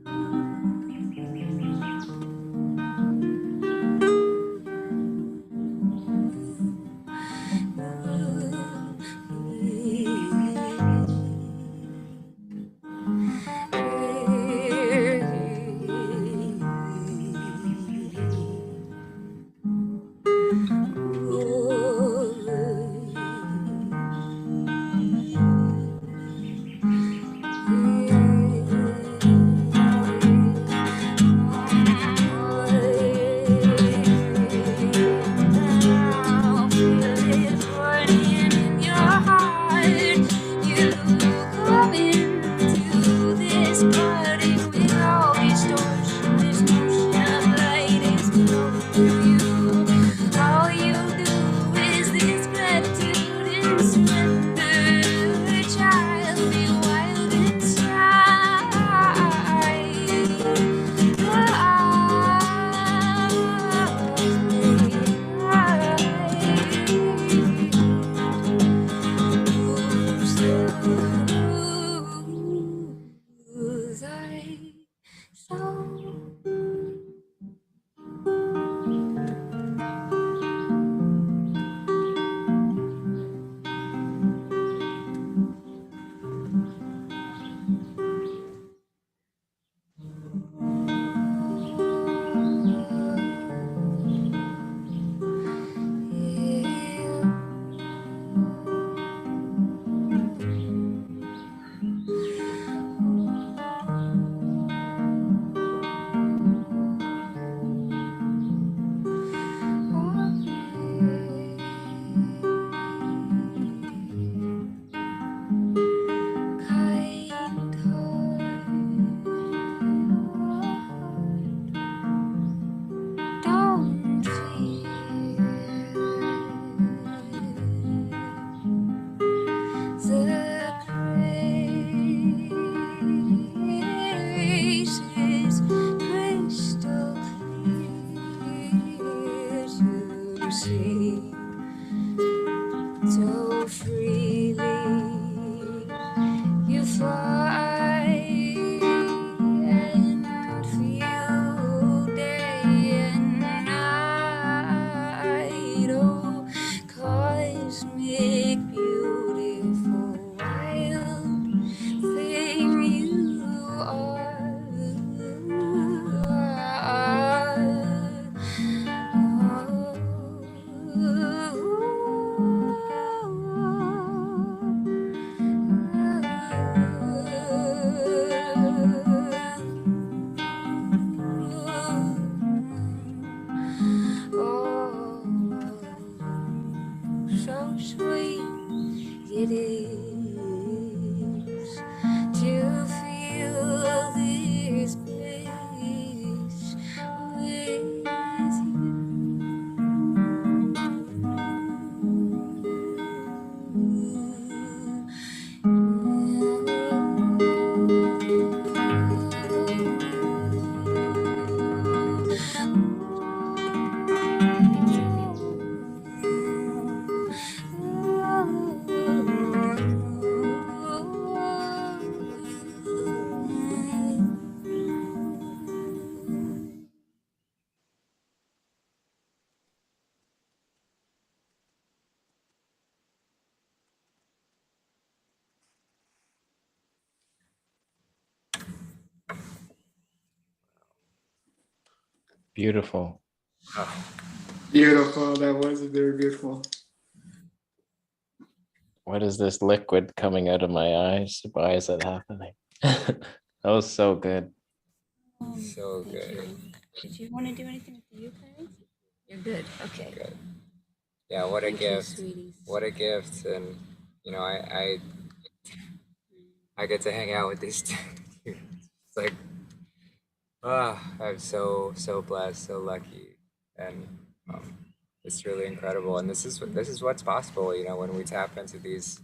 So freely you fly and feel day and night. Oh, cosmic, beautiful, wild thing you are. So sweet it is to feel this bliss with Beautiful. Beautiful. That was very beautiful. What is this liquid coming out of my eyes? Why is that happening? That was so good. So Thank good. you. Did you want to do anything with the ukulele? You're good. Okay. Good. Yeah, what a Thank you, gift. sweeties. What a gift. And you know, I get to hang out with these two. It's like, I'm so blessed, so lucky, and it's really incredible. And this is what's possible, you know, when we tap into these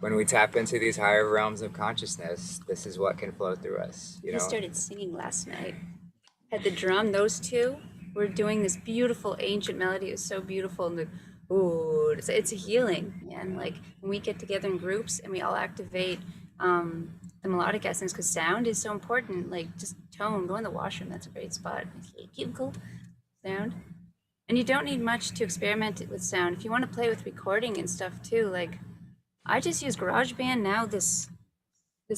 when we tap into these higher realms of consciousness, this is what can flow through us. You We know, started singing last night. Had the drum, those two were doing this beautiful ancient melody. It was so beautiful. And ooh, it's a healing, man. Like when we get together in groups and we all activate the melodic essence, because sound is so important. Like just tone, go in the washroom. That's a great spot. Keep cool sound. And you don't need much to experiment with sound. If you want to play with recording and stuff too, like I just use GarageBand now. This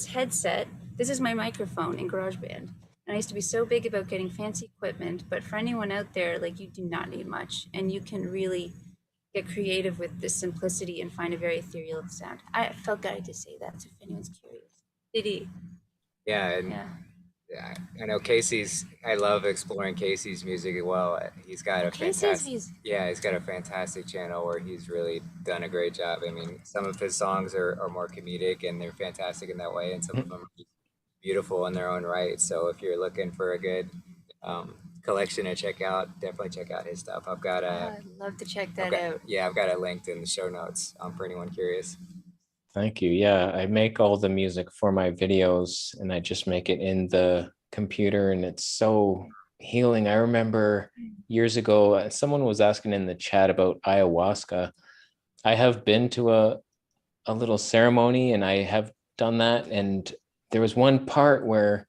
headset, this is my microphone in GarageBand. And I used to be so big about getting fancy equipment, but for anyone out there, like you do not need much, and you can really get creative with this simplicity and find a very ethereal sound. I felt guided to say that, so if anyone's curious. Did yeah, and yeah. I know Kasey's. I love exploring Kasey's music as well. He's got a he's got a fantastic channel where he's really done a great job. I mean, some of his songs are more comedic and they're fantastic in that way, and some of them are beautiful in their own right. So if you're looking for a good collection to check out, definitely check out his stuff. I've got I'd love to check that out. Yeah, I've got it linked in the show notes for anyone curious. Thank you. Yeah, I make all the music for my videos and I just make it in the computer, and it's so healing. I remember years ago, someone was asking in the chat about ayahuasca. I have been to a little ceremony and I have done that. And there was one part where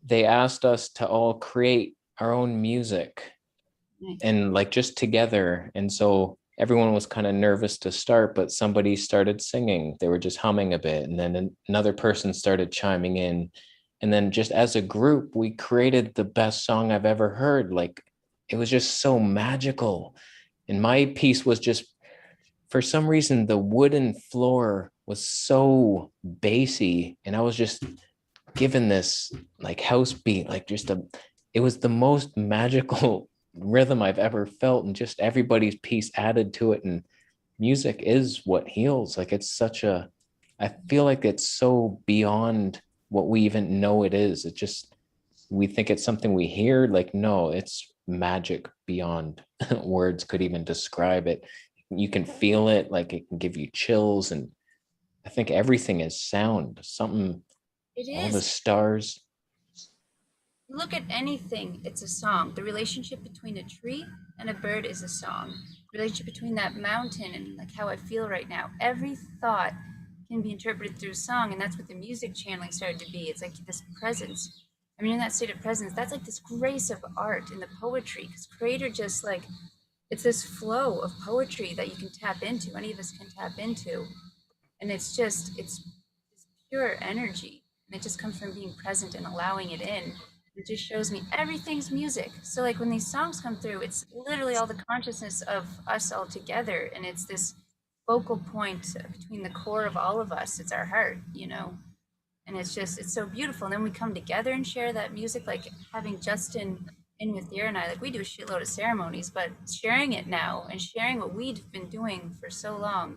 they asked us to all create our own music and like just together. And so everyone was kind of nervous to start, but somebody started singing. They were just humming a bit. And then another person started chiming in. And then just as a group, we created the best song I've ever heard. Like it was just so magical. And my piece was just, for some reason, the wooden floor was so bassy. And I was just given this like house beat, like it was the most magical rhythm I've ever felt, and just everybody's piece added to it. And music is what heals. Like it's I feel like it's so beyond what we even know it is. It just, we think it's something we hear. Like, no, it's magic beyond words could even describe it. You can feel it, like it can give you chills. And I think everything is sound. Something, it is. All the stars. Look at anything, it's a song. The relationship between a tree and a bird is a song. The relationship between that mountain and like how I feel right now. Every thought can be interpreted through song, and that's what the music channeling started to be. It's like this presence. I mean, in that state of presence, that's like this grace of art in the poetry, because Creator just like, it's this flow of poetry that you can tap into, any of us can tap into. And it's this pure energy. And it just comes from being present and allowing it in. It just shows me everything's music. So like when these songs come through, it's literally all the consciousness of us all together. And it's this focal point between the core of all of us. It's our heart, you know? And it's so beautiful. And then we come together and share that music, like having Justin in with Dear and I, like we do a shitload of ceremonies, but sharing it now and sharing what we've been doing for so long,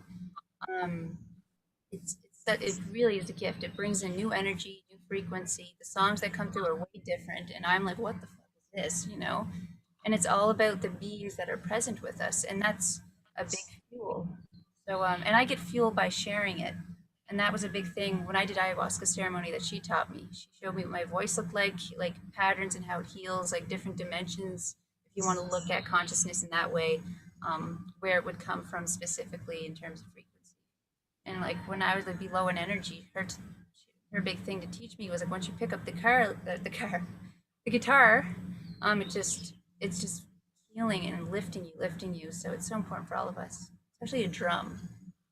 it really is a gift. It brings a new energy, new frequency. The songs that come through are way different, and I'm like, what the fuck is this, you know? And it's all about the beings that are present with us, and that's a big fuel. So and I get fuel by sharing it. And that was a big thing when I did ayahuasca ceremony that she taught me. She showed me what my voice looked like patterns and how it heals, like different dimensions. If you want to look at consciousness in that way, where it would come from specifically in terms of frequency. And like when I was like low in energy, her big thing to teach me was like once you pick up the guitar, it's just healing and lifting you. So it's so important for all of us, especially a drum.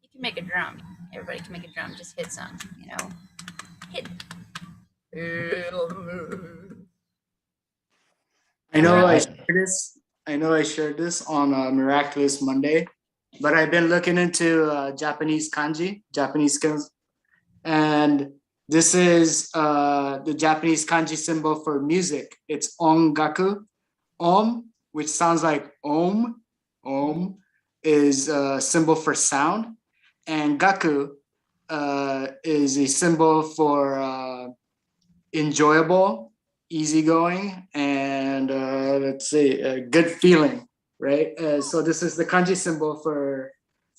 You can make a drum. Everybody can make a drum. Just hit some, you know. Hit. I know I shared this on Miraculous Monday, but I've been looking into Japanese kanji, Japanese skills, and this is the Japanese kanji symbol for music. It's ongaku. Om, which sounds like om. Om is a symbol for sound. And gaku is a symbol for enjoyable, easygoing, and let's say a good feeling, right? So this is the kanji symbol for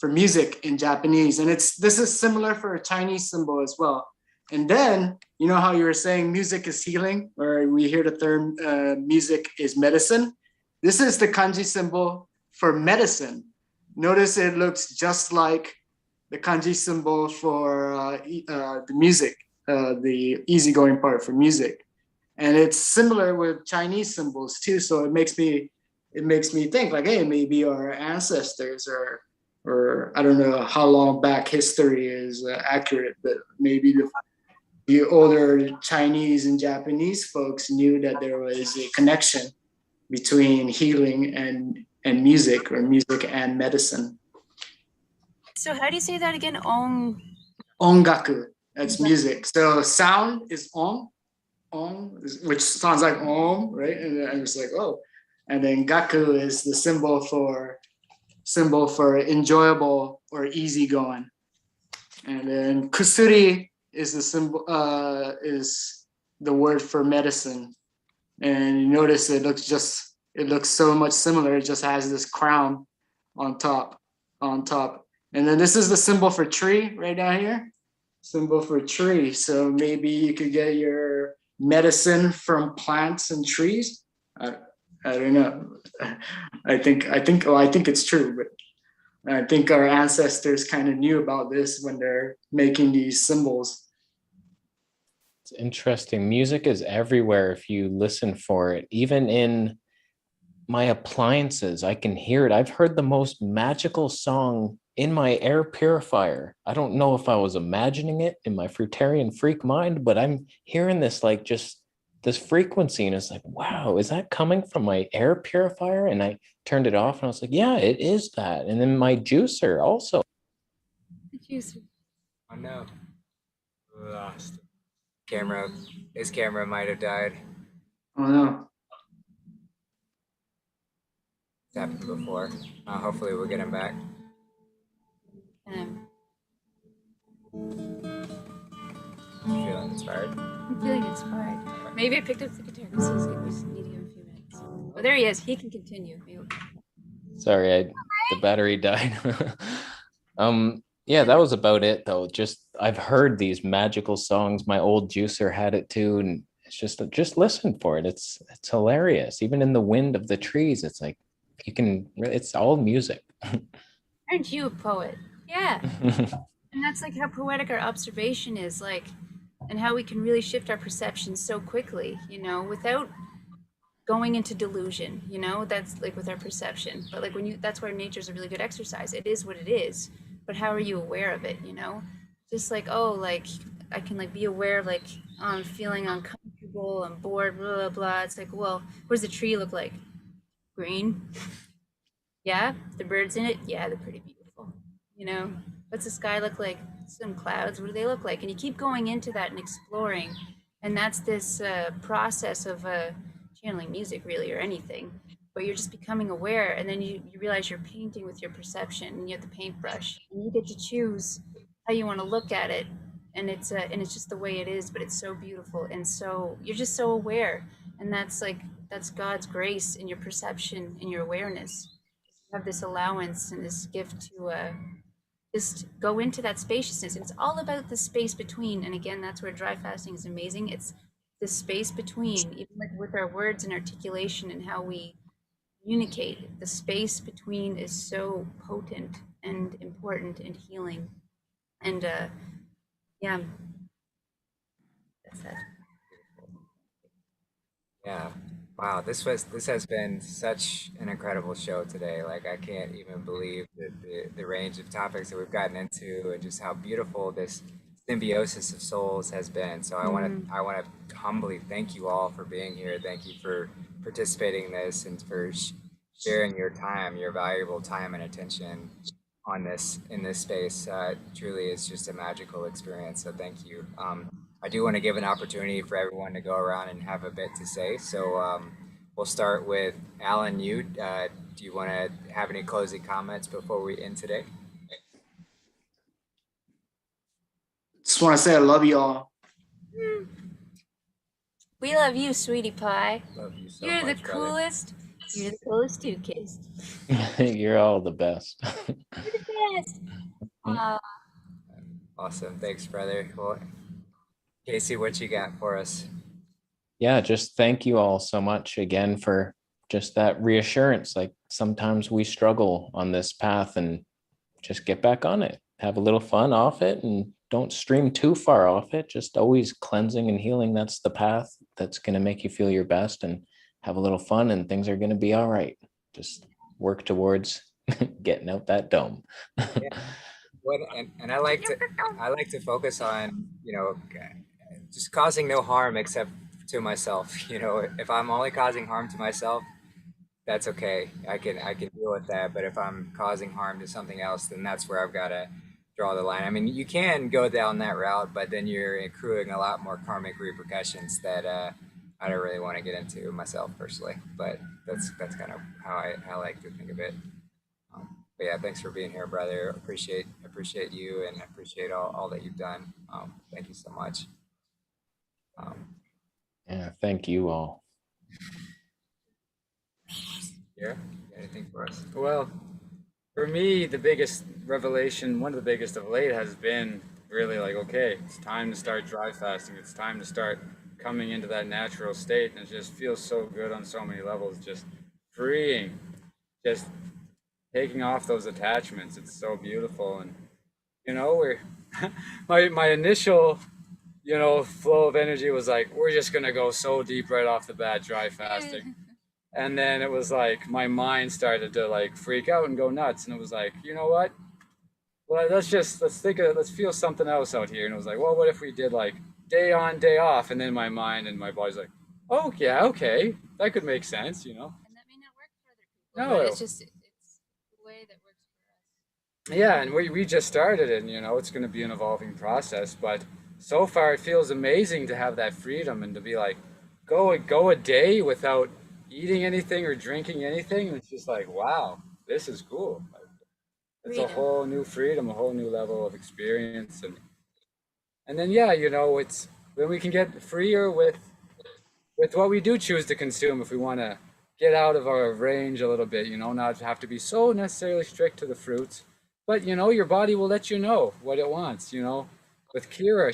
music in Japanese. And this is similar for a Chinese symbol as well. And then, you know how you were saying music is healing, or we hear the term music is medicine? This is the kanji symbol for medicine. Notice it looks just like the kanji symbol for the music, the easygoing part for music. And it's similar with Chinese symbols too. So it makes me think like, hey, maybe our ancestors or I don't know how long back history is accurate, but maybe the older Chinese and Japanese folks knew that there was a connection between healing and music, or music and medicine. So how do you say that again? Ong. Ongaku, that's music. So sound is on, which sounds like om, right? And I'm just like, oh. And then gaku is the symbol for enjoyable or easygoing. And then kusuri is the symbol, is the word for medicine. And you notice it looks so much similar. It just has this crown on top. And then this is the symbol for tree right down here. Symbol for tree. So maybe you could get your medicine from plants and trees. I don't know. I think it's true, but I think our ancestors kind of knew about this when they're making these symbols. It's interesting. Music is everywhere if you listen for it. Even in my appliances, I can hear it. I've heard the most magical song in my air purifier. I don't know if I was imagining it in my fruitarian freak mind, but I'm hearing this like just this frequency, and it's like, wow, is that coming from my air purifier? And I turned it off and I was like, yeah, it is that. And then my juicer also. The juicer. Oh no. Lost. His camera might have died. Oh no. It's happened before. Hopefully we'll get him back. Feeling inspired? I'm feeling inspired. Maybe I picked up the guitar because we just need to give him a few minutes. Oh, there he is. He can continue. Sorry, the battery died. Yeah, that was about it though. Just I've heard these magical songs. My old juicer had it too, and it's just listen for it. It's hilarious. Even in the wind of the trees, it's like it's all music. Aren't you a poet? Yeah. And that's like how poetic our observation is, like, and how we can really shift our perception so quickly, without going into delusion, that's like with our perception. But like that's where nature's a really good exercise. It is what it is, but how are you aware of it, Just like, oh, like I can like be aware of like, oh, I'm feeling uncomfortable, I'm bored, blah, blah, blah. It's like, well, what does the tree look like? Green. Yeah. The birds in it. Yeah. They're pretty beautiful. What's the sky look like? Some clouds. What do they look like? And you keep going into that and exploring. And that's this process of channeling music, really, or anything. But you're just becoming aware. And then you realize you're painting with your perception, and you have the paintbrush. And you get to choose how you want to look at it. And it's just the way it is, but it's so beautiful. And so you're just so aware. And that's God's grace in your perception and your awareness. You have this allowance and this gift to just go into that spaciousness. And it's all about the space between. And again, that's where dry fasting is amazing. It's the space between, even like with our words and articulation and how we communicate. The space between is so potent and important and healing. And yeah, that's that. Yeah. Wow, this has been such an incredible show today. Like I can't even believe the range of topics that we've gotten into, and just how beautiful this symbiosis of souls has been. So I want to humbly thank you all for being here. Thank you for participating in this and for sharing your time, your valuable time and attention on in this space. Truly is just a magical experience. So thank you. I do want to give an opportunity for everyone to go around and have a bit to say. So we'll start with Alan. Do you want to have any closing comments before we end today? Just want to say I love you all. We love you, sweetie pie. Love you so You're much, the brother. coolest, You're the coolest too, kids. You're all the best. You're the best. Awesome. Thanks, brother. Well, Kasey, what you got for us? Yeah, just thank you all so much again for just that reassurance. Like sometimes we struggle on this path, and just get back on it. Have a little fun off it and don't stream too far off it. Just always cleansing and healing. That's the path that's going to make you feel your best, and have a little fun, and things are going to be all right. Just work towards getting out that dome. Yeah. And I like to focus on, just causing no harm except to myself. If I'm only causing harm to myself, that's okay. I can deal with that. But if I'm causing harm to something else, then that's where I've got to draw the line. I mean, you can go down that route, but then you're accruing a lot more karmic repercussions that I don't really want to get into myself personally. But that's kind of how I like to think of it. But yeah, thanks for being here, brother. Appreciate you, and appreciate all that you've done. Thank you so much. Yeah, thank you all. Yeah, anything for us? Well, for me, the biggest revelation, one of the biggest of late, has been really like, okay, it's time to start dry fasting. It's time to start coming into that natural state. And it just feels so good on so many levels, just freeing, just taking off those attachments. It's so beautiful. And, we're, my initial, flow of energy was like, we're just going to go so deep right off the bat, dry fasting. And then it was like my mind started to like freak out and go nuts. And it was like, you know what? Well, let's feel something else out here. And it was like, well, what if we did like day on, day off? And then my mind and my body's like, oh yeah, okay, that could make sense, And that may not work for other people. No, but it's the way that works for us. Yeah, and we just started it, and it's going to be an evolving process. But so far, it feels amazing to have that freedom and to be like, go a day without eating anything or drinking anything. And it's just like, wow, this is cool. It's a whole new freedom, a whole new level of experience. And then, yeah, it's when we can get freer with what we do choose to consume. If we want to get out of our range a little bit, not have to be so necessarily strict to the fruits, but your body will let you know what it wants. With Kira,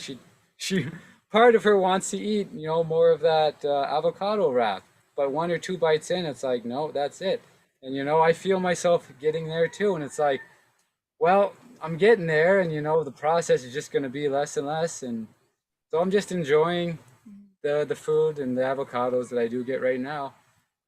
she part of her wants to eat, more of that avocado wrap. But 1 or 2 bites in, it's like, no, that's it. And, I feel myself getting there too. And it's like, well, I'm getting there, and, the process is just going to be less and less. And so I'm just enjoying the food and the avocados that I do get right now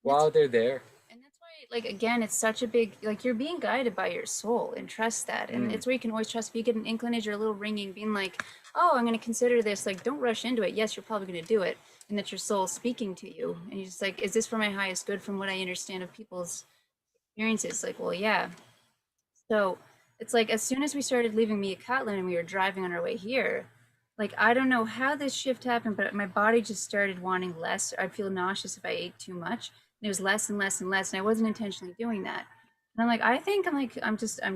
while they're there. And that's why, like, again, it's such a big, like, you're being guided by your soul, and trust that. And it's where you can always trust if you get an inclination or a little ringing, being like, oh, I'm going to consider this. Like, don't rush into it. Yes, you're probably going to do it. And that your soul speaking to you, and you're just like, is this for my highest good from what I understand of people's experiences? Like, well, yeah. So it's like, as soon as we started leaving Mucoid and we were driving on our way here, like, I don't know how this shift happened, but my body just started wanting less. I'd feel nauseous if I ate too much, and it was less and less and less, and I wasn't intentionally doing that. And I'm like, I'm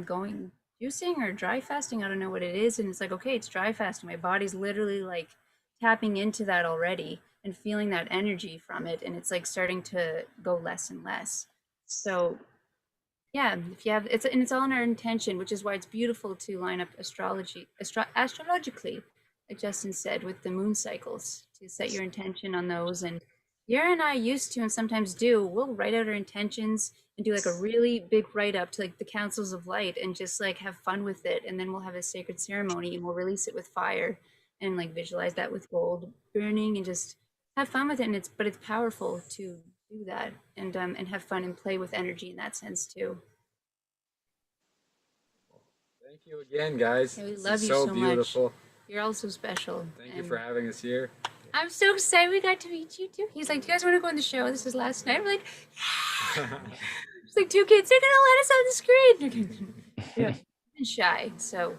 going juicing or dry fasting. I don't know what it is. And it's like, okay, it's dry fasting. My body's literally like tapping into that already and feeling that energy from it, and it's like starting to go less and less. So yeah, if you have it's all in our intention, which is why it's beautiful to line up astrologically, like Justin said, with the moon cycles, to set your intention on those. And Yara and I used to, and sometimes do, we'll write out our intentions and do like a really big write up to like the councils of light, and just like have fun with it. And then we'll have a sacred ceremony, and we'll release it with fire, and like visualize that with gold burning, and just have fun with it. And it's powerful to do that, and have fun and play with energy in that sense too. Thank you again, guys. Yeah, we love you so so beautiful. much. You're all so special. Thank you for having us here. I'm so excited we got to meet you too. He's like, do you guys want to go on the show? This is last night. I'm like, yeah. It's like 2 kids, they're gonna let us on the screen. Yeah, I've been shy, so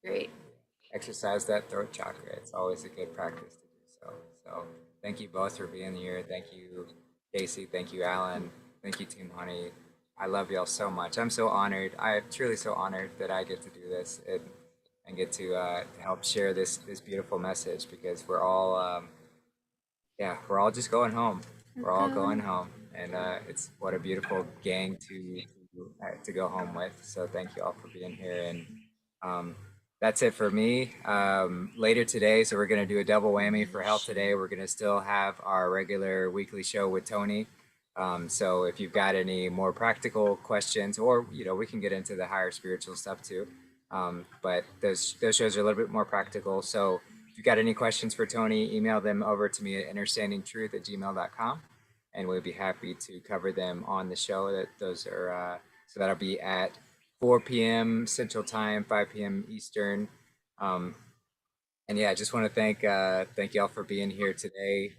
great. Exercise that throat chakra. It's always a good practice to do so. So thank you both for being here. Thank you, Kasey. Thank you, Alan. Thank you, Team Honey. I love y'all so much. I'm so honored. I am truly so honored that I get to do this and get to help share this beautiful message, because we're all just going home. We're all going home. and it's what a beautiful gang to go home with. So thank you all for being here, and that's it for me. Later today, so we're going to do a double whammy for health today. We're going to still have our regular weekly show with Tony. So if you've got any more practical questions, or we can get into the higher spiritual stuff too. But those shows are a little bit more practical. So if you've got any questions for Tony, email them over to me at understandingtruth@gmail.com, and we'll be happy to cover them on the show. Those are so that'll be at 4 p.m. Central Time, 5 p.m. Eastern. And yeah, I just want to thank y'all for being here today.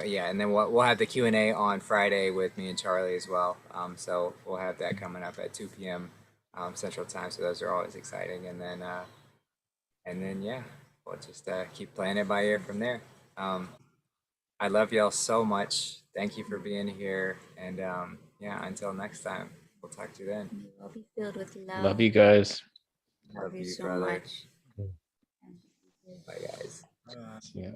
Yeah, and then we'll have the Q&A on Friday with me and Charlie as well. So we'll have that coming up at 2 p.m. Central Time. So those are always exciting. And then yeah, we'll just keep playing it by ear from there. I love y'all so much. Thank you for being here. And yeah, until next time, we'll talk to you then. You will be filled with love. Love you guys. Love you so brother. much. Bye, guys. Yeah.